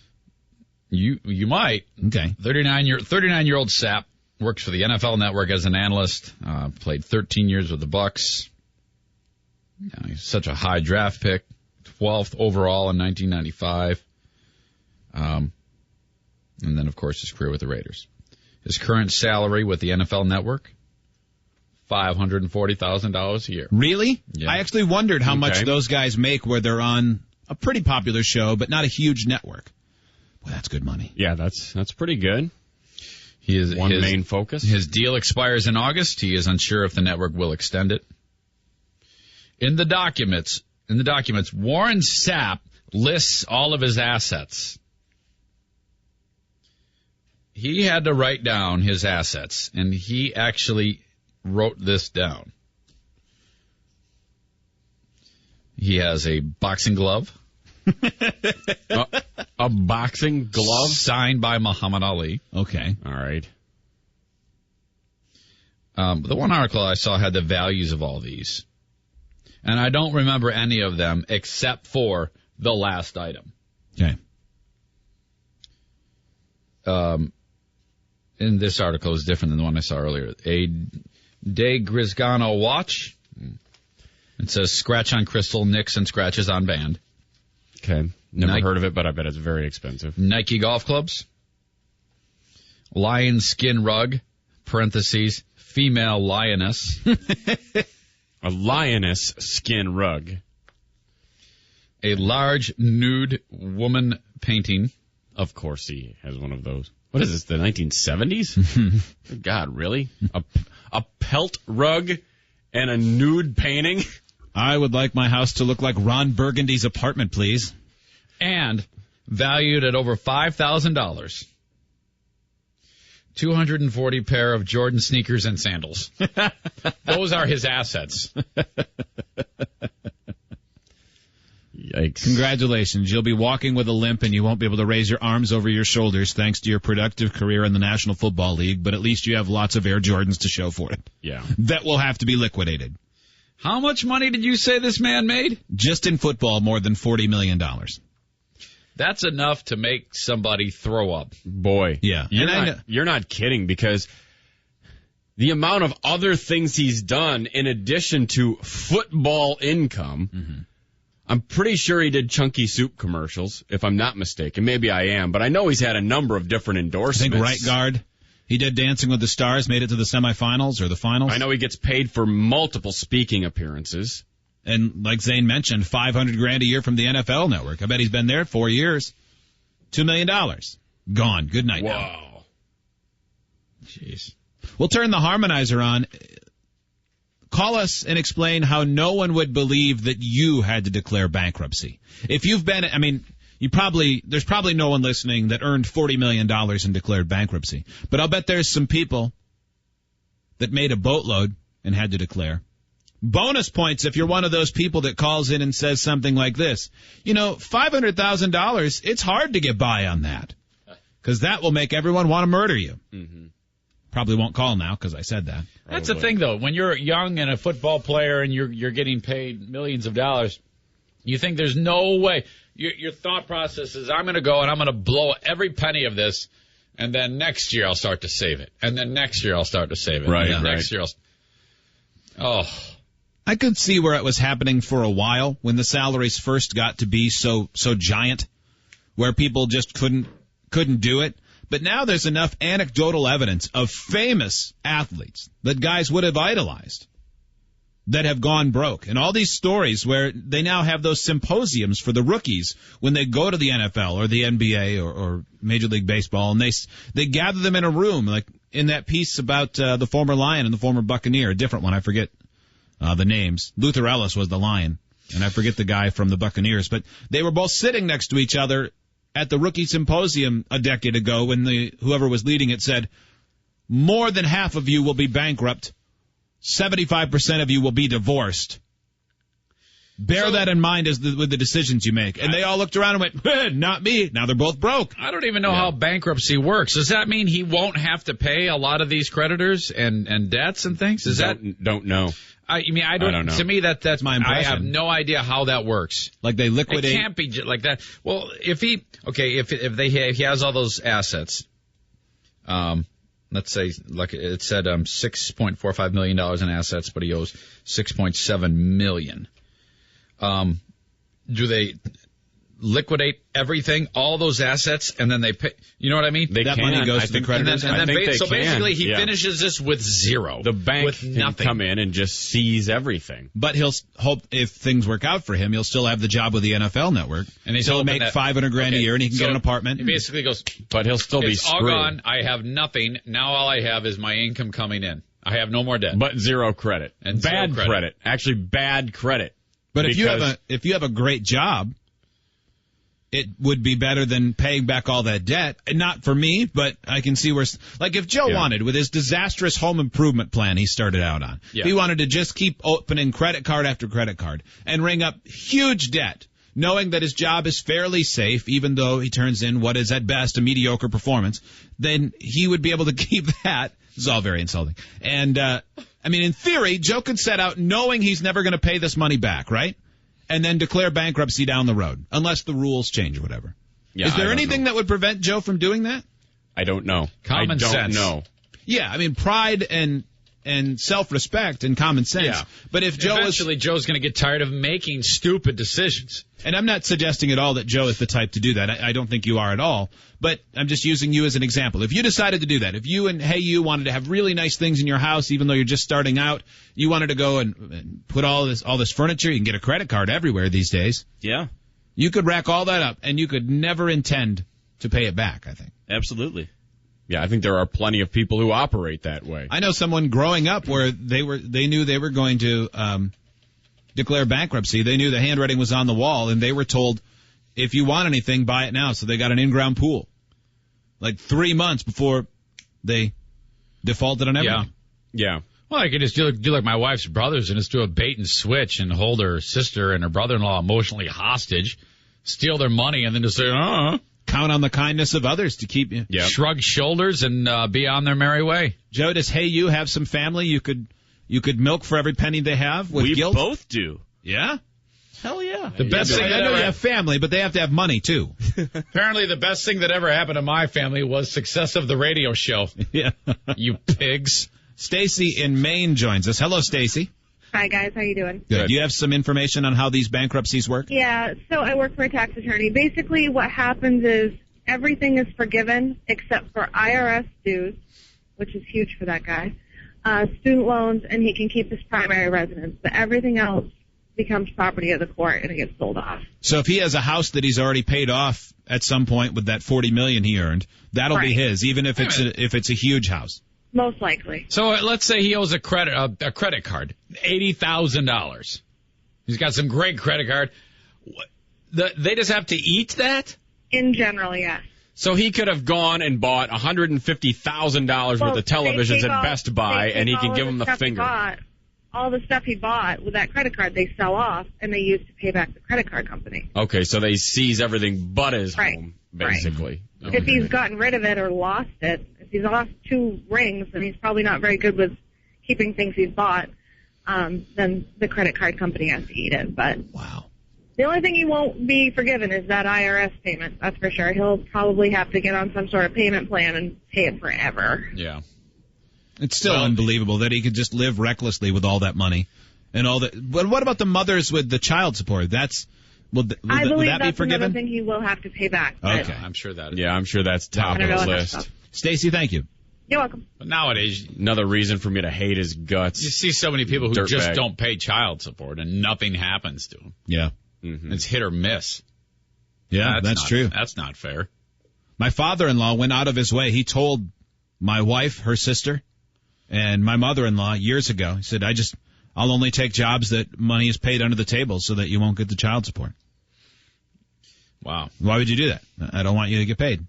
You might. Okay. 39-year-old Sapp works for the NFL Network as an analyst. Played 13 years with the Bucks. He's such a high draft pick, 12th overall in 1995. And then, of course, his career with the Raiders. His current salary with the NFL Network, $540,000 a year. Really? Yeah. I actually wondered how much those guys make where they're on a pretty popular show, but not a huge network. Well, that's good money. Yeah, that's pretty good. His main focus. His deal expires in August. He is unsure if the network will extend it. In the documents, Warren Sapp lists all of his assets. He had to write down his assets, and he actually wrote this down. He has a boxing glove. A boxing glove? Signed by Muhammad Ali. Okay. All right. The one article I saw had the values of all these. And I don't remember any of them except for the last item. Okay. In this article is different than the one I saw earlier. A De Grisgano watch. It says scratch on crystal, nicks and scratches on band. Okay. Never heard of it, but I bet it's very expensive. Nike golf clubs. Lion skin rug, parentheses, female lioness. A lioness skin rug. A large nude woman painting. Of course he has one of those. What is this, the 1970s? God, really? A pelt rug and a nude painting? I would like my house to look like Ron Burgundy's apartment, please. And valued at over $5,000. 240 pair of Jordan sneakers and sandals. Those are his assets. Yikes. Congratulations. You'll be walking with a limp and you won't be able to raise your arms over your shoulders thanks to your productive career in the National Football League, but at least you have lots of Air Jordans to show for it. Yeah. That will have to be liquidated. How much money did you say this man made? Just in football, more than $40 million. That's enough to make somebody throw up. Boy. Yeah. You're not kidding, because the amount of other things he's done in addition to football income, I'm pretty sure he did Chunky Soup commercials, if I'm not mistaken. Maybe I am, but I know he's had a number of different endorsements. I think right guard. He did Dancing with the Stars, made it to the semifinals or the finals. I know he gets paid for multiple speaking appearances. And like Zane mentioned, $500,000 a year from the NFL Network. I bet he's been there 4 years. $2 million. Gone. Good night now. Wow. Jeez. We'll turn the harmonizer on. Call us and explain how no one would believe that you had to declare bankruptcy. If you've been, there's probably no one listening that earned $40 million and declared bankruptcy. But I'll bet there's some people that made a boatload and had to declare. Bonus points if you're one of those people that calls in and says something like this. $500,000, it's hard to get by on that. Because that will make everyone want to murder you. Mm-hmm. Probably won't call now because I said that. That's the thing, though. When you're young and a football player and you're getting paid millions of dollars, you think there's no way. Your thought process is, I'm going to go and I'm going to blow every penny of this, and then next year I'll start to save it. And then next year I'll start to save it. Right, and then next year I could see where it was happening for a while when the salaries first got to be so giant, where people just couldn't do it. But now there's enough anecdotal evidence of famous athletes that guys would have idolized that have gone broke. And all these stories where they now have those symposiums for the rookies when they go to the NFL or the NBA or Major League Baseball, and they gather them in a room, like in that piece about the former Lion and the former Buccaneer, a different one, I forget the names. Luther Ellis was the Lion, and I forget the guy from the Buccaneers. But they were both sitting next to each other at the rookie symposium a decade ago when whoever was leading it said, more than half of you will be bankrupt. 75% of you will be divorced. Bear that in mind with the decisions you make. And they all looked around and went, not me. Now they're both broke. I don't even know how bankruptcy works. Does that mean he won't have to pay a lot of these creditors and debts and things? Don't know. I don't know. To me, that's my impression. I have no idea how that works. Like they liquidate. It can't be like that. Well, if he has all those assets, let's say, like it said, $6.45 million in assets, but he owes $6.7 million. Do they liquidate everything, all those assets, and then they pay? You know what I mean? That money goes to the creditors. Basically, he finishes this with zero. The bank can come in and just seize everything. But he'll hope, if things work out for him, he'll still have the job with the NFL Network, and he'll make $500,000 a year, and he can get an apartment. He basically goes, but he'll still be screwed. All gone. I have nothing. Now all I have is my income coming in. I have no more debt, but zero credit and bad credit. Actually, bad credit. But if you have a great job, it would be better than paying back all that debt. And not for me, but I can see where, like if Joe wanted, with his disastrous home improvement plan he started out on, he wanted to just keep opening credit card after credit card and ring up huge debt, knowing that his job is fairly safe, even though he turns in what is at best a mediocre performance, then he would be able to keep that. This is all very insulting. And, in theory, Joe could set out knowing he's never going to pay this money back, right? And then declare bankruptcy down the road, unless the rules change or whatever. Yeah, is there anything that would prevent Joe from doing that? I don't know. Common sense. I don't know. Yeah, pride and self-respect and common sense. Yeah. But if Joe's going to get tired of making stupid decisions. And I'm not suggesting at all that Joe is the type to do that. I don't think you are at all. But I'm just using you as an example. If you decided to do that, if you and you wanted to have really nice things in your house, even though you're just starting out, you wanted to go and put all this furniture, you can get a credit card everywhere these days. Yeah. You could rack all that up, and you could never intend to pay it back, I think. Absolutely. Yeah, I think there are plenty of people who operate that way. I know someone growing up where they knew they were going to declare bankruptcy. They knew the handwriting was on the wall, and they were told, if you want anything, buy it now. So they got an in-ground pool, like 3 months before they defaulted on everything. Yeah. Well, I could just do like my wife's brothers and just do a bait and switch and hold her sister and her brother-in-law emotionally hostage, steal their money, and then just say, count on the kindness of others to keep you. Yep. Shrug shoulders and be on their merry way. Joe, does you have some family you could milk for every penny they have with guilt? We both do. Yeah? Hell yeah. The best thing I know you have family, but they have to have money, too. Apparently the best thing that ever happened to my family was success of the radio show. Yeah. You pigs. Stacy in Maine joins us. Hello, Stacy. Hi, guys. How you doing? Good. Do you have some information on how these bankruptcies work? Yeah, so I work for a tax attorney. Basically what happens is everything is forgiven except for IRS dues, which is huge for that guy, student loans, and he can keep his primary residence. But everything else becomes property of the court, and it gets sold off. So if he has a house that he's already paid off at some point with that $40 million he earned, that'll be his, even if it's a huge house. Most likely. So let's say he owes a credit card, $80,000. He's got some great credit card. They just have to eat that? In general, yes. So he could have gone and bought $150,000 worth of televisions at Best Buy, and he can give them the finger. All the stuff he bought with that credit card, they sell off, and they use to pay back the credit card company. Okay, so they seize everything but his home, basically. Right. If he's gotten rid of it or lost it, if he's lost 2 rings, and he's probably not very good with keeping things he's bought, then the credit card company has to eat it. But wow. The only thing he won't be forgiven is that IRS payment, that's for sure. He'll probably have to get on some sort of payment plan and pay it forever. Yeah. It's still unbelievable that he could just live recklessly with all that money and all that. But what about the mothers with the child support? Would that be forgiven? Another thing he will have to pay back. Okay, I'm sure that. Yeah, I'm sure that's top of the list. Stacy, thank you. You're welcome. But nowadays, another reason for me to hate his guts. You see so many people who just don't pay child support and nothing happens to them. Yeah. Mm-hmm. It's hit or miss. Yeah, that's true. That's not fair. My father-in-law went out of his way. He told my wife, her sister, and my mother-in-law years ago, he said, I'll only take jobs that money is paid under the table so that you won't get the child support. Wow. Why would you do that? I don't want you to get paid.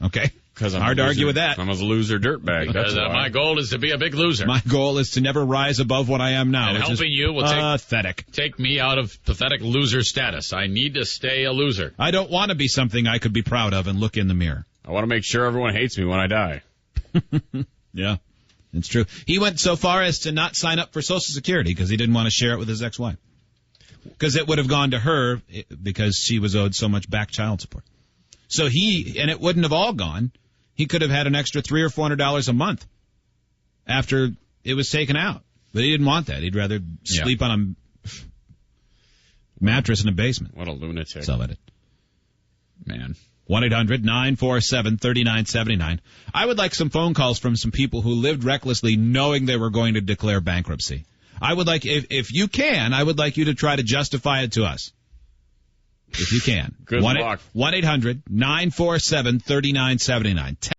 Okay. Because I'm hard to argue with that. I'm a loser dirtbag. That's why. My goal is to be a big loser. My goal is to never rise above what I am now. And helping you will take me out of pathetic loser status. I need to stay a loser. I don't want to be something I could be proud of and look in the mirror. I want to make sure everyone hates me when I die. Yeah, it's true. He went so far as to not sign up for Social Security because he didn't want to share it with his ex-wife. Because it would have gone to her because she was owed so much back child support. So and it wouldn't have all gone. He could have had an extra $300 or $400 a month after it was taken out. But he didn't want that. He'd rather sleep on a mattress in a basement. What a lunatic. So let it. Man. 1-800-947-3979. I would like some phone calls from some people who lived recklessly knowing they were going to declare bankruptcy. I would like, if you can, I would like you to try to justify it to us. If you can. Good luck. 1-800-947-3979.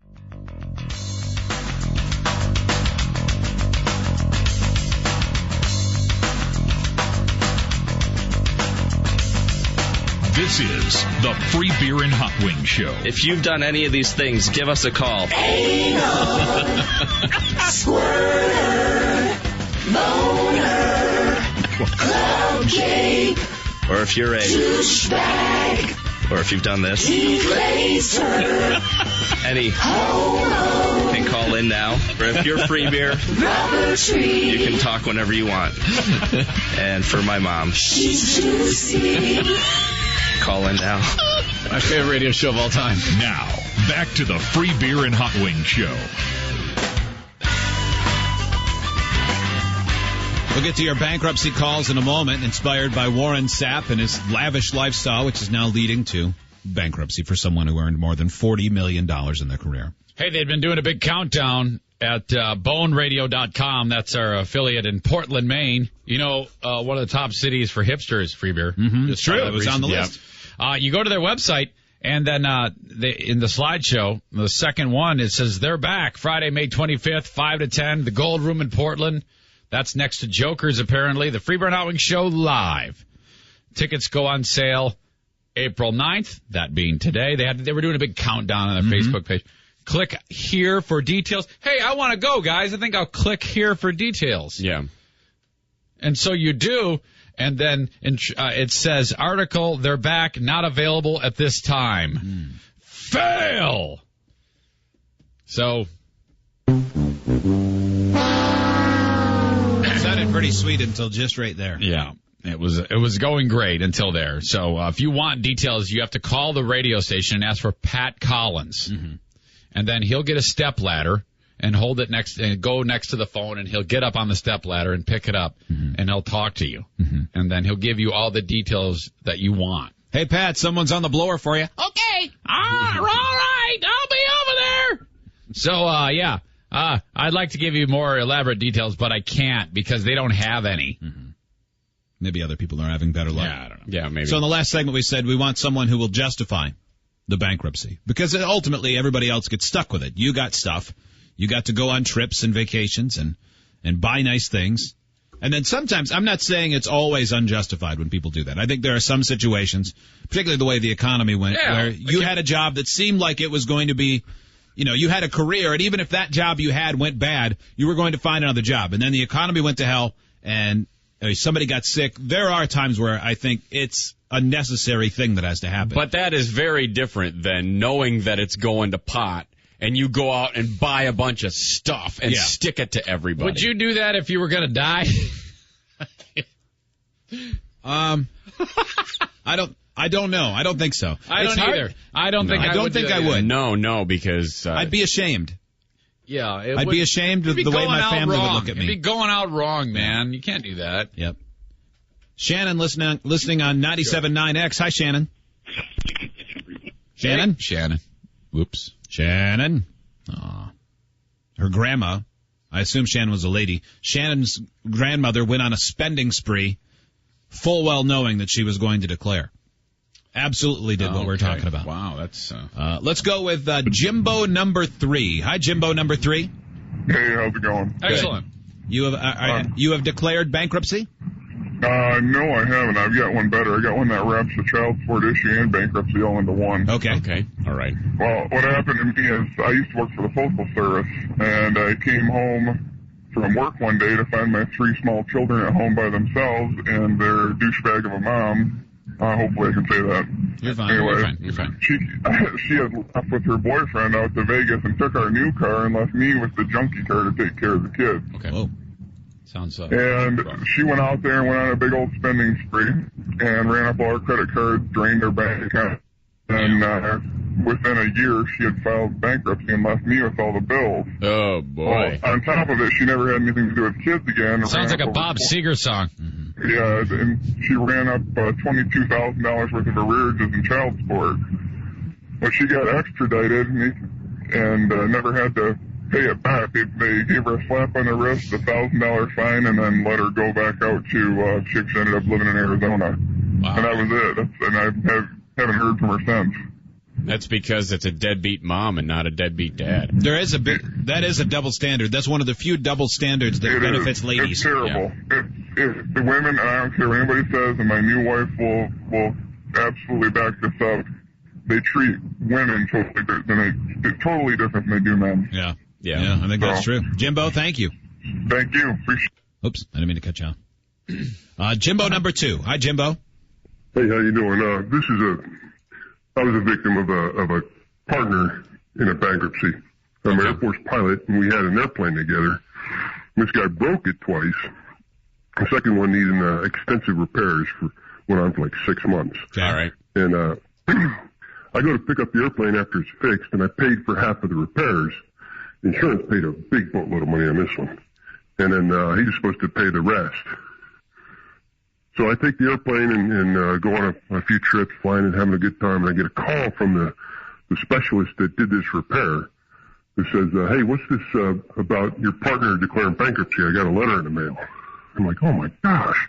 This is the Free Beer and Hot Wings Show. If you've done any of these things, give us a call. Anal, squirter, boner, cloud cape, or if you're a douchebag, or if you've done this, any homo, you can call in now. Or if you're free beer, rubber tree, you can talk whenever you want. And for my mom, she's juicy. Call in now. My favorite radio show of all time. Now, back to the Free Beer and Hot Wings Show. We'll get to your bankruptcy calls in a moment, inspired by Warren Sapp and his lavish lifestyle, which is now leading to bankruptcy for someone who earned more than $40 million in their career. Hey, they've been doing a big countdown at boneradio.com. That's our affiliate in Portland, Maine. You know, one of the top cities for hipsters, free beer. Mm-hmm. It's true. It was on the list. You go to their website, and then in the slideshow, the second one, it says they're back Friday, May 25th, 5 to 10, the Gold Room in Portland. That's next to Joker's, apparently. The Free Beer and Hot Wings Show live. Tickets go on sale April 9th, that being today. They were doing a big countdown on their Facebook page. Click here for details. Hey, I want to go, guys. I think I'll click here for details. Yeah. And so you do, and then it says, article, they're back, not available at this time. Fail! So... It sounded pretty sweet until just right there. Yeah. It was going great until there. So if you want details, you have to call the radio station and ask for Pat Collins. Mm-hmm. And then he'll get a step ladder and hold it go next to the phone, and he'll get up on the step ladder and pick it up, and he'll talk to you. Mm-hmm. And then he'll give you all the details that you want. Hey, Pat, someone's on the blower for you. Okay. All right. I'll be over there. So, yeah. I'd like to give you more elaborate details, but I can't because they don't have any. Mm-hmm. Maybe other people are having better luck. Yeah, I don't know. Yeah, maybe. So in the last segment we said we want someone who will justify the bankruptcy. Because ultimately everybody else gets stuck with it. You got stuff. You got to go on trips and vacations and buy nice things. And then sometimes, I'm not saying it's always unjustified when people do that. I think there are some situations, particularly the way the economy went, where you had a job that seemed like it was going to be, you had a career, and even if that job you had went bad, you were going to find another job. And then the economy went to hell, and somebody got sick. There are times where I think it's a necessary thing that has to happen. But that is very different than knowing that it's going to pot, and you go out and buy a bunch of stuff and stick it to everybody. Would you do that if you were going to die? I don't know. I don't think so. I don't either. I don't think I would. No, because I'd be ashamed. Yeah, I'd be ashamed of the way my family would look at me. It'd be going out wrong, man. You can't do that. Yep. Shannon listening on 97.9X. Hi, Shannon. Shannon? Shannon. Whoops. Shannon. Aw. Her grandma, I assume Shannon was a lady, Shannon's grandmother went on a spending spree, full well knowing that she was going to declare. Absolutely did what we're talking about. Wow, that's... let's go with Jimbo number 3. Hi, Jimbo number 3. Hey, how's it going? Excellent. You have declared bankruptcy? No, I haven't. I've got one better. I got one that wraps the child support issue and bankruptcy all into one. Okay. All right. Well, what happened to me is I used to work for the Postal Service, and I came home from work one day to find my 3 small children at home by themselves and their douchebag of a mom. Hopefully I can say that. You're fine. Anyway, You're fine. She had left with her boyfriend out to Vegas and took our new car and left me with the junkie car to take care of the kids. Okay. Whoa. Sounds and she went out there and went on a big old spending spree and ran up all her credit cards, drained her bank account. And within a year, she had filed bankruptcy and left me with all the bills. Oh, boy. Well, on top of it, she never had anything to do with kids again. Sounds like a Bob Seger song. Mm-hmm. Yeah, and she ran up $22,000 worth of arrearages in child support. But she got extradited and never had to pay it back. They gave her a slap on the wrist, a $1,000 fine, and then let her go back out to, she ended up living in Arizona. Wow. And that was it. And I haven't heard from her since. That's because it's a deadbeat mom and not a deadbeat dad. That is a double standard. That's one of the few double standards that benefits ladies. It's terrible. Yeah. It's the women, and I don't care what anybody says, and my new wife will absolutely back this up. They treat women totally different than they do men. Yeah, I think that's true. Jimbo, thank you. Thank you. Oops, I didn't mean to cut you off. Jimbo number 2. Hi, Jimbo. Hey, how you doing? I was a victim of a partner in a bankruptcy. I'm an Air Force pilot, and we had an airplane together. This guy broke it twice. The second one needing extensive repairs went on for like 6 months. All right. And I go to pick up the airplane after it's fixed, and I paid for half of the repairs. The insurance paid a big boatload of money on this one. And then he was supposed to pay the rest. So I take the airplane and go on a few trips, flying and having a good time, and I get a call from the specialist that did this repair who says, hey, what's this about your partner declaring bankruptcy? I got a letter in the mail. I'm like, oh, my gosh.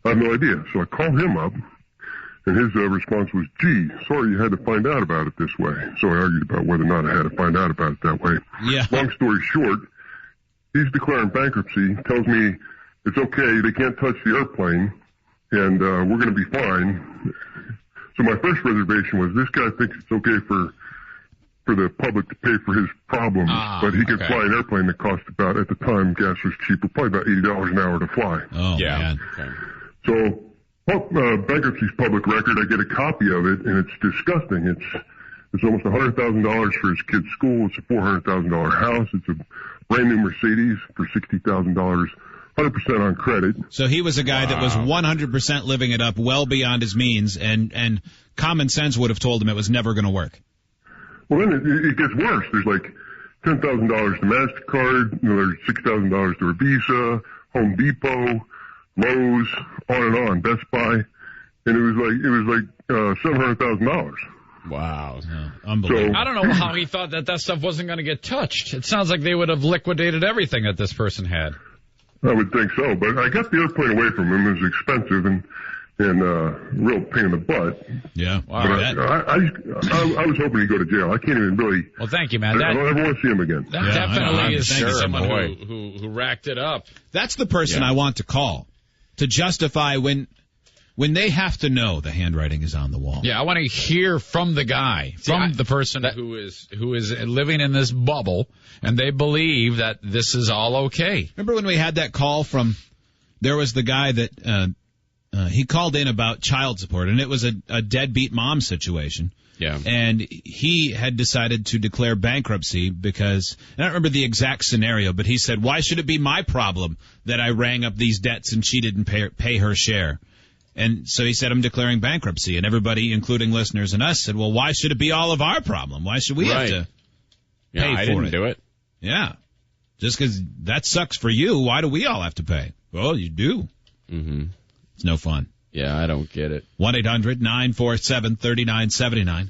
I have no idea. So I call him up, and his response was, gee, sorry you had to find out about it this way. So I argued about whether or not I had to find out about it that way. Yeah. Long story short, he's declaring bankruptcy, tells me it's okay, they can't touch the airplane, and we're going to be fine. So my first reservation was this guy thinks it's okay for the public to pay for his problems, but he could fly an airplane that cost about, at the time, gas was cheaper, probably about $80 an hour to fly. Oh, yeah. Man. Okay. So bankruptcy's public record. I get a copy of it, and it's disgusting. It's almost $100,000 for his kid's school. It's a $400,000 house. It's a brand new Mercedes for $60,000 100% on credit. So he was a guy that was 100% living it up well beyond his means, and common sense would have told him it was never going to work. Well, then it gets worse. There's like $10,000 to MasterCard, there's $6,000 to Visa, Home Depot, Lowe's, on and on, Best Buy, and it was like $700,000. Wow. Unbelievable. I don't know how he thought that stuff wasn't going to get touched. It sounds like they would have liquidated everything that this person had. I would think so, but I got the airplane away from him. It was expensive and real pain in the butt. Yeah. Wow. But I was hoping he'd go to jail. I can't even really. Well, thank you, man. I don't ever want to see him again. That definitely is someone who racked it up. That's the person I want to call to justify when they have to know the handwriting is on the wall. Yeah, I want to hear from the guy, the person who is living in this bubble, and they believe that this is all okay. Remember when we had that call from? There was the guy that he called in about child support, and it was a deadbeat mom situation. Yeah. And he had decided to declare bankruptcy because, I don't remember the exact scenario, but he said, why should it be my problem that I rang up these debts and she didn't pay her share? And so he said, I'm declaring bankruptcy. And everybody, including listeners and us, said, well, why should it be all of our problem? Why should we have to pay for it? I didn't do it. Yeah. Just because that sucks for you, why do we all have to pay? Well, you do. Mm-hmm. It's no fun. Yeah, I don't get it. 1-800-947-3979.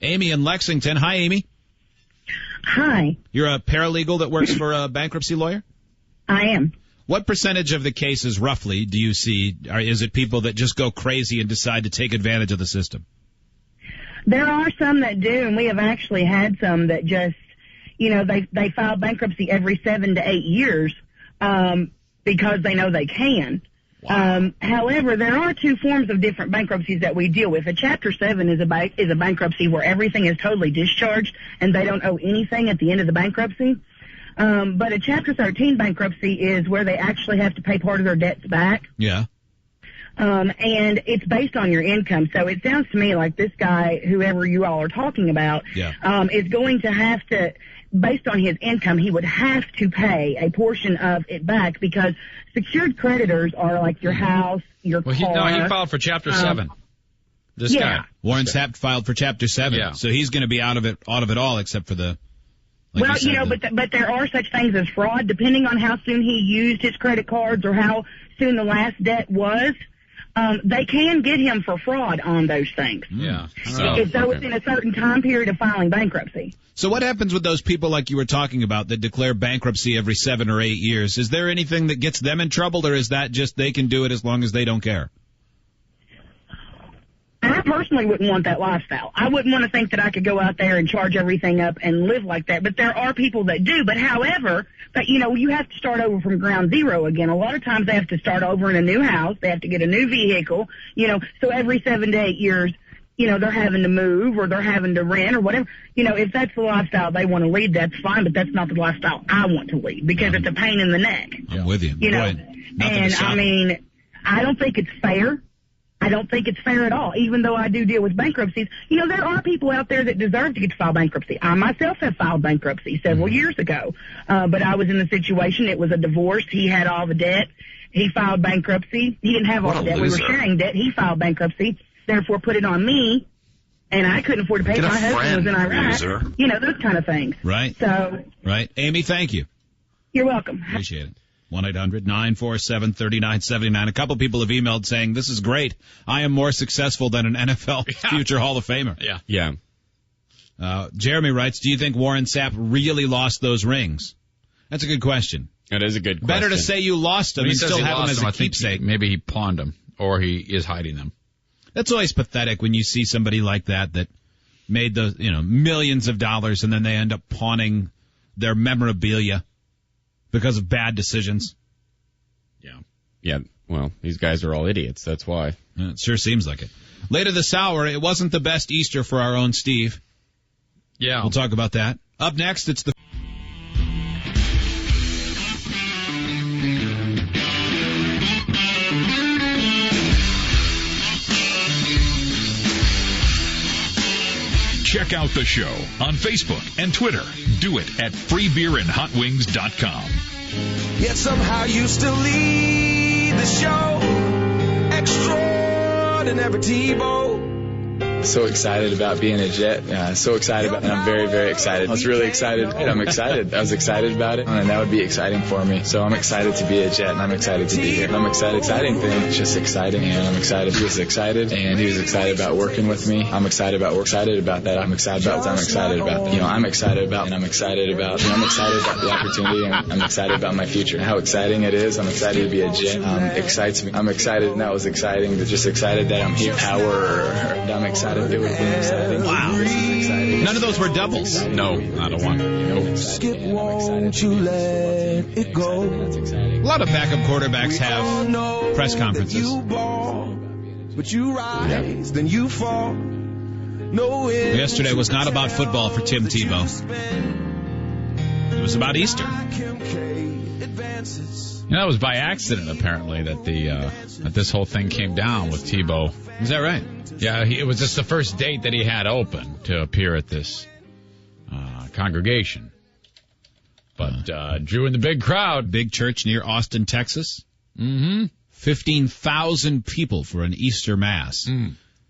Amy in Lexington. Hi, Amy. Hi. You're a paralegal that works for a bankruptcy lawyer? I am. What percentage of the cases, roughly, do you see? Is it people that just go crazy and decide to take advantage of the system? There are some that do, and we have actually had some that just, they file bankruptcy every 7 to 8 years because they know they can. Wow. However, there are two forms of different bankruptcies that we deal with. A Chapter 7 is a bankruptcy where everything is totally discharged and they don't owe anything at the end of the bankruptcy. But a Chapter 13 bankruptcy is where they actually have to pay part of their debts back. Yeah. And it's based on your income. So it sounds to me like this guy, whoever you all are talking about, is going to have to, based on his income, he would have to pay a portion of it back because secured creditors are like your house, your car. He filed for Chapter 7. This guy. Warren Sapp filed for Chapter 7. Yeah. So he's going to be out of it all except for the... but there are such things as fraud, depending on how soon he used his credit cards or how soon the last debt was. They can get him for fraud on those things. Yeah. It's in a certain time period of filing bankruptcy. So what happens with those people like you were talking about that declare bankruptcy every 7 or 8 years? Is there anything that gets them in trouble, or is that just they can do it as long as they don't care? I personally wouldn't want that lifestyle. I wouldn't want to think that I could go out there and charge everything up and live like that. But there are people that do. But however, you have to start over from ground zero again. A lot of times they have to start over in a new house. They have to get a new vehicle, so every 7 to 8 years, they're having to move or they're having to rent or whatever. If that's the lifestyle they want to lead, that's fine. But that's not the lifestyle I want to lead because it's a pain in the neck. I'm with you. I don't think it's fair. I don't think it's fair at all, even though I do deal with bankruptcies. There are people out there that deserve to get to file bankruptcy. I myself have filed bankruptcy several years ago, but I was in the situation. It was a divorce. He had all the debt. He filed bankruptcy. He didn't have all the debt. We were sharing debt. He filed bankruptcy, therefore put it on me, and I couldn't afford to pay. My husband was in Iraq. Those kind of things. Right. So. Right. Amy, thank you. You're welcome. Appreciate it. 1-800-947-3979. A couple people have emailed saying, this is great. I am more successful than an NFL future Hall of Famer. Yeah. Jeremy writes, do you think Warren Sapp really lost those rings? That's a good question. That is a good question. Better to say you lost them and still have them as a keepsake. Maybe he pawned them, or he is hiding them. That's always pathetic when you see somebody like that made the millions of dollars and then they end up pawning their memorabilia because of bad decisions. Yeah. Well, these guys are all idiots. That's why. It sure seems like it. Later this hour, it wasn't the best Easter for our own Steve. Yeah. We'll talk about that. Up next, it's the... Check out the show on Facebook and Twitter. Do it at freebeerandhotwings.com. Yet somehow you still lead the show. Extraordinary T-Bow. So excited about being a Jet. So excited about it. I'm very, very excited. I was really excited. I'm excited. I was excited about it. And that would be exciting for me. So I'm excited to be a Jet, and I'm excited to be here. I'm excited. Exciting thing. It's just exciting, and I'm excited. He was excited, and he was excited about working with me. I'm excited about excited about that. I'm excited about that. I'm excited about that. I'm excited about, and I'm excited about, I'm excited about the opportunity, and I'm excited about my future. How exciting it is. I'm excited to be a Jet. Excites me. I'm excited, and that was exciting. Just excited that I'm here. I'm excited. Wow. None of those were doubles. No, not a one. Nope. Skip, won't you let it go? A lot of backup quarterbacks have press conferences. But you rise, then you fall. Yesterday was not about football for Tim Tebow. It was about Easter. That was by accident, apparently, that that this whole thing came down with Tebow. Is that right? Yeah, it was just the first date that he had open to appear at this congregation. But drew in the big crowd. Big church near Austin, Texas. Mm-hmm. 15,000 people for an Easter Mass.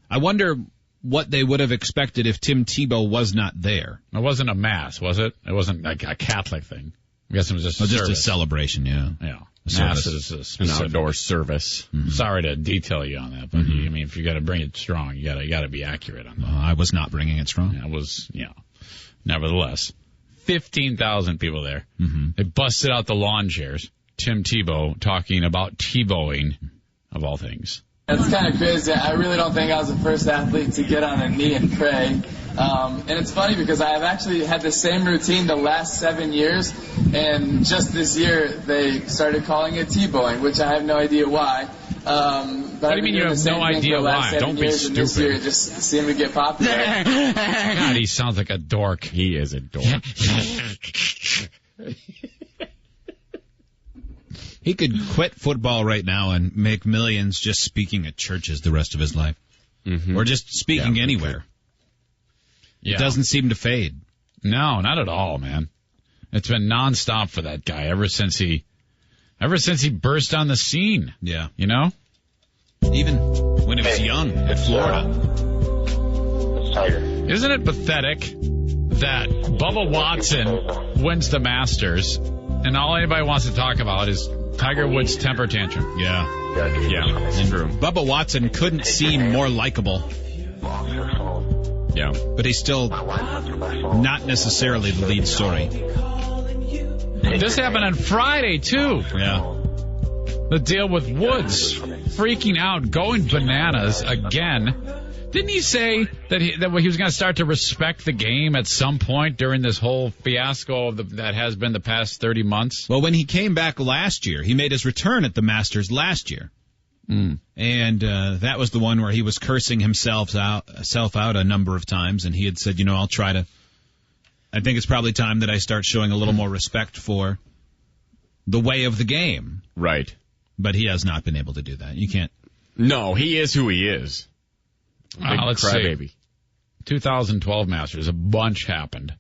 I wonder what they would have expected if Tim Tebow was not there. It wasn't a Mass, was it? It wasn't like a Catholic thing. I guess it was just a celebration, yeah. Yeah. Mass is an outdoor service. Mm-hmm. Sorry to detail you on that, but I mean, if you got to bring it strong, you got to be accurate on that. I was not bringing it strong. I was, nevertheless, 15,000 people there. Mm-hmm. They busted out the lawn chairs. Tim Tebow talking about Tebowing, of all things. It's kind of crazy. I really don't think I was the first athlete to get on a knee and pray. And it's funny because I have actually had the same routine the last 7 years, and just this year they started calling it T-bowing, which I have no idea why. What do you mean you have no idea why? Don't be stupid. This year it just seemed to get popular. God, he sounds like a dork. He is a dork. He could quit football right now and make millions just speaking at churches the rest of his life. Mm-hmm. Or just speaking anywhere. Yeah. It doesn't seem to fade. No, not at all, man. It's been nonstop for that guy ever since he burst on the scene. Yeah. You know? Even when he was young at Florida. Isn't it pathetic that Bubba Watson wins the Masters and all anybody wants to talk about is Tiger Woods' temper tantrum? Yeah. It's true. Bubba Watson couldn't seem more likable. Yeah. But he's still not necessarily the lead story. This happened on Friday, too. Yeah. The deal with Woods freaking out, going bananas again. Didn't he say that he was going to start to respect the game at some point during this whole fiasco that has been the past 30 months? Well, when he came back last year, he made his return at the Masters last year. And that was the one where he was cursing himself out a number of times, and he had said, I think it's probably time that I start showing a little more respect for the way of the game. Right. But he has not been able to do that. You can't. No, he is who he is. Let's see. Baby. 2012 Masters, a bunch happened.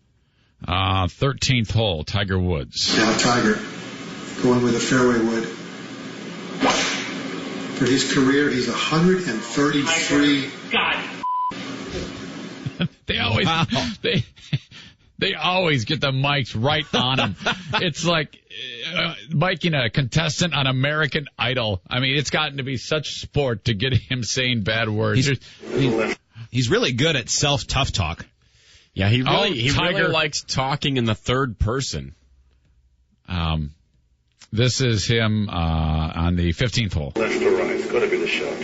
13th hole, Tiger Woods. Now Tiger, going with a fairway wood. For his career, he's 133. God. They always get the mics right on him. It's like miking a contestant on American Idol. I mean, it's gotten to be such sport to get him saying bad words. He's really good at self-tough talk. Yeah, he really likes talking in the third person. This is him on the 15th hole. Left to right, it's got to be the shot.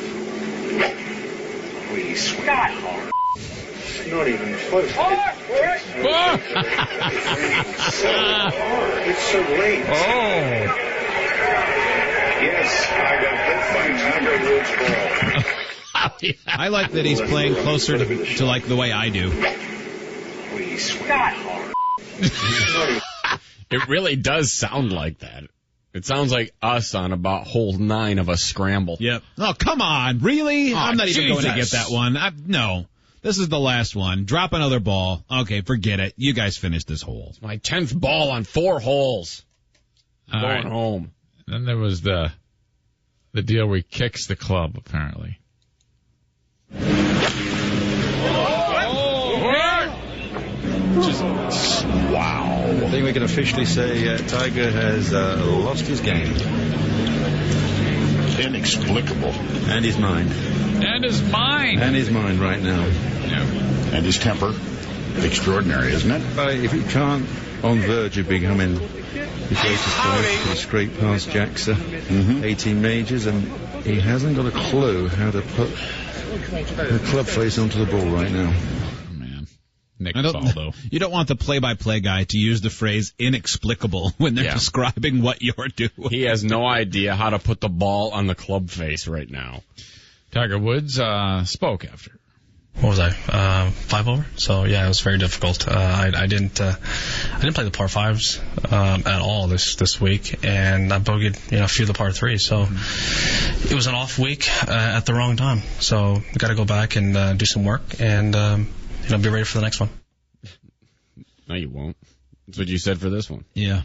Really swing hard. It's not even close. It's so hard. It's so late. Oh. Yes, I got hit by Tiger Woods' ball. I like that he's playing closer to like the way I do. Really swing hard. It really does sound like that. It sounds like us on about hole 9 of a scramble. Yep. Oh, come on. Really? I'm not even going to get that one. No. This is the last one. Drop another ball. Okay, forget it. You guys finish this hole. It's my 10th ball on 4 holes. Going home. Then there was the deal where he kicks the club, apparently. Wow. I think we can officially say Tiger has lost his game. Inexplicable. And his mind. And his mind. And his mind right now. Yeah. And his temper. Extraordinary, isn't it? If he can't, on verge of becoming the greatest player to scrape past Jackson, 18 majors, and he hasn't got a clue how to put the club face onto the ball right now. Nick Faldo. You don't want the play-by-play guy to use the phrase inexplicable when they're describing what you're doing. He has no idea how to put the ball on the club face right now. Tiger Woods spoke after. What was I? 5 over. So yeah, it was very difficult. I didn't play the par fives at all this week, and I bogeyed a few of the par threes. So it was an off week at the wrong time. So we got to go back and do some work and be ready for the next one. No, you won't. That's what you said for this one. Yeah.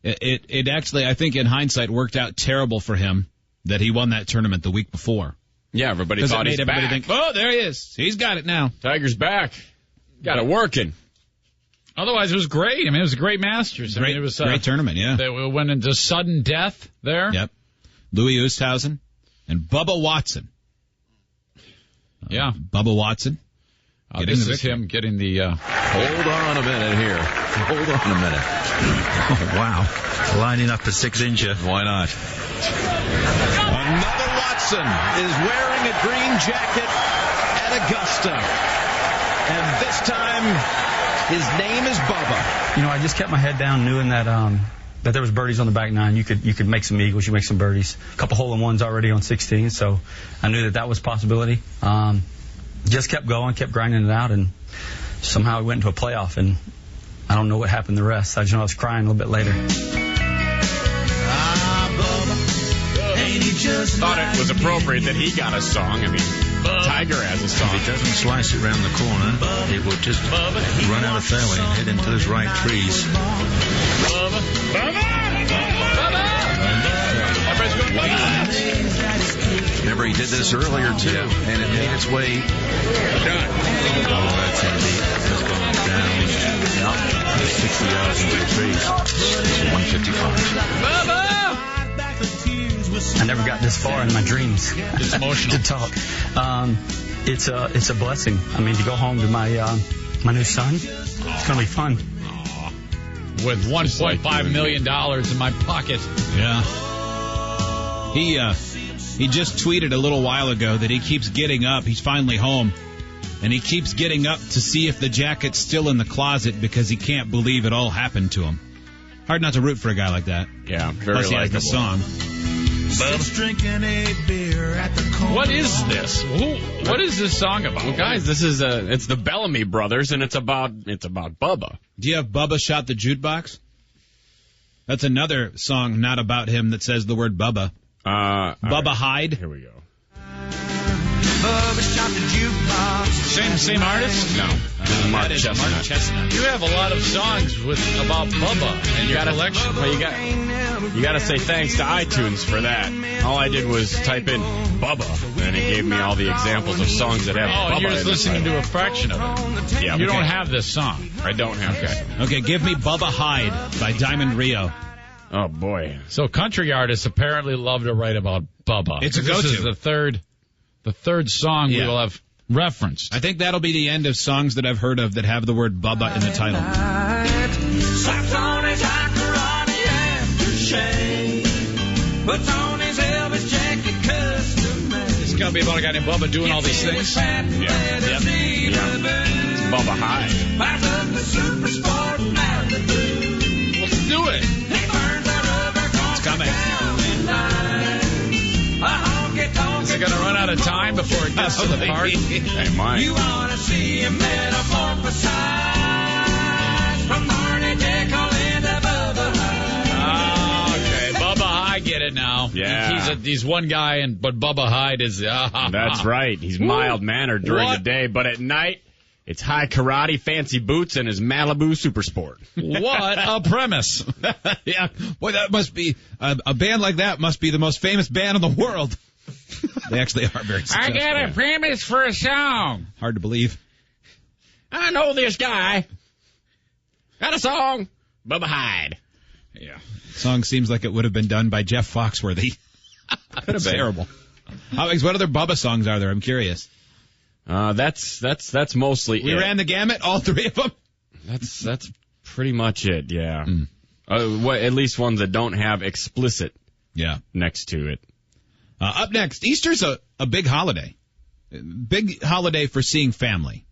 It actually, I think in hindsight, worked out terrible for him that he won that tournament the week before. Yeah, everybody thought he's back. Think, oh, there he is. He's got it now. Tiger's back. Got it working. Otherwise, it was great. I mean, it was a great Masters. It was great tournament, yeah. They went into sudden death there. Yep. Louis Oosthuizen and Bubba Watson. Yeah. Bubba Watson. This is him getting the... Hold on a minute here. Hold on a minute. Oh, wow. Lining up a 6-incher. Why not? Another Watson is wearing a green jacket at Augusta. And this time, his name is Bubba. I just kept my head down knowing that that there was birdies on the back nine. You could make some eagles. You make some birdies. A couple hole-in-ones already on 16, so I knew that was a possibility. Just kept going, kept grinding it out, and somehow we went into a playoff, and I don't know what happened the rest. I just know I was crying a little bit later. Thought it was appropriate that he got a song. I mean, Tiger has a song. If he doesn't slice it round the corner, it will just run out of fairway and head into those right trees. Remember, he did this earlier, too, and it made its way. Oh, that's indeed. It's gone down 60 yards into the trees. 155. I never got this far in my dreams. It's emotional. To talk. It's a blessing. I mean, to go home to my new son, it's going to be fun. With $1.5 million in my pocket. Yeah. He just tweeted a little while ago that he keeps getting up. He's finally home. And he keeps getting up to see if the jacket's still in the closet because he can't believe it all happened to him. Hard not to root for a guy like that. Yeah, very Plus he has the song. What is this? What is this song about? Well, guys, it's the Bellamy Brothers, and it's about Bubba. Do you have Bubba Shot the Jukebox? That's another song not about him that says the word Bubba. Bubba right. Hyde. Here we go. Bubba Shot the Jukebox. Same artist? No. Mark Chestnut. You have a lot of songs about Bubba in your collection. Well, you got to say thanks to iTunes for that. All I did was type in Bubba, and it gave me all the examples of songs that have Bubba. Oh, you're just listening to a fraction of it. Yeah, you don't have this song. I don't have this song. Okay, give me Bubba Hyde by Diamond Rio. Oh, boy. So country artists apparently love to write about Bubba. It's a go-to. This is the third song we will have referenced. I think that'll be the end of songs that I've heard of that have the word Bubba in the title. Slaps on his hot karate after shave. Puts on his Elvis jacket custom made. It's going to be about a guy named Bubba doing all these things. Yeah. It's Bubba Hyde. Fires up the super sport Malibu. Let's do it. It's coming. Is it going to run out of time before it gets to the part? Hey, mine. You want to see a metamorphosize from Barney Jekyll into Bubba Hyde. Okay, Bubba Hyde, get it now. Yeah. He's one guy, but Bubba Hyde is... That's right. He's mild-mannered during the day, but at night, It's high karate, fancy boots, and his Malibu Super Sport. What a premise. Yeah. Boy, that must be, a band like that must be the most famous band in the world. They actually are very successful. I got a premise for a song. Hard to believe. I know this guy. Got a song. Bubba Hyde. Yeah. Song seems like it would have been done by Jeff Foxworthy. Could have been. Terrible. What other Bubba songs are there? I'm curious. That's mostly We ran the gamut, all three of them? That's pretty much it, yeah. At least ones that don't have explicit next to it. Up next, Easter's a big holiday. Big holiday for seeing family.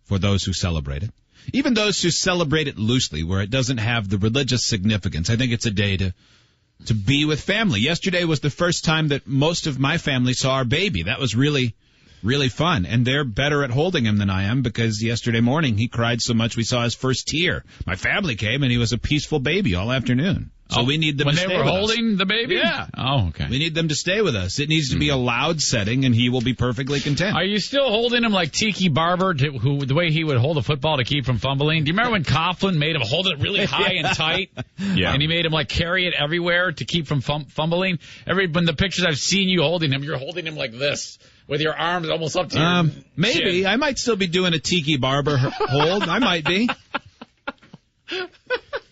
For those who celebrate it. Even those who celebrate it loosely, where it doesn't have the religious significance. I think it's a day to be with family. Yesterday was the first time that most of my family saw our baby. That was really, really fun. And they're better at holding him than I am, because yesterday morning he cried so much we saw his first tear. My family came and he was a peaceful baby all afternoon. So we need them to stay with us. When they were holding the baby? Yeah. Oh, okay. We need them to stay with us. It needs to be a loud setting, and he will be perfectly content. Are you still holding him like Tiki Barber, the way he would hold a football to keep from fumbling? Do you remember when Coughlin made him hold it really high and tight? Yeah. And he made him like carry it everywhere to keep from fumbling? When the pictures I've seen you holding him, you're holding him like this, with your arms almost up to your maybe. chin. I might still be doing a Tiki Barber hold. I might be.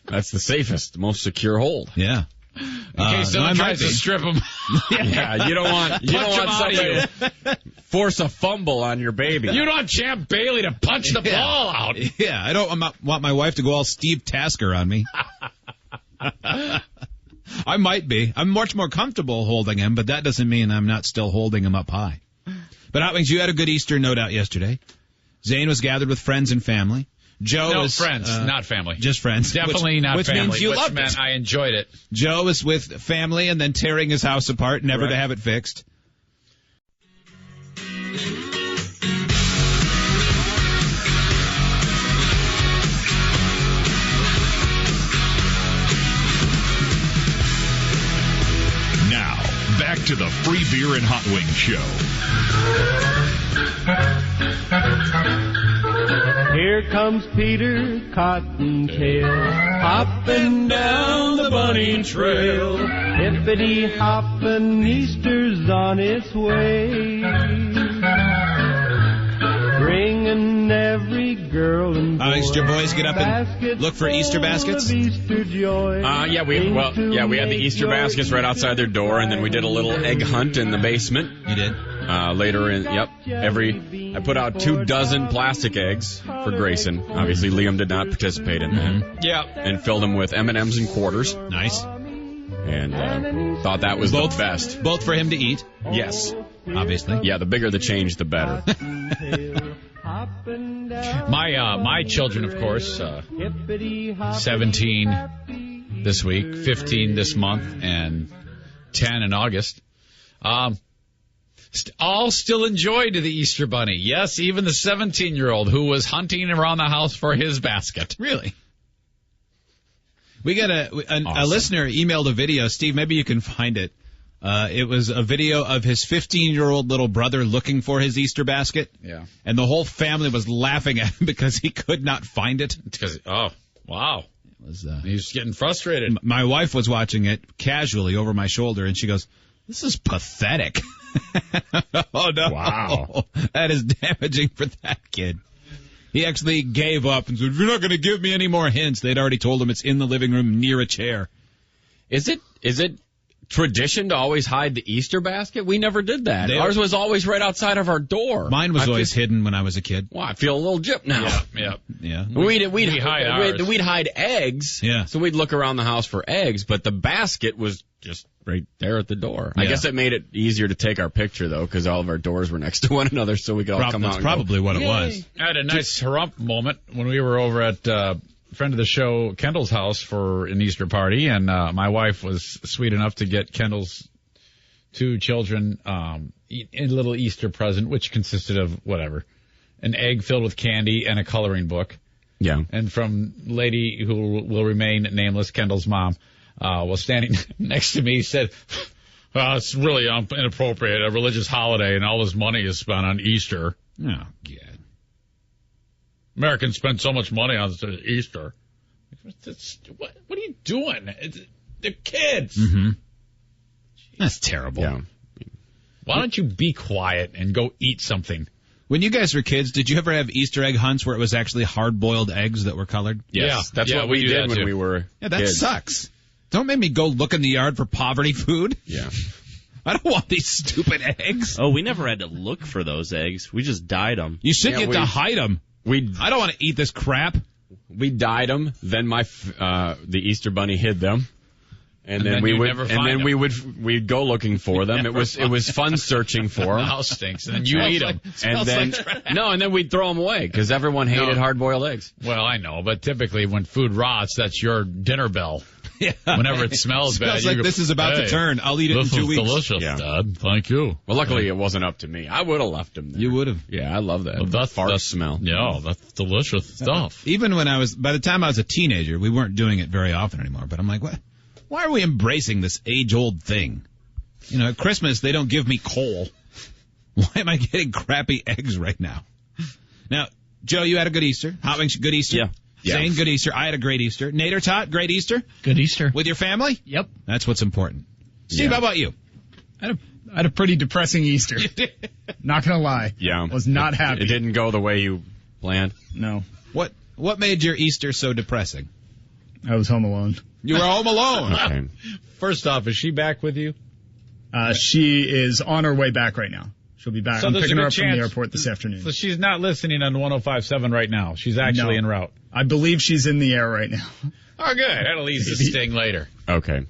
That's the safest, most secure hold. Yeah. In case someone tries to strip him. Yeah, you don't want somebody to force a fumble on your baby. You don't want Champ Bailey to punch the ball out. Yeah, I don't want my wife to go all Steve Tasker on me. I might be. I'm much more comfortable holding him, but that doesn't mean I'm not still holding him up high. But Hot Wings, you had a good Easter, no doubt, yesterday. Zane was gathered with friends and family. Joe was friends, not family. Just friends. Definitely not which family. Means you which loved meant it. I enjoyed it. Joe was with family and then tearing his house apart, never to have it fixed. Now, back to the Free Beer and Hot Wings Show. Here comes Peter Cottontail, hopping down the bunny trail. Hippity hoppin', Easter's on its way. Bringing every girl and boy. Did your boys get up and look for Easter baskets? Easter joy. We had the Easter baskets right outside their door, and then we did a little egg hunt in the basement. You did? Later I put out 24 plastic eggs for Grayson. Obviously, Liam did not participate in that. Yeah. And filled them with M&Ms and quarters. Nice. And thought that was the best. Both for him to eat? Yes. Obviously. Yeah, the bigger the change, the better. My children, of course, 17 this week, 15 this month, and 10 in August. All still enjoyed the Easter Bunny. Yes, even the 17-year-old who was hunting around the house for his basket. Really? We got a listener emailed a video. Steve, maybe you can find it. It was a video of his 15-year-old little brother looking for his Easter basket. Yeah. And the whole family was laughing at him because he could not find it. Because, oh, wow. He was getting frustrated. My wife was watching it casually over my shoulder, and she goes, "This is pathetic." Oh, no. Wow. That is damaging for that kid. He actually gave up and said, "You're not going to give me any more hints." They'd already told him it's in the living room near a chair. Is it tradition to always hide the Easter basket? We never did that. Ours was always right outside of our door. Mine was always hidden when I was a kid. Well, I feel a little gypped now. Yeah. We'd hide eggs. Yeah. So we'd look around the house for eggs, but the basket was just right there at the door. I guess it made it easier to take our picture, though, because all of our doors were next to one another, so we could all come out. That's probably what it was. I had a nice harump moment when we were over at friend of the show, Kendall's house for an Easter party, and my wife was sweet enough to get Kendall's two children a little Easter present, which consisted of an egg filled with candy and a coloring book. Yeah. And from lady who will remain nameless, Kendall's mom, was standing next to me, said, "It's really inappropriate, a religious holiday, and all this money is spent on Easter." Oh, God. Americans spend so much money on Easter. What are you doing? They're kids. Mm-hmm. That's terrible. Yeah. Why don't you be quiet and go eat something? When you guys were kids, did you ever have Easter egg hunts where it was actually hard-boiled eggs that were colored? Yes. Yeah. That's what we did when we were Yeah, that kids. sucks. Don't make me go look in the yard for poverty food. Yeah. I don't want these stupid eggs. Oh, we never had to look for those eggs. We just dyed them. You shouldn't get to hide them. I don't want to eat this crap. We dyed them. Then the Easter Bunny hid them. And then we'd go looking for them. It was fun searching for them. The house stinks, and then you eat them. And then we'd throw them away because everyone hated hard-boiled eggs. Well, I know, but typically when food rots, that's your dinner bell. Yeah. Whenever it smells bad, like this is about to turn. I'll eat it in 2 weeks. This is delicious, Dad. Thank you. Well, luckily it wasn't up to me. I would have left them there. You would have. Yeah, I love that. Well, that's smell. Yeah, that's delicious stuff. Even by the time I was a teenager, we weren't doing it very often anymore. But I'm like, what? Why are we embracing this age-old thing? You know, at Christmas, they don't give me coal. Why am I getting crappy eggs right now? Now, Joe, you had a good Easter. Hot Wings, good Easter. Yeah. Zane, good Easter. I had a great Easter. Nader, Tot, great Easter. Good Easter. With your family? Yep. That's what's important. Steve, how about you? I had a pretty depressing Easter. Not going to lie. Yeah. Was not happy. It didn't go the way you planned? No. What made your Easter so depressing? I was home alone. You were home alone. Okay. First off, is she back with you? She is on her way back right now. She'll be back. So I'm there's picking a her good up from the chance- airport this afternoon. So she's not listening on 105.7 right now. She's actually en route. I believe she's in the air right now. Oh, good. That'll ease the sting later. Okay.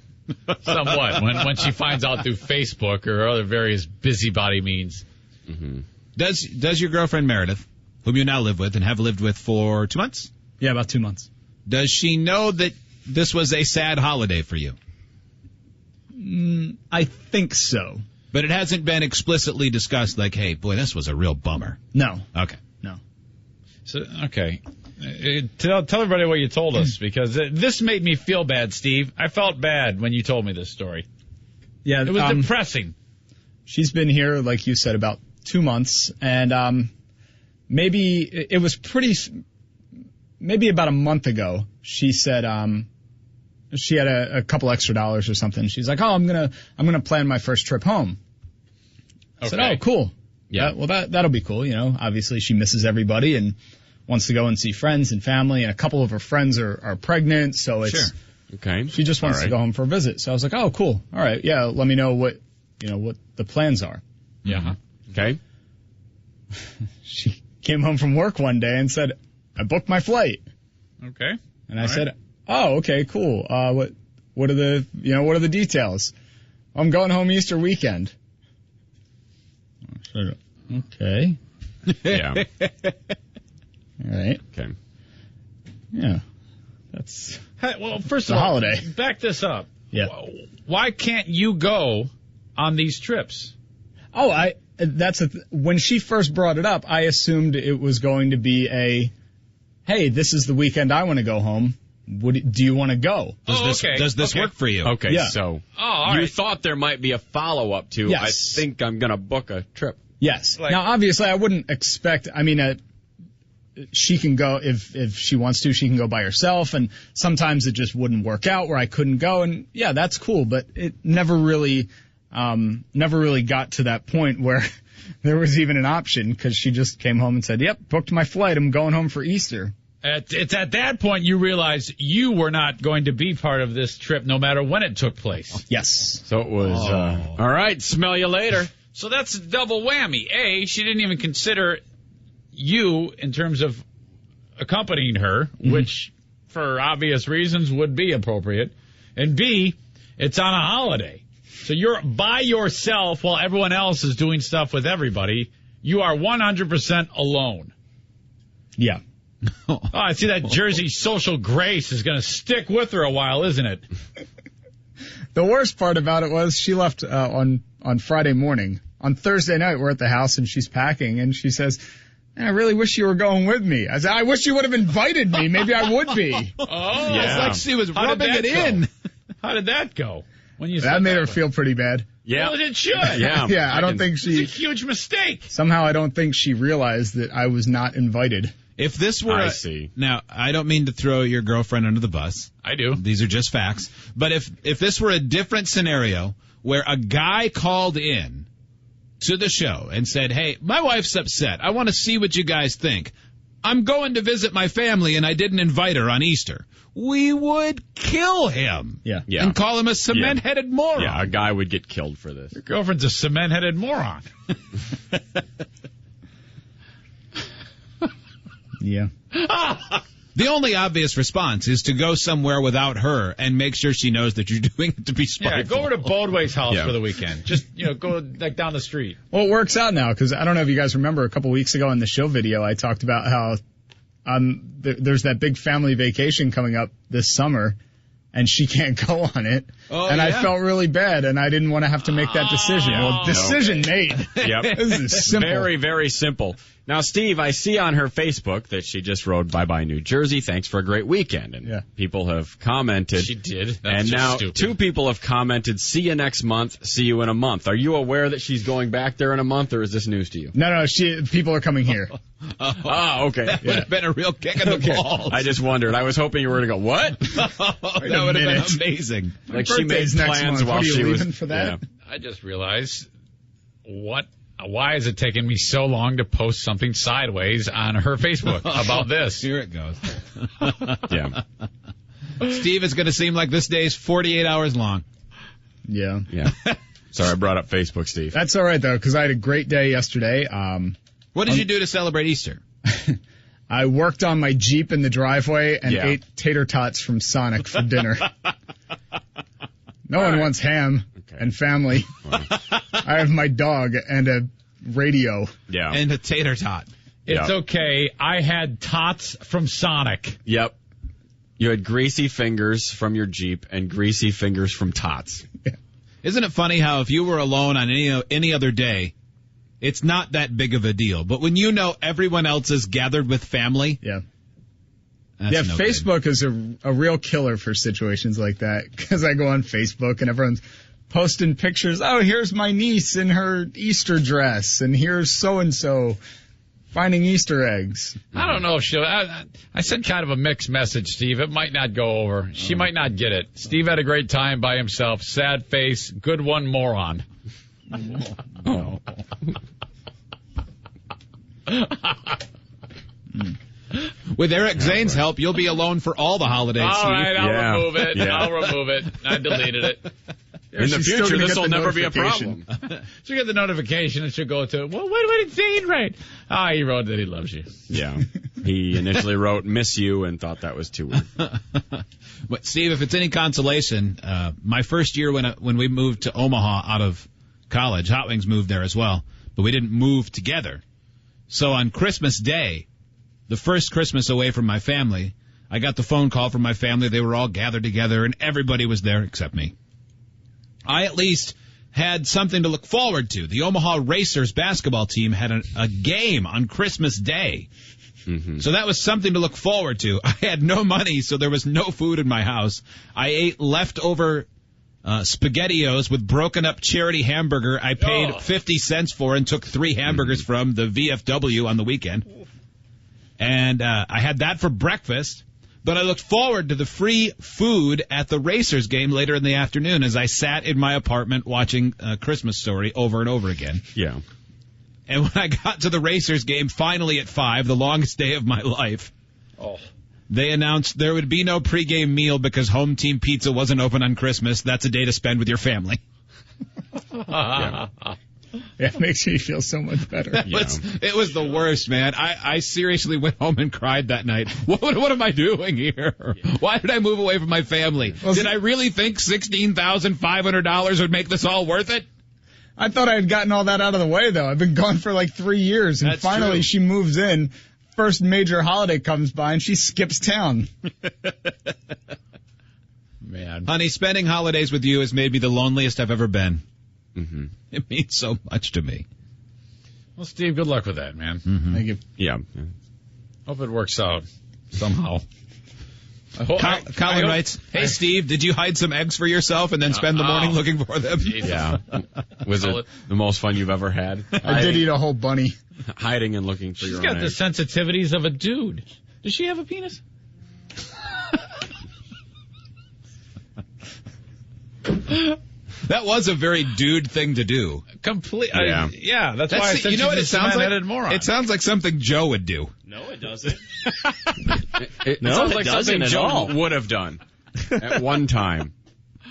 Somewhat. when she finds out through Facebook or other various busybody means. Mm-hmm. Does your girlfriend Meredith, whom you now live with and have lived with for 2 months? Yeah, about 2 months. Does she know that this was a sad holiday for you? I think so. But it hasn't been explicitly discussed like, hey, boy, this was a real bummer. No. Okay. No. So, okay. Tell everybody what you told us, because this made me feel bad, Steve. I felt bad when you told me this story. Yeah, it was depressing. She's been here, like you said, about 2 months, and maybe it was maybe about a month ago. She said she had a couple extra dollars or something. She's like, "Oh, I'm gonna plan my first trip home." I said, "Oh, cool. Yeah, well that'll be cool. You know, obviously she misses everybody and wants to go and see friends and family, and a couple of her friends are pregnant, so it's sure. Okay. She just wants to go home for a visit. So I was like, "Oh, cool. All right, yeah. Let me know what the plans are." Yeah. Okay. She came home from work one day and said, "I booked my flight." Okay. And I said, "Oh, okay, cool. What are the details?" "I'm going home Easter weekend." I said, "Okay." Yeah. All right. Okay. Yeah. That's well, first a of all, holiday. Back this up. Yeah. Why can't you go on these trips? Oh, when she first brought it up, I assumed it was going to be hey, this is the weekend I want to go home. Do you want to go? Does this work for you? Okay, yeah. So all you right. thought there might be a follow-up to, Yes. I think I'm going to book a trip. Yes. Now, obviously, I wouldn't expect, she can go, if she wants to, she can go by herself, and sometimes it just wouldn't work out where I couldn't go, and yeah, that's cool, but it never really got to that point where there was even an option, because she just came home and said, "Yep, booked my flight, I'm going home for Easter." It's at that point you realize you were not going to be part of this trip no matter when it took place. Yes. So it was, all right, smell you later. So that's a double whammy. A, she didn't even consider you in terms of accompanying her, which for obvious reasons would be appropriate. And B, it's on a holiday. So you're by yourself while everyone else is doing stuff with everybody. You are 100% alone. Yeah. Oh, I see that Jersey social grace is going to stick with her a while, isn't it? The worst part about it was she left on Friday morning. On Thursday night, we're at the house and she's packing, and she says, "I really wish you were going with me." I said, "I wish you would have invited me. Maybe I would be." Oh, yeah. It's like she was rubbing it in. How did that go? When you that made her feel pretty bad. Yeah. Well, it should. Yeah. Yeah, I don't think she... It's a huge mistake. Somehow I don't think she realized that I was not invited. If this were I see. Now, I don't mean to throw your girlfriend under the bus. I do. These are just facts. But if this were a different scenario where a guy called in to the show and said, hey, my wife's upset. I want to see what you guys think. I'm going to visit my family and I didn't invite her on Easter. We would kill him. Yeah. And call him a cement-headed moron. Yeah, a guy would get killed for this. Your girlfriend's a cement-headed moron. Yeah. The only obvious response is to go somewhere without her and make sure she knows that you're doing it to be spiteful. Yeah, go over to Baldway's house for the weekend. Just, go like down the street. Well, it works out now because I don't know if you guys remember a couple weeks ago in the show video, I talked about how there's that big family vacation coming up this summer and she can't go on it. Oh, and yeah? I felt really bad and I didn't want to have to make that decision. Well, decision made. Yep. This is simple. Very, very simple. Now, Steve, I see on her Facebook that she just wrote, bye-bye New Jersey. Thanks for a great weekend. And people have commented. She did. That's and just now stupid. 2 people have commented, see you next month, see you in a month. Are you aware that she's going back there in a month, or is this news to you? No, people are coming here. Okay. That would have been a real kick in the balls. I just wondered. I was hoping you were going to go, what? That would have been amazing. Like she made plans while she was leaving for that? Yeah. I just realized why is it taking me so long to post something sideways on her Facebook about this? Here it goes. Yeah. Steve, it's going to seem like this day is 48 hours long. Yeah. Yeah. Sorry, I brought up Facebook, Steve. That's all right, though, because I had a great day yesterday. What did you do to celebrate Easter? I worked on my Jeep in the driveway and ate tater tots from Sonic for dinner. No one wants ham and family. I have my dog and a radio. Yeah. And a tater tot. It's okay. I had tots from Sonic. Yep. You had greasy fingers from your Jeep and greasy fingers from tots. Yeah. Isn't it funny how if you were alone on any other day, it's not that big of a deal. But when you know everyone else is gathered with family. Yeah. That's no Facebook good. is a real killer for situations like that. Because I go on Facebook and everyone's posting pictures. Oh, here's my niece in her Easter dress. And here's so-and-so finding Easter eggs. I don't know if she'll... I sent kind of a mixed message, Steve. It might not go over. She might not get it. Steve had a great time by himself. Sad face. Good one, moron. Oh. With Eric Zane's help, you'll be alone for all the holidays. All right, I'll remove it. Yeah. I'll remove it. I deleted it. In the future, this will never be a problem. She'll get the notification and she'll go to, well, what did Zane write? He wrote that he loves you. Yeah. He initially wrote, miss you, and thought that was too weird. But Steve, if it's any consolation, my first year when we moved to Omaha out of college, Hot Wings moved there as well, but we didn't move together. So on Christmas Day, the first Christmas away from my family, I got the phone call from my family. They were all gathered together, and everybody was there except me. I at least had something to look forward to. The Omaha Racers basketball team had a game on Christmas Day. Mm-hmm. So that was something to look forward to. I had no money, so there was no food in my house. I ate leftover SpaghettiOs with broken up charity hamburger I paid 50 cents for and took 3 hamburgers from the VFW on the weekend. And I had that for breakfast. But I looked forward to the free food at the Racers game later in the afternoon as I sat in my apartment watching A Christmas Story over and over again. Yeah. And when I got to the Racers game, finally at 5, the longest day of my life, they announced there would be no pregame meal because home team pizza wasn't open on Christmas. That's a day to spend with your family. Yeah. Yeah, it makes me feel so much better. It was the worst, man. I seriously went home and cried that night. What am I doing here? Why did I move away from my family? Did I really think $16,500 would make this all worth it? I thought I had gotten all that out of the way, though. I've been gone for like 3 years, and finally she moves in. First major holiday comes by, and she skips town. Man. Honey, spending holidays with you has made me the loneliest I've ever been. Mm-hmm. It means so much to me. Well, Steve, good luck with that, man. Mm-hmm. Thank you. Yeah. Hope it works out somehow. Colin writes, "Hey Steve, did you hide some eggs for yourself and then spend the morning looking for them?" Yeah. Was it the most fun you've ever had? I did eat a whole bunny. Hiding and looking for your own She's got the eggs. sensitivities of a dude. Does she have a penis? That was a very dude thing to do. Yeah, that's why I said you know what it sounds like? moron. It sounds like something Joe would do. No, it doesn't. It No, sounds it like doesn't something at Joe all. would have done at one time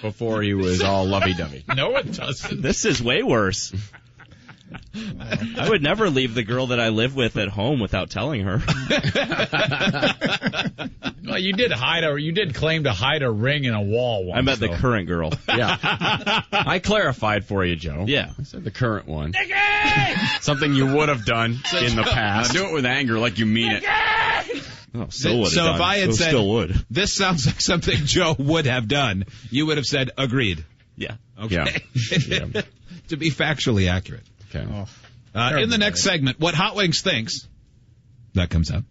before he was all lovey-dovey. No, it doesn't. This is way worse. I would never leave the girl that I live with at home without telling her. Well, you did claim to hide a ring in a wall once. I met the current girl. Yeah. I clarified for you, Joe. Yeah. I said the current one. Something you would have done in the past. Now do it with anger like you mean it. Oh, so if I had said, still would. this sounds like something Joe would have done, you would have said, agreed. Yeah. Okay. Yeah. To be factually accurate. Okay. In the next segment, what Hot Wings thinks, that comes up.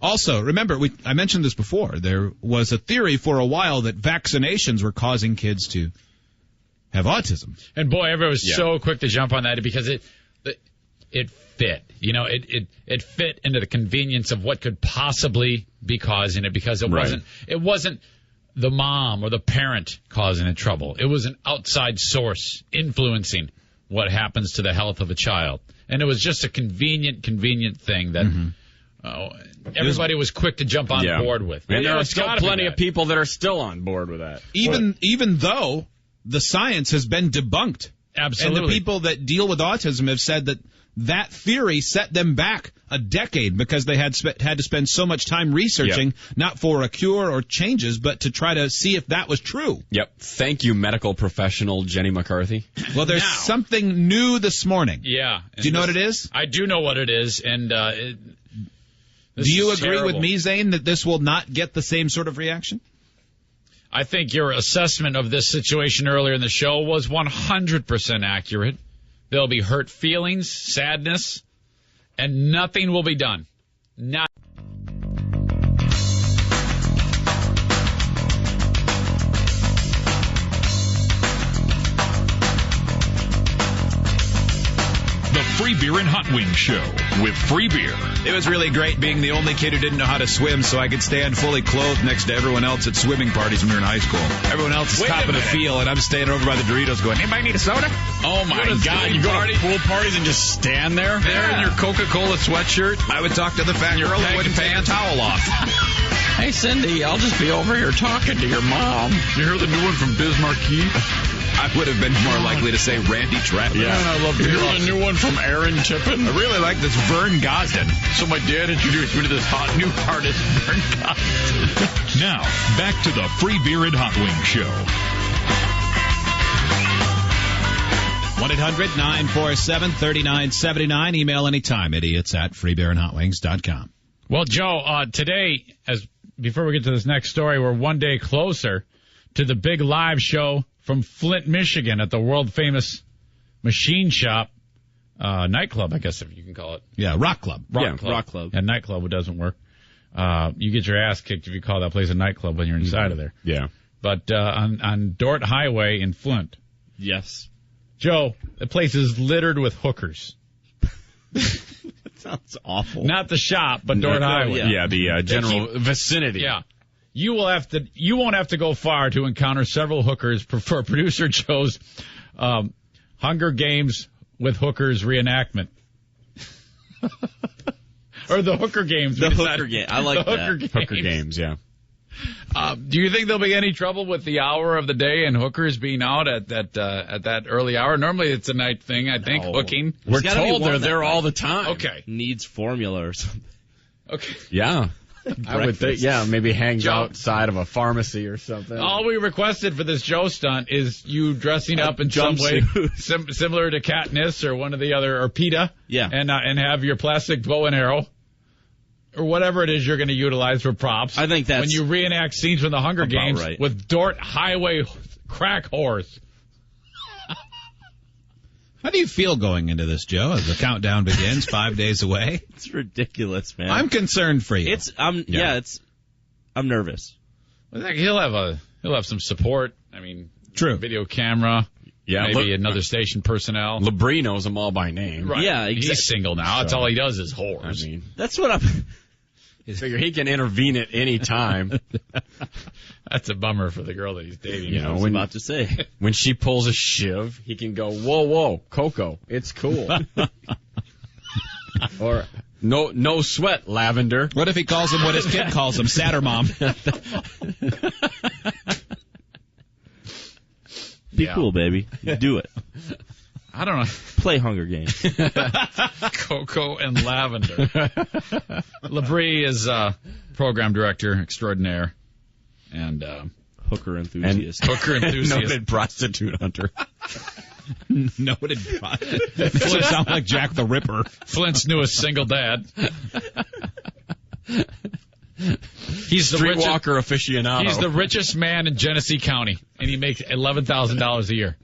Also, remember, I mentioned this before. There was a theory for a while that vaccinations were causing kids to have autism. And boy, everyone was so quick to jump on that because it fit. You know, it fit into the convenience of what could possibly be causing it because it wasn't the mom or the parent causing the trouble. It was an outside source influencing what happens to the health of a child. And it was just a convenient thing that everybody was quick to jump on board with. And there are still plenty of people that are still on board with that. Even though the science has been debunked. Absolutely. And the people that deal with autism have said that theory set them back a decade because they had to spend so much time researching, not for a cure or changes, but to try to see if that was true. Yep. Thank you, medical professional Jenny McCarthy. Well, there's something new this morning. Yeah. Do you know what it is? I do know what it is, and do you agree with me, Zane, that this will not get the same sort of reaction? I think your assessment of this situation earlier in the show was 100% accurate. There'll be hurt feelings, sadness, and nothing will be done. Not. The Free Beer and Hot Wings Show with free beer. It was really great being the only kid who didn't know how to swim, so I could stand fully clothed next to everyone else at swimming parties when we were in high school. Everyone else is top of the field, and I'm standing over by the Doritos going, anybody need a soda? Oh, my God. You go to pool parties and just stand there? There in your Coca-Cola sweatshirt? I would talk to the fat girl who wouldn't take a towel off. Hey, Cindy, I'll just be over here talking to your mom. You hear the new one from Biz Marquis? I would have been more likely to say Randy Travis. Yeah, and I love to hear the new one from Aaron Tippin. I really like this Vern Gosden. So my dad introduced me to this hot new artist, Vern Gosden. Now, back to the Free Beer and Hot Wings Show. 1-800-947-3979. Email anytime, idiots@freebeerandhotwings.com. Well, Joe, today, before we get to this next story, we're one day closer to the big live show from Flint, Michigan at the world-famous Machine Shop nightclub, I guess if you can call it. Yeah, Rock Club. Rock Club. And nightclub, it doesn't work. You get your ass kicked if you call that place a nightclub when you're inside of there. Yeah. But on Dort Highway in Flint. Yes. Joe, the place is littered with hookers. That sounds awful. Not the shop, but Dort Highway. Yeah, the general vicinity. Yeah. You won't have to go far to encounter several hookers for producer Joe's Hunger Games with Hookers reenactment. Or the Hooker Games. The Hooker Game. I like that. Hooker Games, yeah. Do you think there'll be any trouble with the hour of the day and hookers being out at that early hour? Normally it's a night thing, I think, hooking. We're told they're there all the time. Okay. Needs formula or something. Okay. Yeah. I would think, maybe hangs outside of a pharmacy or something. All we requested for this Joe stunt is you dressing up in some way similar to Katniss or one of the other, or PETA. Yeah. And have your plastic bow and arrow. Or whatever it is you're going to utilize for props. I think that's... when you reenact scenes from the Hunger Games with Dort Highway crack whores. How do you feel going into this, Joe, as the countdown begins 5 days away? It's ridiculous, man. I'm concerned for you. I'm nervous. I think he'll have some support. I mean, true. Video camera. Yeah, maybe another station personnel. Labrie knows them all by name. Right. Yeah, exactly. He's single now. That's all he does is whores. I mean, that's what I'm. Figure he can intervene at any time. That's a bummer for the girl that he's dating. I was about to say. When she pulls a shiv, he can go, whoa, Coco, it's cool. Or, no sweat, Lavender. What if he calls him what his kid calls him, Sattermom? Be cool, baby. Do it. I don't know. Play Hunger Games. Coco and Lavender. Labrie is program director extraordinaire and hooker enthusiast. Noted prostitute hunter. Noted prostitute. Makes it sound like Jack the Ripper. Flint's newest single dad. He's the Streetwalker aficionado. He's the richest man in Genesee County, and he makes $11,000 a year.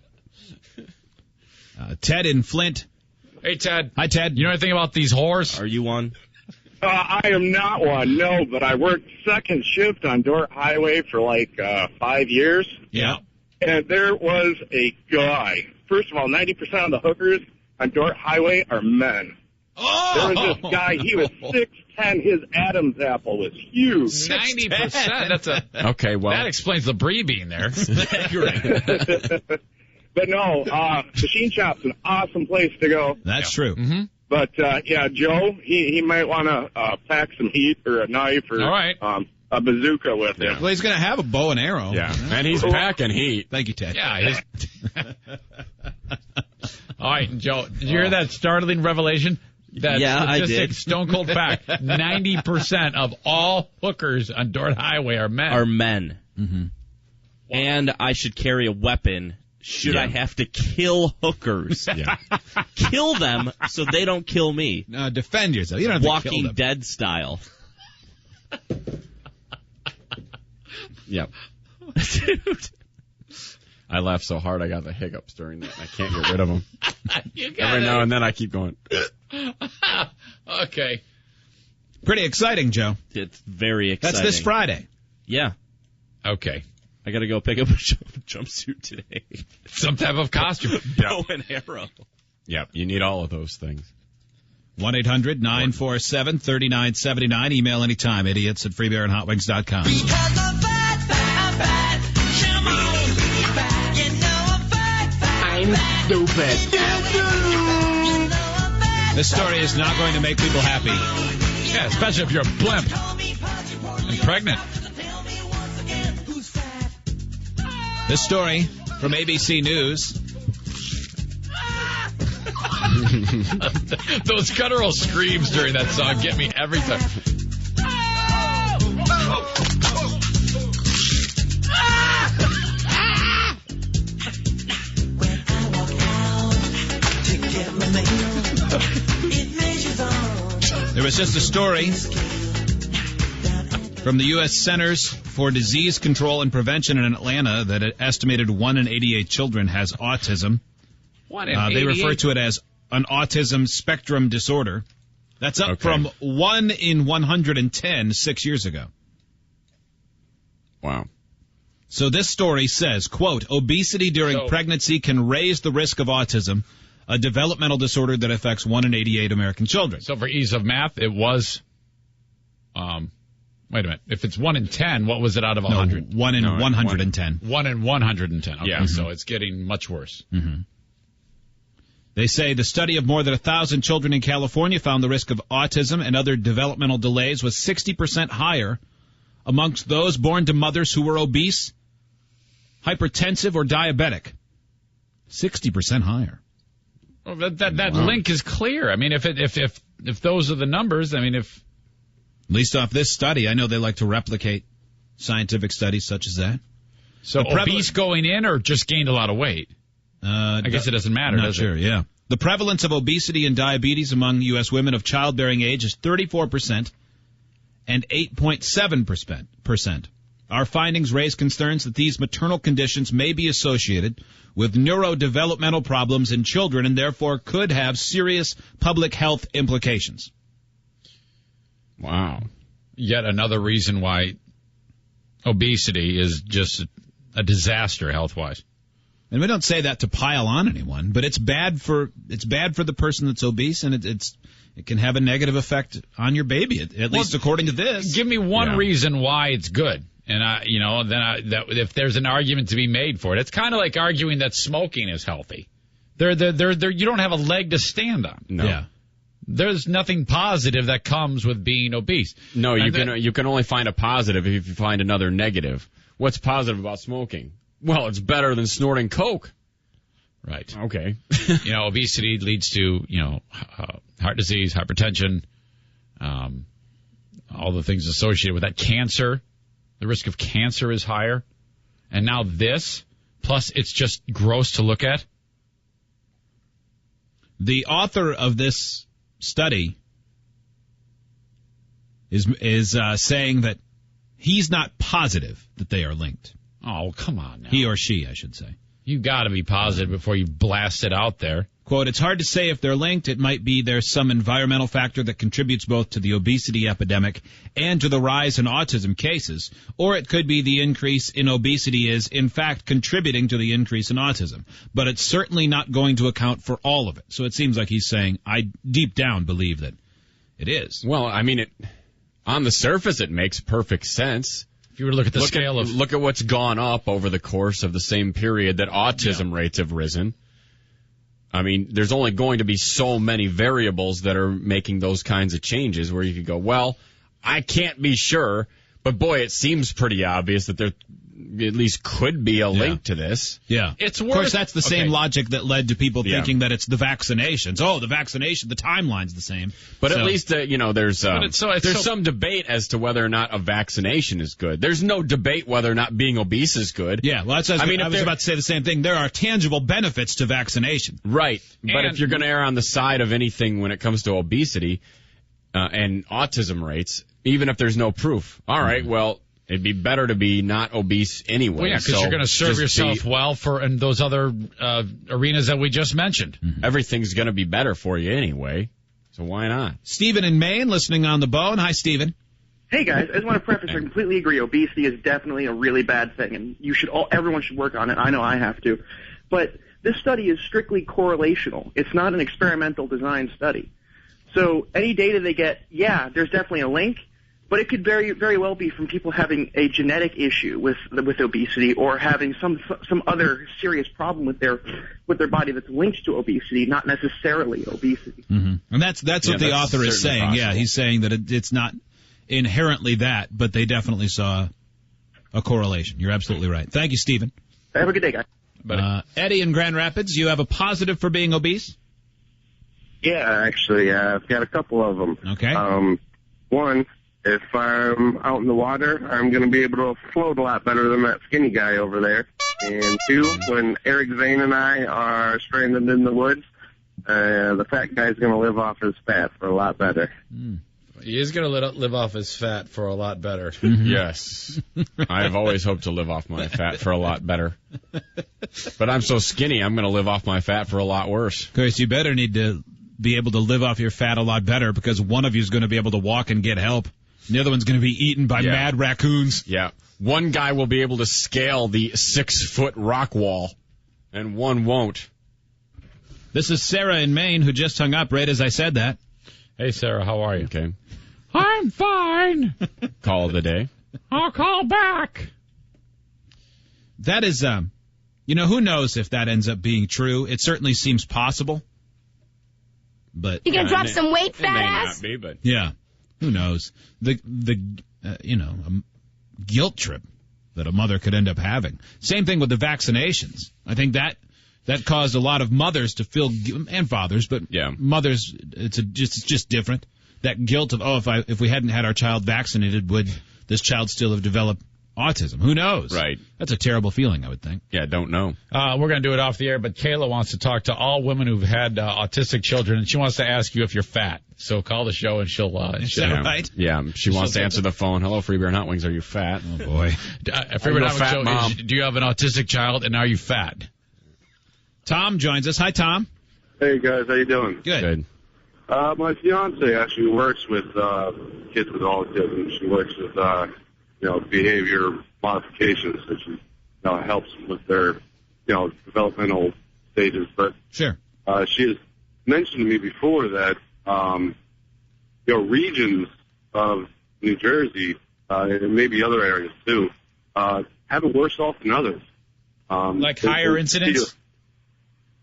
Ted in Flint. Hey, Ted. Hi, Ted. You know anything about these whores? Are you one? I am not one, no, but I worked second shift on Dordt Highway for like 5 years. Yeah. And there was a guy. First of all, 90% of the hookers on Dordt Highway are men. Oh! There was this guy, he was 6'10", his Adam's apple was huge. 90%? That's okay, well. That explains Labrie being there. But no, machine shop's an awesome place to go. That's true. Mm-hmm. But, yeah, Joe, he might want to pack some heat or a knife or a bazooka with him. Well, he's going to have a bow and arrow. Yeah, and he's packing heat. Thank you, Ted. Yeah. All right, Joe, did you hear that startling revelation? That I did. Stone cold fact. 90% of all hookers on Dordt Highway are men. Mm-hmm. And I should carry a weapon. Should I have to kill hookers? Yeah. Kill them so they don't kill me. No, defend yourself. You don't have to kill Walking them. Dead style. Yep. Dude. I laughed so hard I got the hiccups during that. I can't get rid of them. Every now and then I keep going. Okay. Pretty exciting, Joe. It's very exciting. That's this Friday. Yeah. Okay. I got to go pick up a jumpsuit today. Some type of costume. Bow and arrow. Yep, you need all of those things. 1-800-947-3979. Email anytime, idiots at freebeerandhotwings.com. Because I'm fat, come on, you know I'm stupid. This story is not going to make people happy. Yeah, especially if you're a blimp and pregnant. This story from ABC News. Those guttural screams during that song get me every time. There was just a story from the U.S. Centers for Disease Control and Prevention in Atlanta that an estimated 1 in 88 children has autism. 1 in 88? They refer to it as an autism spectrum disorder. That's up from 1 in 110 6 years ago. Wow. So this story says, quote, obesity during pregnancy can raise the risk of autism, a developmental disorder that affects 1 in 88 American children. So for ease of math, it was, wait a minute. If it's 1 in 10, what was it out of 100? 1 in 110. 1 in 110. Okay, Yeah. so it's getting much worse. Mm-hmm. They say the study of more than 1,000 children in California found the risk of autism and other developmental delays was 60% higher amongst those born to mothers who were obese, hypertensive, or diabetic. 60% higher. Well, that link is clear. I mean, if those are the numbers, I mean, if at least off this study, I know they like to replicate scientific studies such as that. So obese going in or just gained a lot of weight? I guess it doesn't matter, does it? Not sure, yeah. The prevalence of obesity and diabetes among U.S. women of childbearing age is 34% and 8.7%. Our findings raise concerns that these maternal conditions may be associated with neurodevelopmental problems in children and therefore could have serious public health implications. Wow. Yet another reason why obesity is just a disaster health-wise. And we don't say that to pile on anyone, but it's bad for the person that's obese, and it can have a negative effect on your baby, at least according to this. Give me one reason why it's good, and if there's an argument to be made for it, it's kind of like arguing that smoking is healthy. You don't have a leg to stand on. No. Yeah. There's nothing positive that comes with being obese. No, you can only find a positive if you find another negative. What's positive about smoking? Well, it's better than snorting coke. Right. Okay. Obesity leads to, heart disease, hypertension, all the things associated with that. Cancer. The risk of cancer is higher. And now this, plus it's just gross to look at. The author of this study is saying that he's not positive that they are linked. Oh, come on now. He or she, I should say. You got to be positive before you blast it out there. Quote, it's hard to say if they're linked. It might be there's some environmental factor that contributes both to the obesity epidemic and to the rise in autism cases, or it could be the increase in obesity is, in fact, contributing to the increase in autism. But it's certainly not going to account for all of it. So it seems like he's saying, I deep down believe that it is. Well, I mean, on the surface, it makes perfect sense. If you were to look at the scale of... Look at what's gone up over the course of the same period that autism rates have risen. I mean, there's only going to be so many variables that are making those kinds of changes where you could go, well, I can't be sure, but boy, it seems pretty obvious that there at least could be a link to this. Yeah. It's of course, that's the same logic that led to people thinking that it's the vaccinations. Oh, the vaccination, the timeline's the same. But at least, there's some debate as to whether or not a vaccination is good. There's no debate whether or not being obese is good. Yeah, well, I was about to say the same thing. There are tangible benefits to vaccination. Right. But if you're going to err on the side of anything when it comes to obesity and autism rates, even if there's no proof, all right, well, it'd be better to be not obese anyway. Well, yeah, because you're going to serve yourself well in those other arenas that we just mentioned. Mm-hmm. Everything's going to be better for you anyway, so why not? Stephen in Maine, listening on the bone. Hi, Stephen. Hey, guys. I just want to preface, I completely agree. Obesity is definitely a really bad thing, and everyone should work on it. I know I have to. But this study is strictly correlational. It's not an experimental design study. So any data they get, there's definitely a link. But it could very, very well be from people having a genetic issue with obesity, or having some other serious problem with their body that's linked to obesity, not necessarily obesity. Mm-hmm. And that's what the author is saying. Possible. Yeah, he's saying that it's not inherently that, but they definitely saw a correlation. You're absolutely right. Thank you, Stephen. Have a good day, guys. Eddie in Grand Rapids, you have a positive for being obese? Yeah, actually, I've got a couple of them. Okay. One, if I'm out in the water, I'm going to be able to float a lot better than that skinny guy over there. And two, when Eric Zane and I are stranded in the woods, the fat guy's going to live off his fat for a lot better. He is going to live off his fat for a lot better. Yes. I've always hoped to live off my fat for a lot better. But I'm so skinny, I'm going to live off my fat for a lot worse. Of course, you better need to be able to live off your fat a lot better, because one of you is going to be able to walk and get help. And the other one's going to be eaten by mad raccoons. Yeah. One guy will be able to scale the 6-foot rock wall, and one won't. This is Sarah in Maine, who just hung up right as I said that. Hey, Sarah, how are you? Okay. I'm fine. Call of the day. I'll call back. That is, who knows if that ends up being true. It certainly seems possible. But you gonna drop some weight, fat ass? May not be, but yeah. Who knows? The guilt trip that a mother could end up having. Same thing with the vaccinations. I think that caused a lot of mothers to feel, and fathers, but mothers, it's just different. That guilt of, if we hadn't had our child vaccinated, would this child still have developed autism? Who knows? Right. That's a terrible feeling, I would think. Yeah, don't know. We're going to do it off the air, but Kayla wants to talk to all women who've had autistic children, and she wants to ask you if you're fat. So call the show, and she'll... Is that right? Yeah, she wants to answer the phone. Hello, Free Beer and Hot Wings. Are you fat? Oh, boy. Free Beer and Hot Wings Mom. Do you have an autistic child, and are you fat? Tom joins us. Hi, Tom. Hey, guys. How you doing? Good. My fiance actually works with kids with autism. She works with behavior modifications, which helps with their, developmental stages. But sure, she has mentioned to me before that, regions of New Jersey, and maybe other areas too, have it worse off than others. Like higher incidence?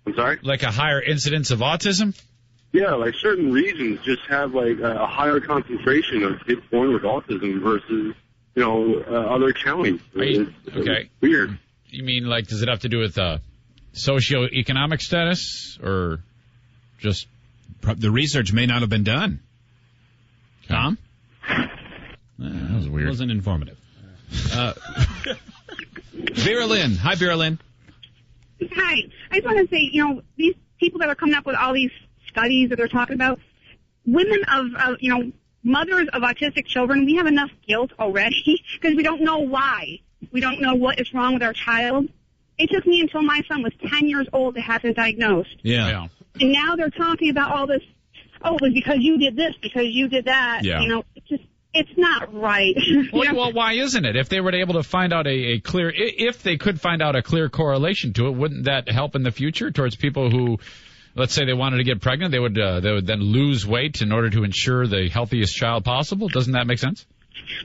I'm sorry? Like a higher incidence of autism? Yeah, like certain regions just have like a higher concentration of kids born with autism versus, other counties. Okay. Weird. You mean like, does it have to do with socioeconomic status or just... The research may not have been done. Tom? That was weird. Wasn't informative. Vera Lynn. Hi, Vera Lynn. Hi. I just want to say, these people that are coming up with all these studies that they're talking about, women of mothers of autistic children, we have enough guilt already because we don't know why. We don't know what is wrong with our child. It took me until my son was 10 years old to have him diagnosed. Yeah. And now they're talking about all this, it was because you did this, because you did that. Yeah. It's not right. Well, why isn't it? If they were able to find out if they could find out a clear correlation to it, wouldn't that help in the future towards people who, let's say they wanted to get pregnant, they would then lose weight in order to ensure the healthiest child possible? Doesn't that make sense?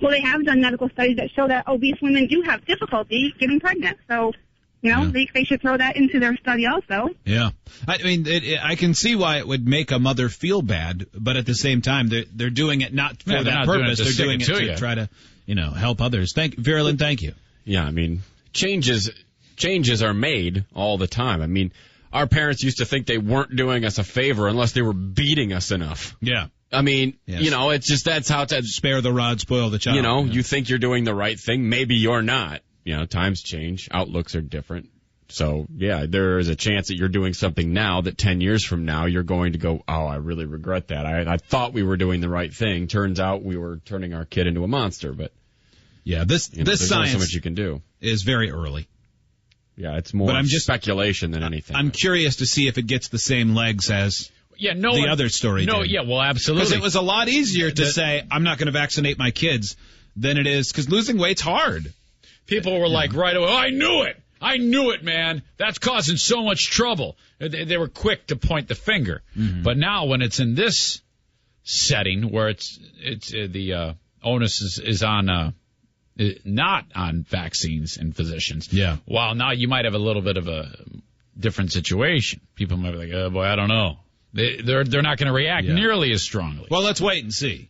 Well, they have done medical studies that show that obese women do have difficulty getting pregnant. So, they should throw that into their study also. Yeah. I mean, I can see why it would make a mother feel bad, but at the same time, they're doing it not for that purpose. They're doing it to try to, help others. Vera Lynn, thank you. Yeah, I mean, changes are made all the time. I mean, our parents used to think they weren't doing us a favor unless they were beating us enough. Yeah. I mean, it's just that's how it's... Spare the rod, spoil the child. You think you're doing the right thing. Maybe you're not. Times change. Outlooks are different. So, yeah, there is a chance that you're doing something now that 10 years from now you're going to go, I really regret that. I thought we were doing the right thing. Turns out we were turning our kid into a monster. But, yeah, this there's science only so much you can do. Is very early. Yeah, it's more speculation than anything. I'm curious to see if it gets the same legs as... the other story did. Yeah, well, absolutely. Because it was a lot easier to say, I'm not going to vaccinate my kids, than it is, because losing weight's hard. People were like right away, I knew it, man. That's causing so much trouble. They were quick to point the finger. Mm-hmm. But now when it's in this setting where it's the onus is on not on vaccines and physicians. Yeah. While now you might have a little bit of a different situation. People might be like, oh boy, I don't know. They're not going to react nearly as strongly. Well, let's wait and see.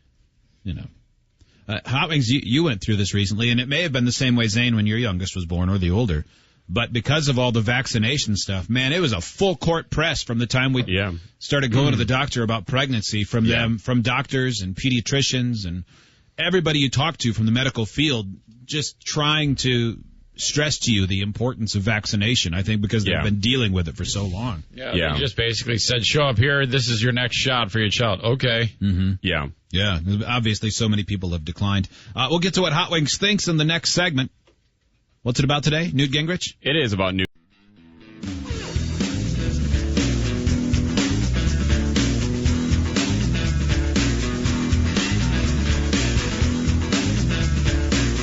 Hot Wings, you went through this recently, and it may have been the same way, Zane, when your youngest was born or the older. But because of all the vaccination stuff, man, it was a full court press from the time we started going to the doctor about pregnancy from them, from doctors and pediatricians and everybody you talk to from the medical field, just trying to stress to you the importance of vaccination, I think, because they've been dealing with it for so long. Yeah. They just basically said, show up here, this is your next shot for your child. Okay. Mm-hmm. Yeah. Yeah, obviously so many people have declined. We'll get to what Hot Wings thinks in the next segment. What's it about today? Newt Gingrich? It is about Newt.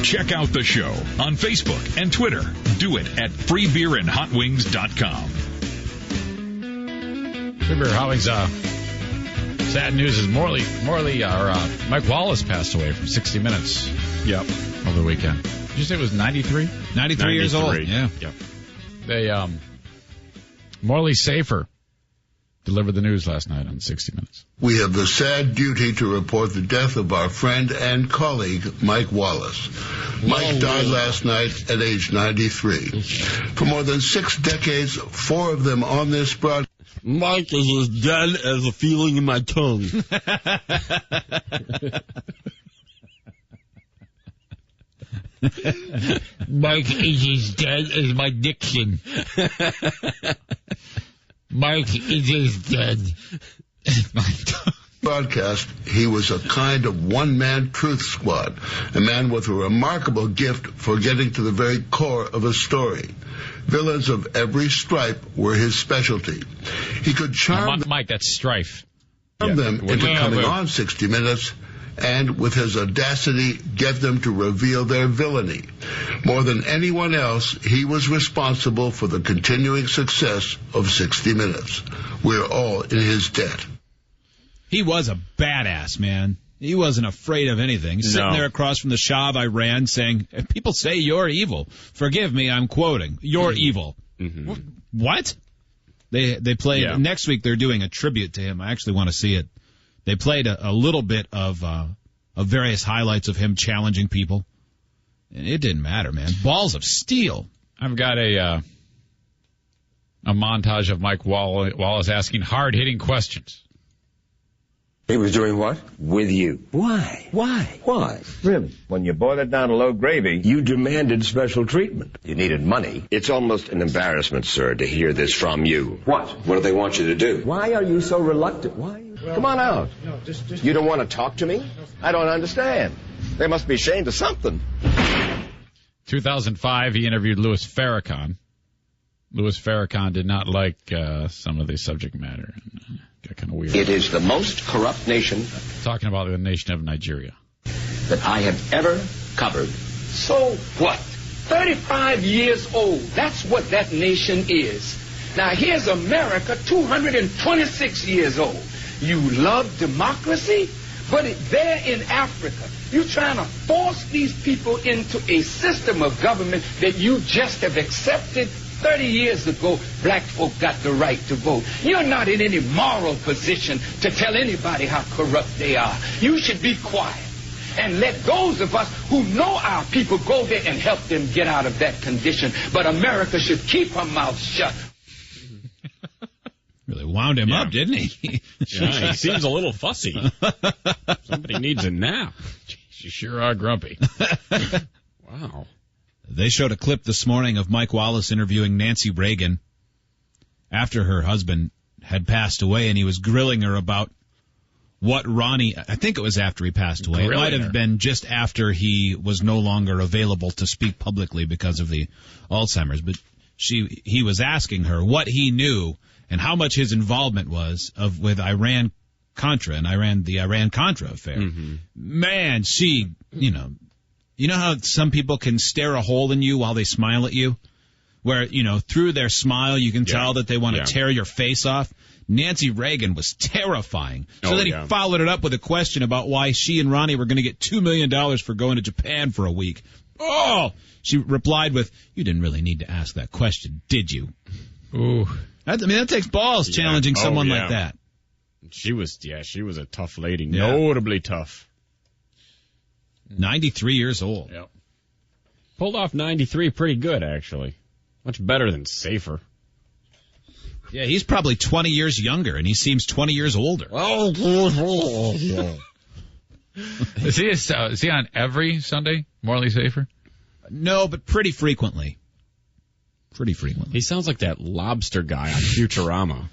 Check out the show on Facebook and Twitter. Do it at freebeerandhotwings.com. Free Beer Hot Wings, sad news is Mike Wallace passed away from 60 Minutes. Yep. Over the weekend. Did you say it was 93? 93 years old. Yeah. Yep. They, Morley Safer delivered the news last night on 60 Minutes. We have the sad duty to report the death of our friend and colleague, Mike Wallace. Mike died last night at age 93. For more than 6 decades, 4 of them on this broadcast. Mike is as dead as a feeling in my tongue. Mike is as dead as my diction. Mike is as dead as my tongue. Broadcast, he was a kind of one-man truth squad, a man with a remarkable gift for getting to the very core of a story. Villains of every stripe were his specialty. He could charm Mike, that's strife. Them into coming on 60 Minutes and with his audacity get them to reveal their villainy. More than anyone else, he was responsible for the continuing success of 60 Minutes. We're all in his debt. He was a badass, man. He wasn't afraid of anything. Sitting there across from the Shah of Iran saying, people say you're evil. Forgive me, I'm quoting. You're evil. Mm-hmm. What? They played, next week they're doing a tribute to him. I actually want to see it. They played a little bit of various highlights of him challenging people. And it didn't matter, man. Balls of steel. I've got a montage of Mike Wallace asking hard-hitting questions. He was doing what? With you. Why? Why? Why? Really? When you boiled it down to low gravy, you demanded special treatment. You needed money. It's almost an embarrassment, sir, to hear this from you. What? What do they want you to do? Why are you so reluctant? Why? Come on out. No, just you don't want to talk to me? I don't understand. They must be ashamed of something. 2005, he interviewed Louis Farrakhan. Louis Farrakhan did not like some of the subject matter. Got kind of weird. It is the most corrupt nation. Talking about the nation of Nigeria. That I have ever covered. So what? 35 years old. That's what that nation is. Now here's America, 226 years old. You love democracy, but there in Africa, you're trying to force these people into a system of government that you just have accepted. 30 years ago, black folk got the right to vote. You're not in any moral position to tell anybody how corrupt they are. You should be quiet and let those of us who know our people go there and help them get out of that condition. But America should keep her mouth shut. Really wound him up, didn't he? He seems a little fussy. Somebody needs a nap. Jeez, you sure are grumpy. Wow. They showed a clip this morning of Mike Wallace interviewing Nancy Reagan after her husband had passed away, and he was grilling her about what Ronnie, I think it was after he passed away. It might have been just after he was no longer available to speak publicly because of the Alzheimer's, but he was asking her what he knew and how much his involvement was with Iran-Contra and the Iran-Contra affair. Mm-hmm. Man, she, you know how some people can stare a hole in you while they smile at you? Where, through their smile you can tell that they want to tear your face off? Nancy Reagan was terrifying. So then he followed it up with a question about why she and Ronnie were going to get $2 million for going to Japan for a week. Oh! She replied with, you didn't really need to ask that question, did you? Ooh. That takes balls challenging someone like that. She was a tough lady. Yeah. Notably tough. 93 years old. Yep. Pulled off 93 pretty good, actually. Much better than Safer. Yeah, he's probably 20 years younger, and he seems 20 years older. Is he on every Sunday, Morley Safer? No, but pretty frequently. He sounds like that lobster guy on Futurama.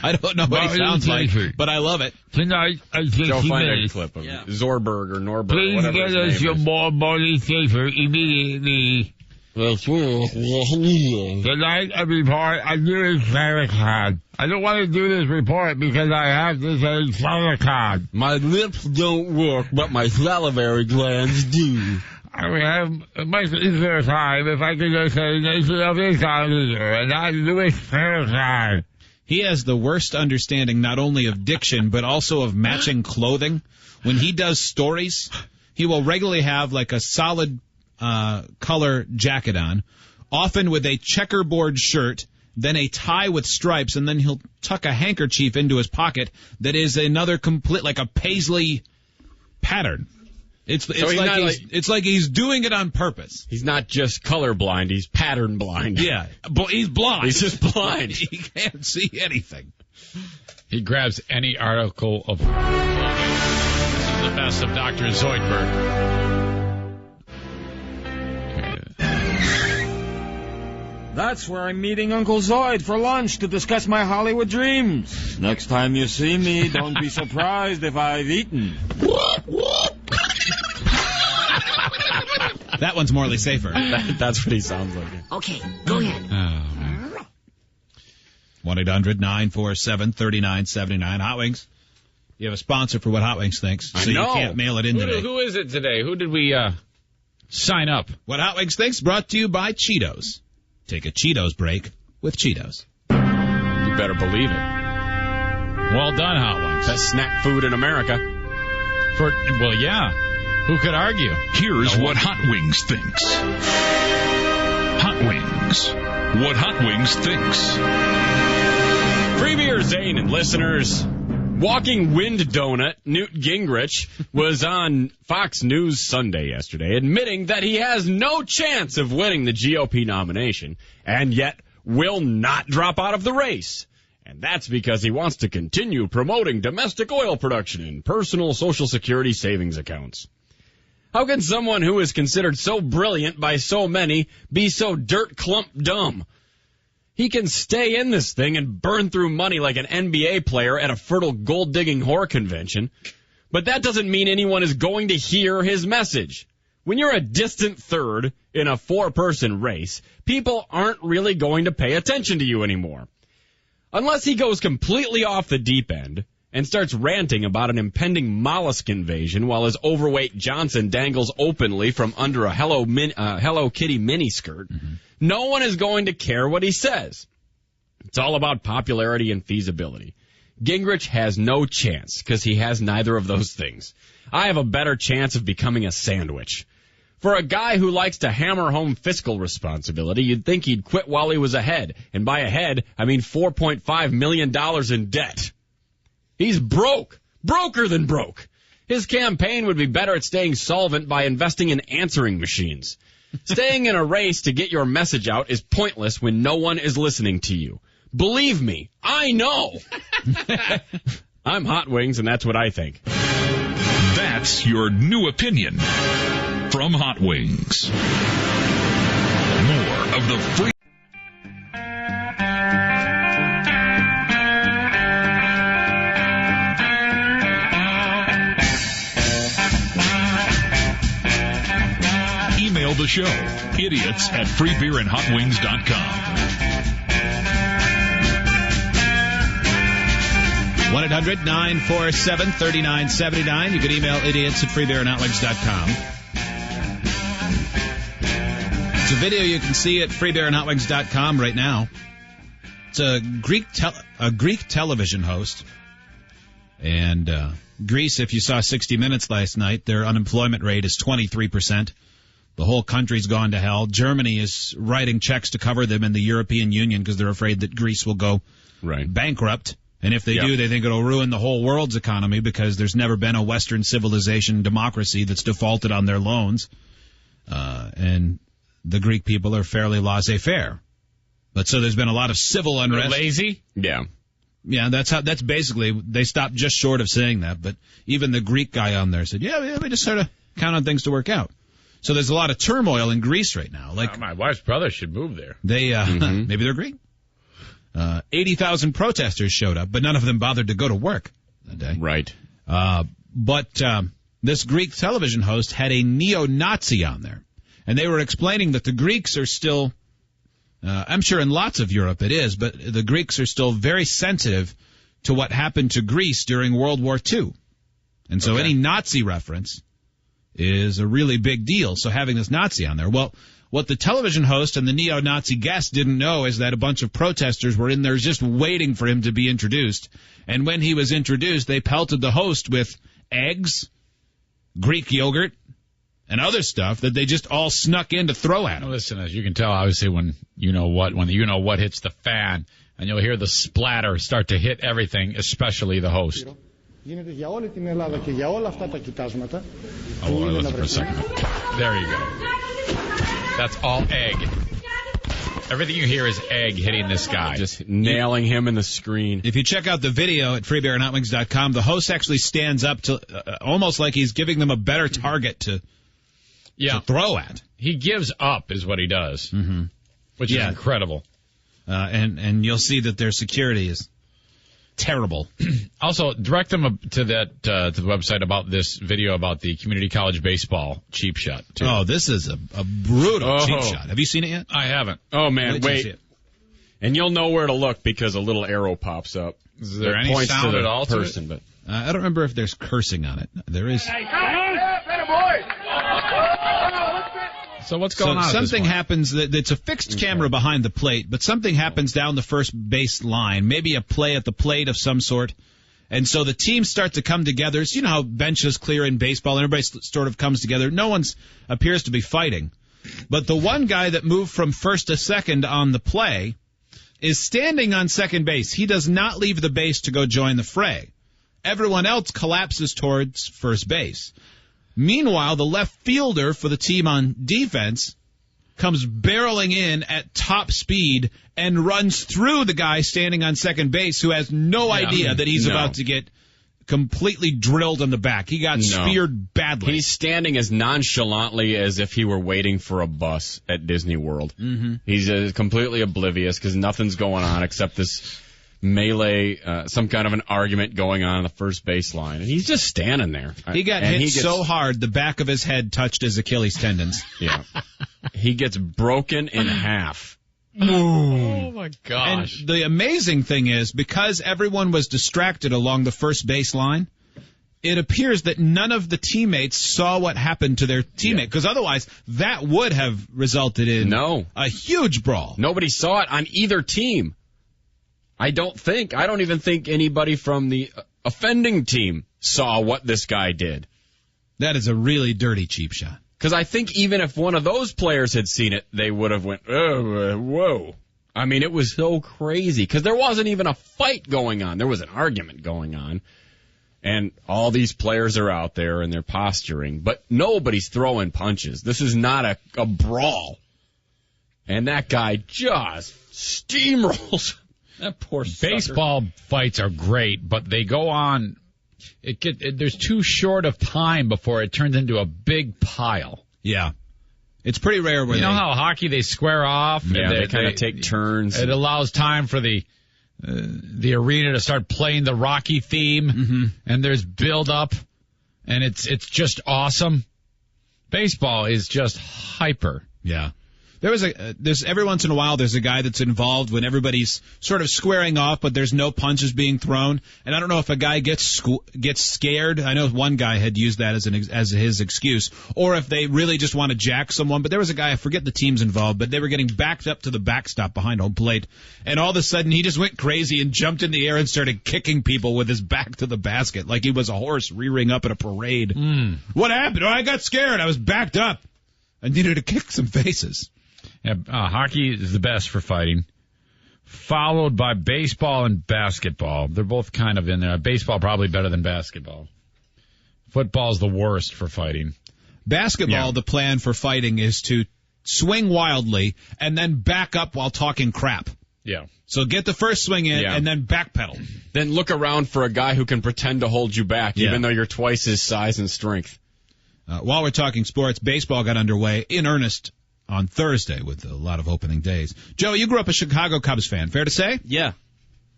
I don't know what he sounds like, but I love it. Tonight, I think Go find a clip of Zorberg or Norberg. Please get us your more Morley Safer immediately. Tonight, I report on Louis Farrakhan. I don't want to do this report because I have to say Farrakhan. My lips don't work, but my salivary glands do. I would have much easier time if I could just say Nation of Islam leader and not Louis Farrakhan. He has the worst understanding not only of diction, but also of matching clothing. When he does stories, he will regularly have like a solid color jacket on, often with a checkerboard shirt, then a tie with stripes, and then he'll tuck a handkerchief into his pocket that is another complete, like a paisley pattern. It's like he's doing it on purpose. He's not just colorblind, he's pattern blind. Yeah, but he's blind. He's just blind. He can't see anything. He grabs any article of the best of Dr. Zoidberg. That's where I'm meeting Uncle Zoid for lunch to discuss my Hollywood dreams. Next time you see me, don't be surprised if I've eaten. That one's Morley Safer. That's what he sounds like. Okay, go ahead. Oh, man. 1-800-947-3979. Hot Wings. You have a sponsor for What Hot Wings Thinks, so I know. you can't mail it in today. Who is it today? Who did we sign up? What Hot Wings Thinks brought to you by Cheetos. Take a Cheetos break with Cheetos. You better believe it. Well done, Hot Wings. Best snack food in America. Well, yeah. Who could argue? Here's what Hot Wings thinks. Hot Wings. What Hot Wings thinks. Free beer, Zane and listeners. Walking wind donut Newt Gingrich was on Fox News Sunday yesterday, admitting that he has no chance of winning the GOP nomination, and yet will not drop out of the race. And that's because he wants to continue promoting domestic oil production in personal Social Security savings accounts. How can someone who is considered so brilliant by so many be so dirt clump dumb? He can stay in this thing and burn through money like an NBA player at a fertile gold-digging whore convention. But that doesn't mean anyone is going to hear his message. When you're a distant third in a 4-person race, people aren't really going to pay attention to you anymore. Unless he goes completely off the deep end and starts ranting about an impending mollusk invasion while his overweight Johnson dangles openly from under a Hello Kitty miniskirt, no one is going to care what he says. It's all about popularity and feasibility. Gingrich has no chance because he has neither of those things. I have a better chance of becoming a sandwich. For a guy who likes to hammer home fiscal responsibility, you'd think he'd quit while he was ahead. And by ahead, I mean $4.5 million in debt. He's broke. Broker than broke. His campaign would be better at staying solvent by investing in answering machines. Staying in a race to get your message out is pointless when no one is listening to you. Believe me, I know. I'm Hot Wings, and that's what I think. That's your new opinion from Hot Wings. More of the free. Email the show, idiots at freebeerandhotwings.com. 1-800-947-3979. You can email idiots at freebeerandhotwings.com. It's a video you can see at freebeerandhotwings.com right now. It's a Greek television host. And Greece, if you saw 60 Minutes last night, their unemployment rate is 23%. The whole country's gone to hell. Germany is writing checks to cover them in the European Union because they're afraid that Greece will go bankrupt. And if they do, they think it'll ruin the whole world's economy because there's never been a Western civilization democracy that's defaulted on their loans. And the Greek people are fairly laissez-faire. But so there's been a lot of civil unrest. They're lazy? Yeah. Yeah, that's basically, they stopped just short of saying that. But even the Greek guy on there said, yeah, we just sort of count on things to work out. So there's a lot of turmoil in Greece right now. Like my wife's brother should move there. They maybe they're Greek. 80,000 protesters showed up, but none of them bothered to go to work that day. Right. But this Greek television host had a neo-Nazi on there, and they were explaining that the Greeks are still, I'm sure in lots of Europe it is, but the Greeks are still very sensitive to what happened to Greece during World War II. And so any Nazi reference is a really big deal. So having this Nazi on there, well, what the television host and the neo-Nazi guest didn't know is that a bunch of protesters were in there just waiting for him to be introduced. And when he was introduced, they pelted the host with eggs, Greek yogurt, and other stuff that they just all snuck in to throw at him. Listen, as you can tell, obviously, when you know what hits the fan, and you'll hear the splatter start to hit everything, especially the host. Γίνεται για όλη την Ελλάδα και για όλα αυτά τα κοιτάσματα. Listen for a second. There you go. That's all egg. Everything you hear is egg hitting this guy. Just nailing him in the screen. If you check out the video at freebeerandhotwings.com, the host actually stands up to almost like he's giving them a better target to throw at. He gives up is what he does, which is incredible. And you'll see that their security is terrible. Also, direct them to the website about this video about the community college baseball cheap shot, too. Oh, this is a brutal cheap shot. Have you seen it yet? I haven't. Oh, man, wait. And you'll know where to look because a little arrow pops up. Is there that any points sound to the at all to person, it? I don't remember if there's cursing on it. There is. So what's going on? Something happens that's a fixed camera behind the plate, but something happens down the first base line, maybe a play at the plate of some sort. And so the teams start to come together. So you know how benches clear in baseball, and everybody sort of comes together. No one appears to be fighting. But the one guy that moved from first to second on the play is standing on second base. He does not leave the base to go join the fray. Everyone else collapses towards first base. Meanwhile, the left fielder for the team on defense comes barreling in at top speed and runs through the guy standing on second base who has no idea that he's about to get completely drilled in the back. He got speared badly. He's standing as nonchalantly as if he were waiting for a bus at Disney World. Mm-hmm. He's completely oblivious because nothing's going on except this melee, some kind of an argument going on the first baseline. And he's just standing there. He got hit so hard, the back of his head touched his Achilles tendons. Yeah. He gets broken in half. Oh, my gosh. And the amazing thing is, because everyone was distracted along the first base line, it appears that none of the teammates saw what happened to their teammate, because otherwise that would have resulted in a huge brawl. Nobody saw it on either team. I don't even think anybody from the offending team saw what this guy did. That is a really dirty cheap shot. Because I think even if one of those players had seen it, they would have went, oh, whoa. I mean, it was so crazy. Because there wasn't even a fight going on. There was an argument going on. And all these players are out there and they're posturing. But nobody's throwing punches. This is not a brawl. And that guy just steamrolls. That poor sucker. Baseball fights are great, but they go on. There's too short of time before it turns into a big pile. Yeah. It's pretty rare when you know how hockey they square off? Yeah, they kind of take turns. It allows time for the arena to start playing the Rocky theme, and there's build up, and it's just awesome. Baseball is just hyper. Yeah. There's every once in a while there's a guy that's involved when everybody's sort of squaring off, but there's no punches being thrown. And I don't know if a guy gets scared. I know one guy had used that as his excuse, or if they really just want to jack someone. But there was a guy, I forget the teams involved, but they were getting backed up to the backstop behind home plate, and all of a sudden he just went crazy and jumped in the air and started kicking people with his back to the basket like he was a horse rearing up at a parade. What happened? Oh, I got scared. I was backed up. I needed to kick some faces. Yeah, hockey is the best for fighting, followed by baseball and basketball. They're both kind of in there. Baseball probably better than basketball. Football's the worst for fighting. Basketball, the plan for fighting is to swing wildly and then back up while talking crap. Yeah. So get the first swing in and then backpedal. Then look around for a guy who can pretend to hold you back, even though you're twice his size and strength. While we're talking sports, baseball got underway in earnest on Thursday with a lot of opening days. Joe, you grew up a Chicago Cubs fan, fair to say? Yeah.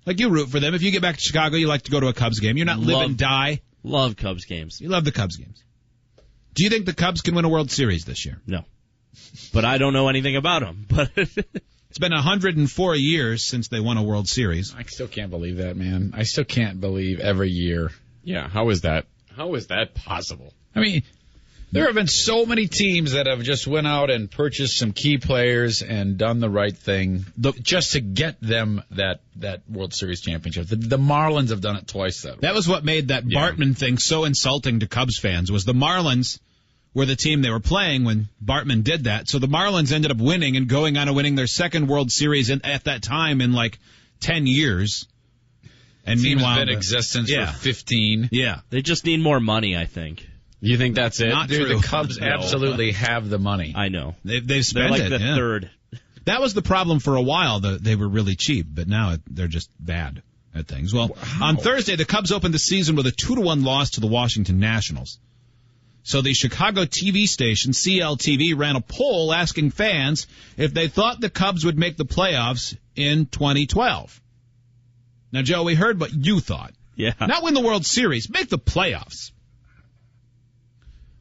Like you root for them. If you get back to Chicago, you like to go to a Cubs game. You're not live and die. Love Cubs games. You love the Cubs games. Do you think the Cubs can win a World Series this year? No. But I don't know anything about them. But it's been 104 years since they won a World Series. I still can't believe that, man. I still can't believe every year. Yeah, how is that? How is that possible? I mean, there have been so many teams that have just went out and purchased some key players and done the right thing just to get them that World Series championship. The Marlins have done it twice. That was what made that Bartman thing so insulting to Cubs fans, was the Marlins were the team they were playing when Bartman did that. So the Marlins ended up winning and going on and winning their second World Series at that time in like 10 years. And meanwhile, been in existence for 15. Yeah. They just need more money, I think. You think that's it? Not Dude, true. the Cubs absolutely have the money. I know. They've spent They're like the third. That was the problem for a while. They were really cheap, but now they're just bad at things. Well, on Thursday, the Cubs opened the season with a 2-1 loss to the Washington Nationals. So the Chicago TV station, CLTV, ran a poll asking fans if they thought the Cubs would make the playoffs in 2012. Now, Joe, we heard what you thought. Yeah. Not win the World Series, make the playoffs.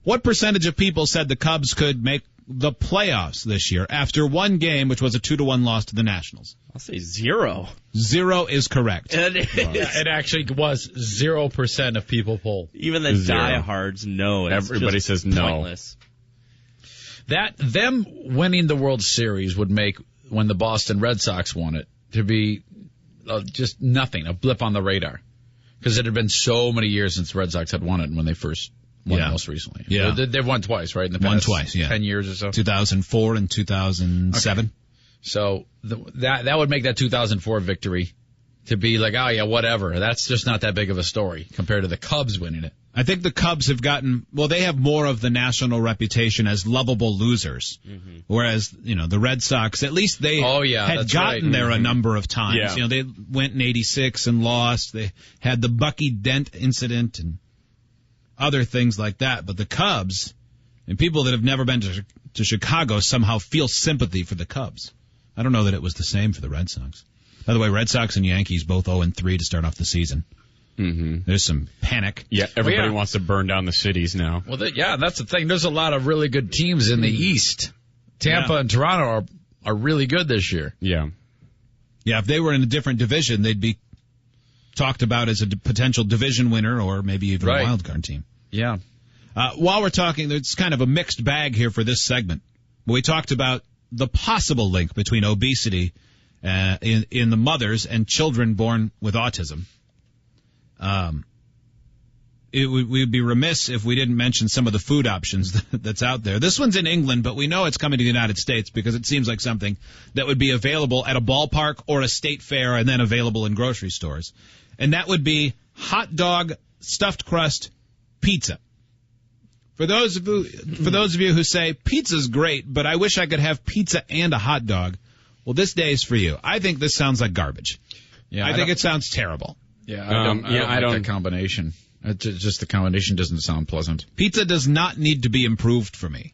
What percentage of people said the Cubs could make the playoffs this year after one game, which was a 2-1 loss to the Nationals? I'll say 0. 0 is correct. It actually was 0% of people polled. Even the diehards know it's Everybody just says no. pointless. Them winning the World Series would make, when the Boston Red Sox won it, to be just nothing, a blip on the radar. Because it had been so many years since the Red Sox had won it when they first won it most recently. Yeah. They've won twice, right? In the past won twice, 10 years or so? 2004 and 2007. Okay. So that would make that 2004 victory to be like, oh, yeah, whatever. That's just not that big of a story compared to the Cubs winning it. I think the Cubs have gotten, they have more of the national reputation as lovable losers. Mm-hmm. Whereas, the Red Sox, at least they had gotten there a number of times. Yeah. They went in 86 and lost. They had the Bucky Dent incident and other things like that. But the Cubs, and people that have never been to Chicago somehow feel sympathy for the Cubs. I don't know that it was the same for the Red Sox. By the way, Red Sox and Yankees both 0-3 to start off the season. Mm-hmm. There's some panic. Yeah, everybody wants to burn down the cities now. Well, that's the thing. There's a lot of really good teams in the East. Tampa and Toronto are really good this year. Yeah. Yeah, if they were in a different division, they'd be talked about as a potential division winner or maybe even a wild card team. Yeah. While we're talking, it's kind of a mixed bag here for this segment. We talked about the possible link between obesity in the mothers and children born with autism. We would be remiss if we didn't mention some of the food options that's out there. This one's in England, but we know it's coming to the United States because it seems like something that would be available at a ballpark or a state fair and then available in grocery stores. And that would be hot dog stuffed crust pizza. For those of you who say pizza's great, but I wish I could have pizza and a hot dog, well, this day is for you. I think this sounds like garbage. Yeah, I think it sounds terrible. Yeah, I don't like that combination. Just the combination doesn't sound pleasant. Pizza does not need to be improved for me.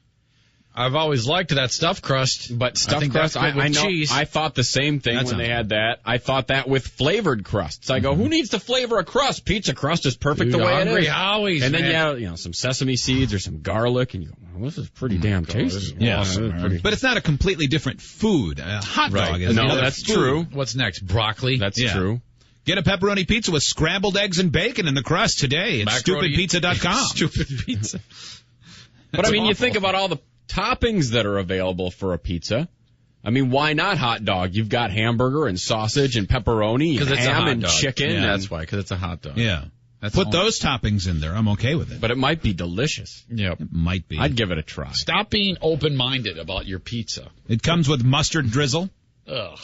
I've always liked that stuffed crust. But stuffed crust, I know. Cheese. I thought the same thing when they had that. I thought that with flavored crusts. I go, who needs to flavor a crust? Pizza crust is perfect the way it is. Howie's, and then man. some sesame seeds or some garlic, and you go, well, this is pretty damn tasty. Yeah, but it's not a completely different food. A hot dog is another that's food. true. What's next? Broccoli. That's true. Get a pepperoni pizza with scrambled eggs and bacon in the crust today at stupidpizza.com. Stupid pizza. But I mean, you think about all the toppings that are available for a pizza. I mean, why not hot dog? You've got hamburger and sausage and pepperoni and ham and chicken. Yeah, that's why, because it's a hot dog. Yeah. Put those toppings in there. I'm okay with it. But it might be delicious. Yeah, it might be. I'd give it a try. Stop being open-minded about your pizza. It comes with mustard drizzle. Ugh.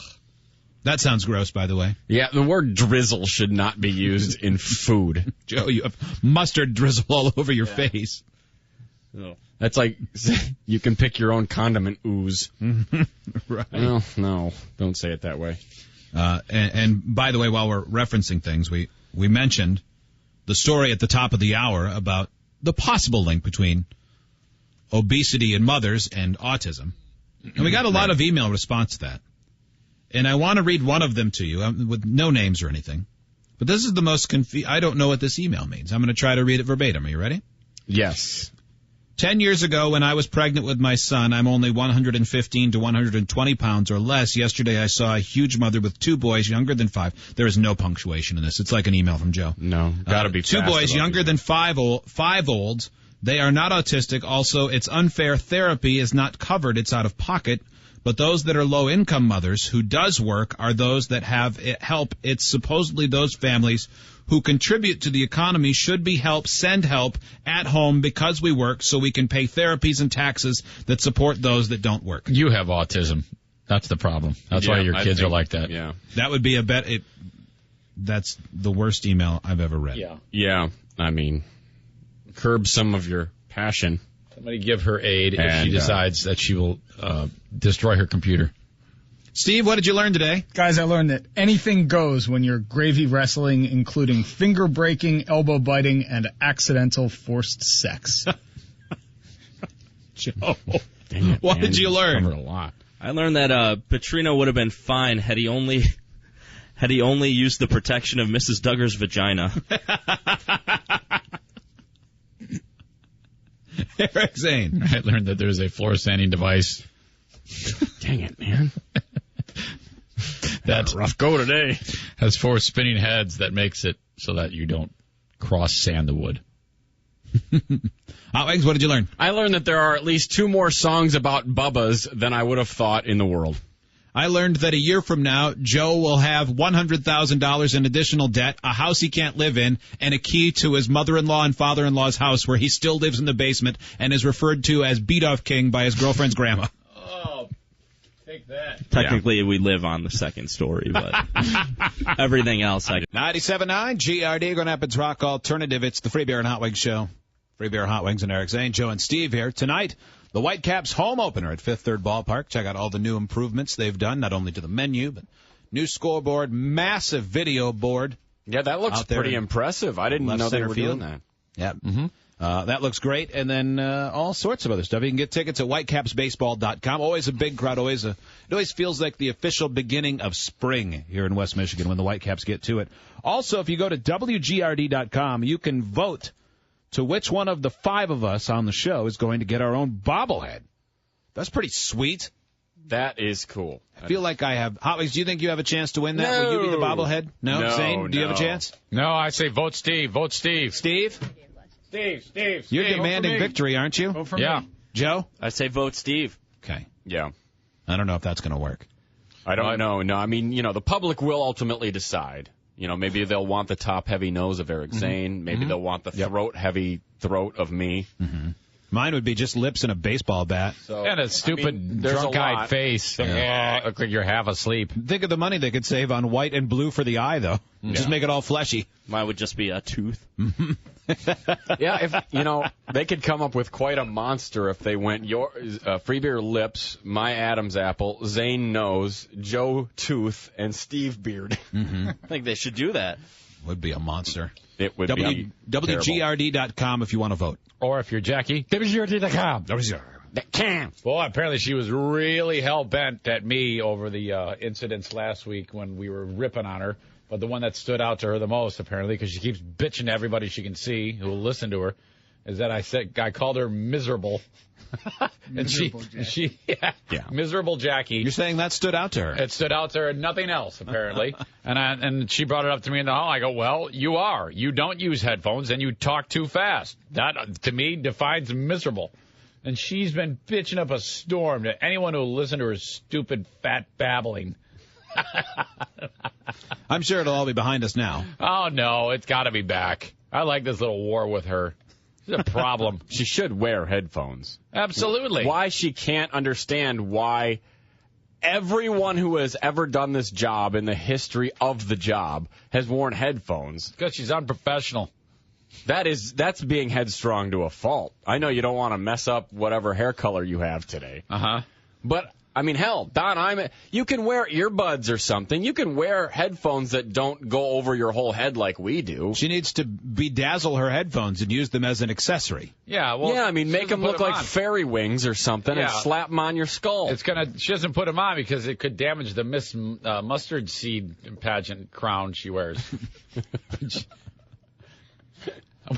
That sounds gross, by the way. Yeah, the word drizzle should not be used in food. Joe, you have mustard drizzle all over your face. Oh. That's like you can pick your own condiment ooze. Right. Well, no, don't say it that way. And by the way, while we're referencing things, we mentioned the story at the top of the hour about the possible link between obesity in mothers and autism. And we got a lot of email response to that. And I want to read one of them to you with no names or anything. But this is the most I don't know what this email means. I'm going to try to read it verbatim. Are you ready? Yes. 10 years ago, when I was pregnant with my son, I'm only 115 to 120 pounds or less. Yesterday, I saw a huge mother with 2 boys younger than 5. There is no punctuation in this. It's like an email from Joe. No, gotta be 2 boys younger than 5 olds. They are not autistic. Also, it's unfair. Therapy is not covered. It's out of pocket. But those that are low-income mothers who does work are those that have help. It's supposedly those families who contribute to the economy should be helped, send help at home because we work so we can pay therapies and taxes that support those that don't work. You have autism. That's the problem. That's why your kids are like that. Yeah. That would be a bet. That's the worst email I've ever read. Yeah. Yeah. I mean, curb some of your passion. Somebody give her aid if she decides that she will destroy her computer. Steve, what did you learn today? Guys, I learned that anything goes when you're gravy wrestling, including finger breaking, elbow biting, and accidental forced sex. Joe, what did you learn? Covered a lot. I learned that Petrino would have been fine had he only used the protection of Mrs. Duggar's vagina. Eric Zane. I learned that there's a floor sanding device. Dang it, man. That's rough go today. Has 4 spinning heads that makes it so that you don't cross sand the wood. Hot Wings, what did you learn? I learned that there are at least 2 more songs about Bubba's than I would have thought in the world. I learned that a year from now, Joe will have $100,000 in additional debt, a house he can't live in, and a key to his mother-in-law and father-in-law's house where he still lives in the basement and is referred to as Beat-Off King by his girlfriend's grandma. Oh, take that. Technically, we live on the second story, but everything else, 97.9 GRD, Grand Rapids Rock Alternative. It's the Free Beer and Hot Wings Show. Free Beer and Hot Wings and Eric Zane, Joe and Steve here. Tonight, the Whitecaps home opener at Fifth Third Ballpark. Check out all the new improvements they've done, not only to the menu, but new scoreboard, massive video board. Yeah, that looks pretty impressive. I didn't know they were doing that. Yeah. Mm-hmm. That looks great. And then all sorts of other stuff. You can get tickets at whitecapsbaseball.com. Always a big crowd. It always feels like the official beginning of spring here in West Michigan when the Whitecaps get to it. Also, if you go to WGRD.com, you can vote to which one of the 5 of us on the show is going to get our own bobblehead. That's pretty sweet. That is cool. I feel like I have. Hot Wings, do you think you have a chance to win that? No. Will you be the bobblehead? No? Zane, do you have a chance? No, I say vote Steve. Vote Steve. Steve? Steve. You're demanding victory, aren't you? Vote for me. Joe? I say vote Steve. Okay. Yeah. I don't know if that's going to work. I don't know. No, I mean, the public will ultimately decide. Maybe they'll want the top-heavy nose of Eric Zane. Maybe they'll want the throat-heavy throat of me. Mm-hmm. Mine would be just lips and a baseball bat. And a stupid, drunk-eyed face. Yeah. Look like you're half asleep. Think of the money they could save on white and blue for the eye, though. Yeah. Just make it all fleshy. Mine would just be a tooth. Yeah, if they could come up with quite a monster if they went Free Beer lips, my Adam's apple, Zane nose, Joe tooth, and Steve beard. Mm-hmm. I think they should do that. Would be a monster. It would be WGRD.com if you want to vote. Or if you're Jackie, WGRD.com. Well, apparently she was really hell-bent at me over the incidents last week when we were ripping on her. But the one that stood out to her the most, apparently, because she keeps bitching to everybody she can see who will listen to her, is that I called her miserable. And miserable Jackie. You're saying that stood out to her? It stood out to her, nothing else, apparently. And she brought it up to me in the hall. I go, well, you are. You don't use headphones, and you talk too fast. That, to me, defines miserable. And she's been bitching up a storm to anyone who will listen to her stupid, fat babbling. I'm sure it'll all be behind us now. Oh, no, it's got to be back. I like this little war with her. It's a problem. She should wear headphones. Absolutely. Why she can't understand why everyone who has ever done this job in the history of the job has worn headphones. Because she's unprofessional. That's being headstrong to a fault. I know you don't want to mess up whatever hair color you have today. Uh-huh. But I mean, hell, Don, you can wear earbuds or something. You can wear headphones that don't go over your whole head like we do. She needs to bedazzle her headphones and use them as an accessory. Yeah, well, make them look like fairy wings or something and slap them on your skull. She doesn't put them on because it could damage the Miss Mustard Seed pageant crown she wears.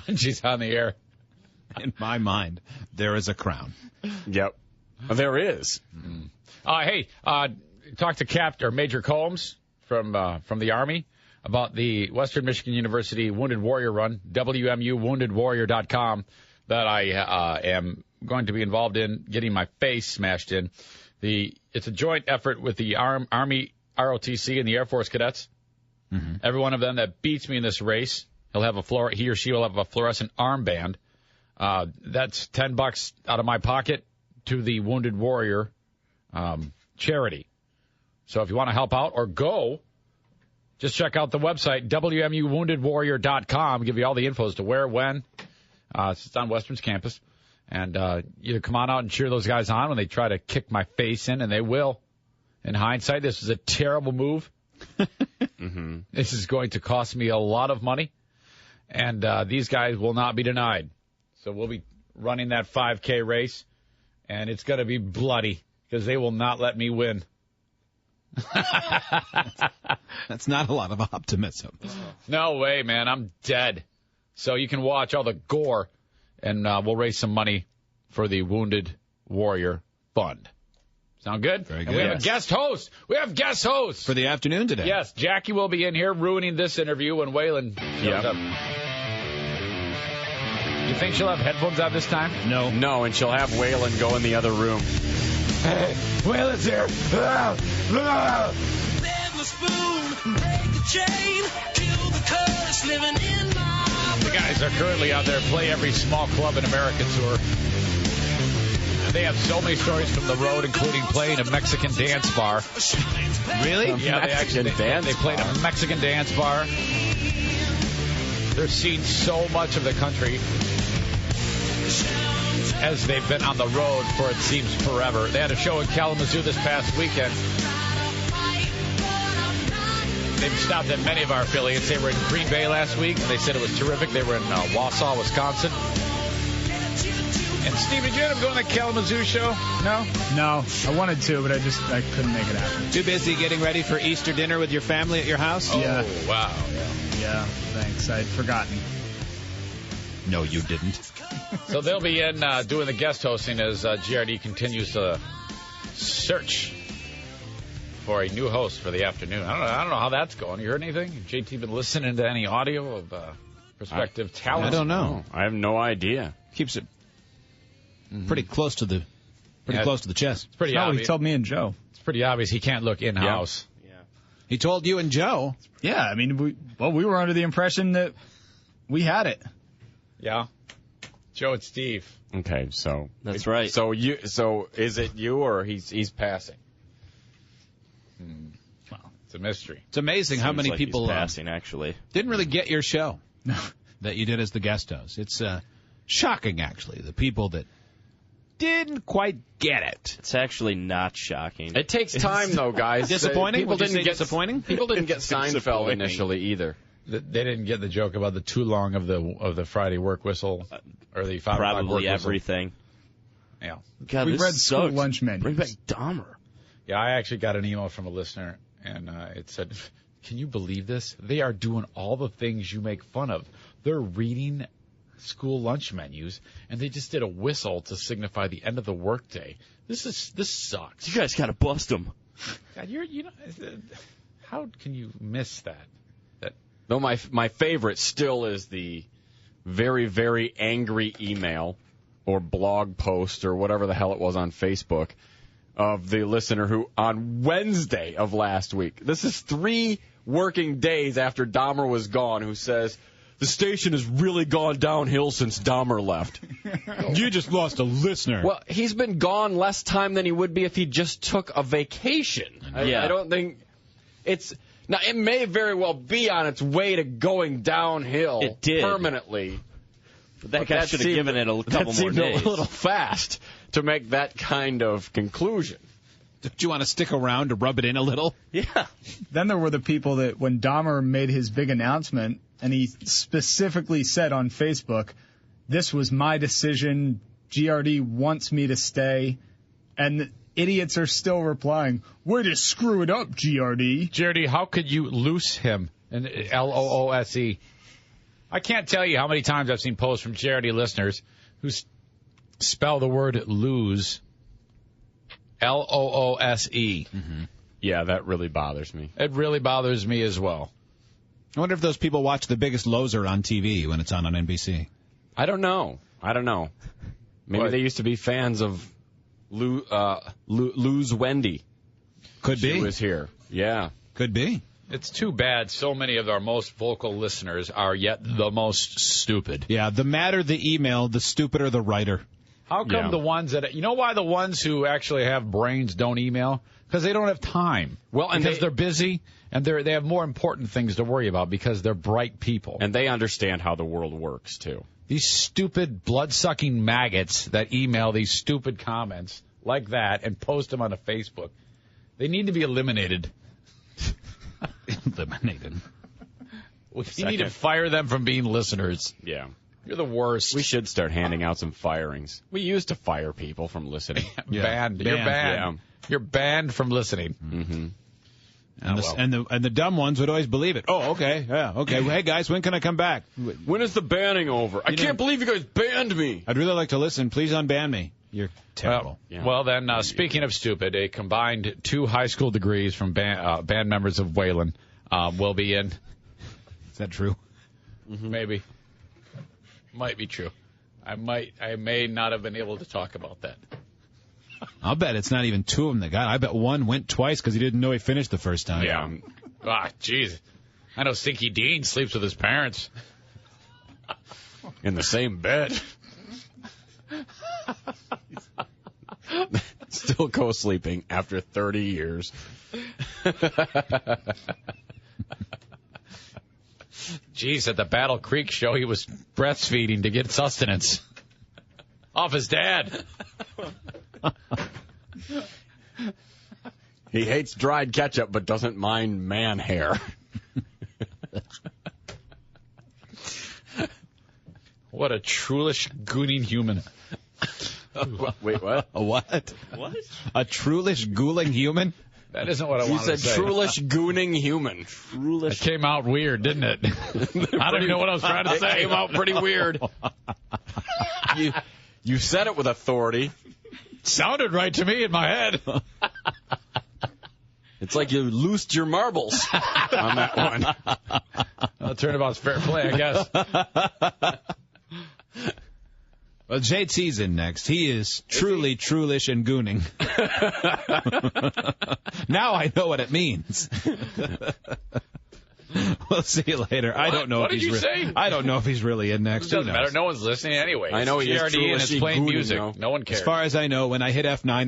When she's on the air. In my mind, there is a crown. Yep. There is. Mm-hmm. Hey, talk to Major Combs from the Army about the Western Michigan University Wounded Warrior Run, WMUWoundedWarrior.com, that I am going to be involved in getting my face smashed in. It's a joint effort with the Army ROTC and the Air Force Cadets. Mm-hmm. Every one of them that beats me in this race, he or she will have a fluorescent armband. That's $10 out of my pocket to the Wounded Warrior charity. So if you want to help out or go, just check out the website, WMUWoundedWarrior.com. Give you all the info as to where, when. It's on Western's campus. And either come on out and cheer those guys on when they try to kick my face in, and they will. In hindsight, this is a terrible move. Mm-hmm. This is going to cost me a lot of money. And these guys will not be denied. So we'll be running that 5K race. And it's going to be bloody because they will not let me win. That's not a lot of optimism. No way, man. I'm dead. So you can watch all the gore, and we'll raise some money for the Wounded Warrior Fund. Sound good? Very And good. we have a guest host. We have guest hosts. For the afternoon today. Yes, Jackie will be in here ruining this interview when Waylon shows up. You think she'll have headphones on this time? No. No, and she'll have Waylon go in the other room. Hey, Waylon's here. The guys are currently out there, Play Every Small Club in America tour. And they have so many stories from the road, including playing a Mexican dance bar. Really? Yeah, they played a Mexican dance bar. They're seeing so much of the country as they've been on the road for, it seems, forever. They had a show in Kalamazoo this past weekend. They've stopped at many of our affiliates. They were in Green Bay last week, and they said it was terrific. They were in Wausau, Wisconsin. And Steve, did you end up going to the Kalamazoo show? No? No, I wanted to, but I couldn't make it happen. Too busy getting ready for Easter dinner with your family at your house? Yeah. Oh, wow. Yeah, thanks. I'd forgotten. No, you didn't. So they'll be in doing the guest hosting as GRD continues to search for a new host for the afternoon. I don't know how that's going. You heard anything? JT been listening to any audio of prospective talent? I don't know. I have no idea. Keeps it pretty close to the close to the chest. It's pretty That's what obvious. he told me and Joe. It's pretty obvious he can't look in-house. Yeah. He told you and Joe. Yeah, I mean, we were under the impression that we had it. Yeah. Joe and Steve. Okay, so That's right. So is it you or he's passing? Well, it's a mystery. It's amazing how Seems many like people he's passing, actually. didn't really get your show that you did as the guest host. It's shocking, actually, the people that didn't quite get it. It's actually not shocking. It takes time, though, guys. Disappointing? People Would you didn't say get disappointing? People didn't get Seinfeld Disappointing. initially either. They didn't get the joke about the too long of the Friday work whistle or the 5 o'clock work Probably whistle. everything. Yeah. God, We've this read school sucks. lunch menus. Bring back Dahmer. Yeah, I actually got an email from a listener, and it said, can you believe this? They are doing all the things you make fun of. They're reading school lunch menus, and they just did a whistle to signify the end of the workday. This sucks. You guys gotta bust them. God, how can you miss that? Though my favorite still is the very, very angry email or blog post or whatever the hell it was on Facebook of the listener who on Wednesday of last week, this is 3 working days after Dahmer was gone, who says, the station has really gone downhill since Dahmer left. You just lost a listener. Well, he's been gone less time than he would be if he just took a vacation. Yeah. I don't think it's... Now, it may very well be on its way to going downhill It did. permanently. But that guy should have given it a couple more days. days. A little fast to make that kind of conclusion. Don't you want to stick around to rub it in a little? Yeah. Then there were the people that when Dahmer made his big announcement, and he specifically said on Facebook, this was my decision, GRD wants me to stay, and the idiots are still replying, way to screw it up, GRD. GRD, how could you loose him? And Loose. I can't tell you how many times I've seen posts from GRD listeners who spell the word lose Loose. Mm-hmm. Yeah, that really bothers me. It really bothers me as well. I wonder if those people watch The Biggest Loser on TV when it's on NBC. I don't know. Maybe What? they used to be fans of Lose Wendy. Could be. She was here. Yeah. Could be. It's too bad so many of our most vocal listeners are yet the most stupid. Yeah, the madder the email, the stupider the writer. How come the ones that, you know why the ones who actually have brains don't email? Because they don't have time. Well, and because they're busy and they have more important things to worry about because they're bright people. And they understand how the world works, too. These stupid blood-sucking maggots that email these stupid comments like that and post them on a Facebook, they need to be eliminated. Eliminated. You need to fire them from being listeners. Yeah. You're the worst. We should start handing out some firings. We used to fire people from listening. Banned. You're banned. Yeah. You're banned from listening. Mm-hmm. And the dumb ones would always believe it. Oh, okay, yeah, okay. Well, hey guys, when can I come back? When is the banning over? I can't believe you guys banned me. I'd really like to listen. Please unban me. You're terrible. Well, then, speaking of stupid, a combined 2 high school degrees from band members of Waylon will be in. Is that true? Maybe. Might be true. I may not have been able to talk about that. I'll bet it's not even 2 of them that got it. I bet one went twice because he didn't know he finished the first time. Yeah. Jeez. I know Stinky Dean sleeps with his parents. In the same bed. Still co-sleeping after 30 years. Jeez, at the Battle Creek show, he was breastfeeding to get sustenance. Off his dad. He hates dried ketchup, but doesn't mind man hair. What a trulish, gooning human. Wait, what? A what? What? A trulish, gooling human? That isn't what I wanted to say. You said trulish, gooning human. It came out weird, didn't it? I don't even know what I was trying to say. It came out pretty weird. You said it with authority. Sounded right to me in my head. It's like you loosed your marbles on that one. Turnabout's fair play, I guess. Well, JT's in next. He is truly, trulish, and gooning. Now I know what it means. We'll see you later. I don't know what if did he's you say? I don't know if he's really in next. It doesn't matter. No one's listening anyway. I know he is TRD and it's playing music. Now. No one cares. As far as I know, when I hit F9,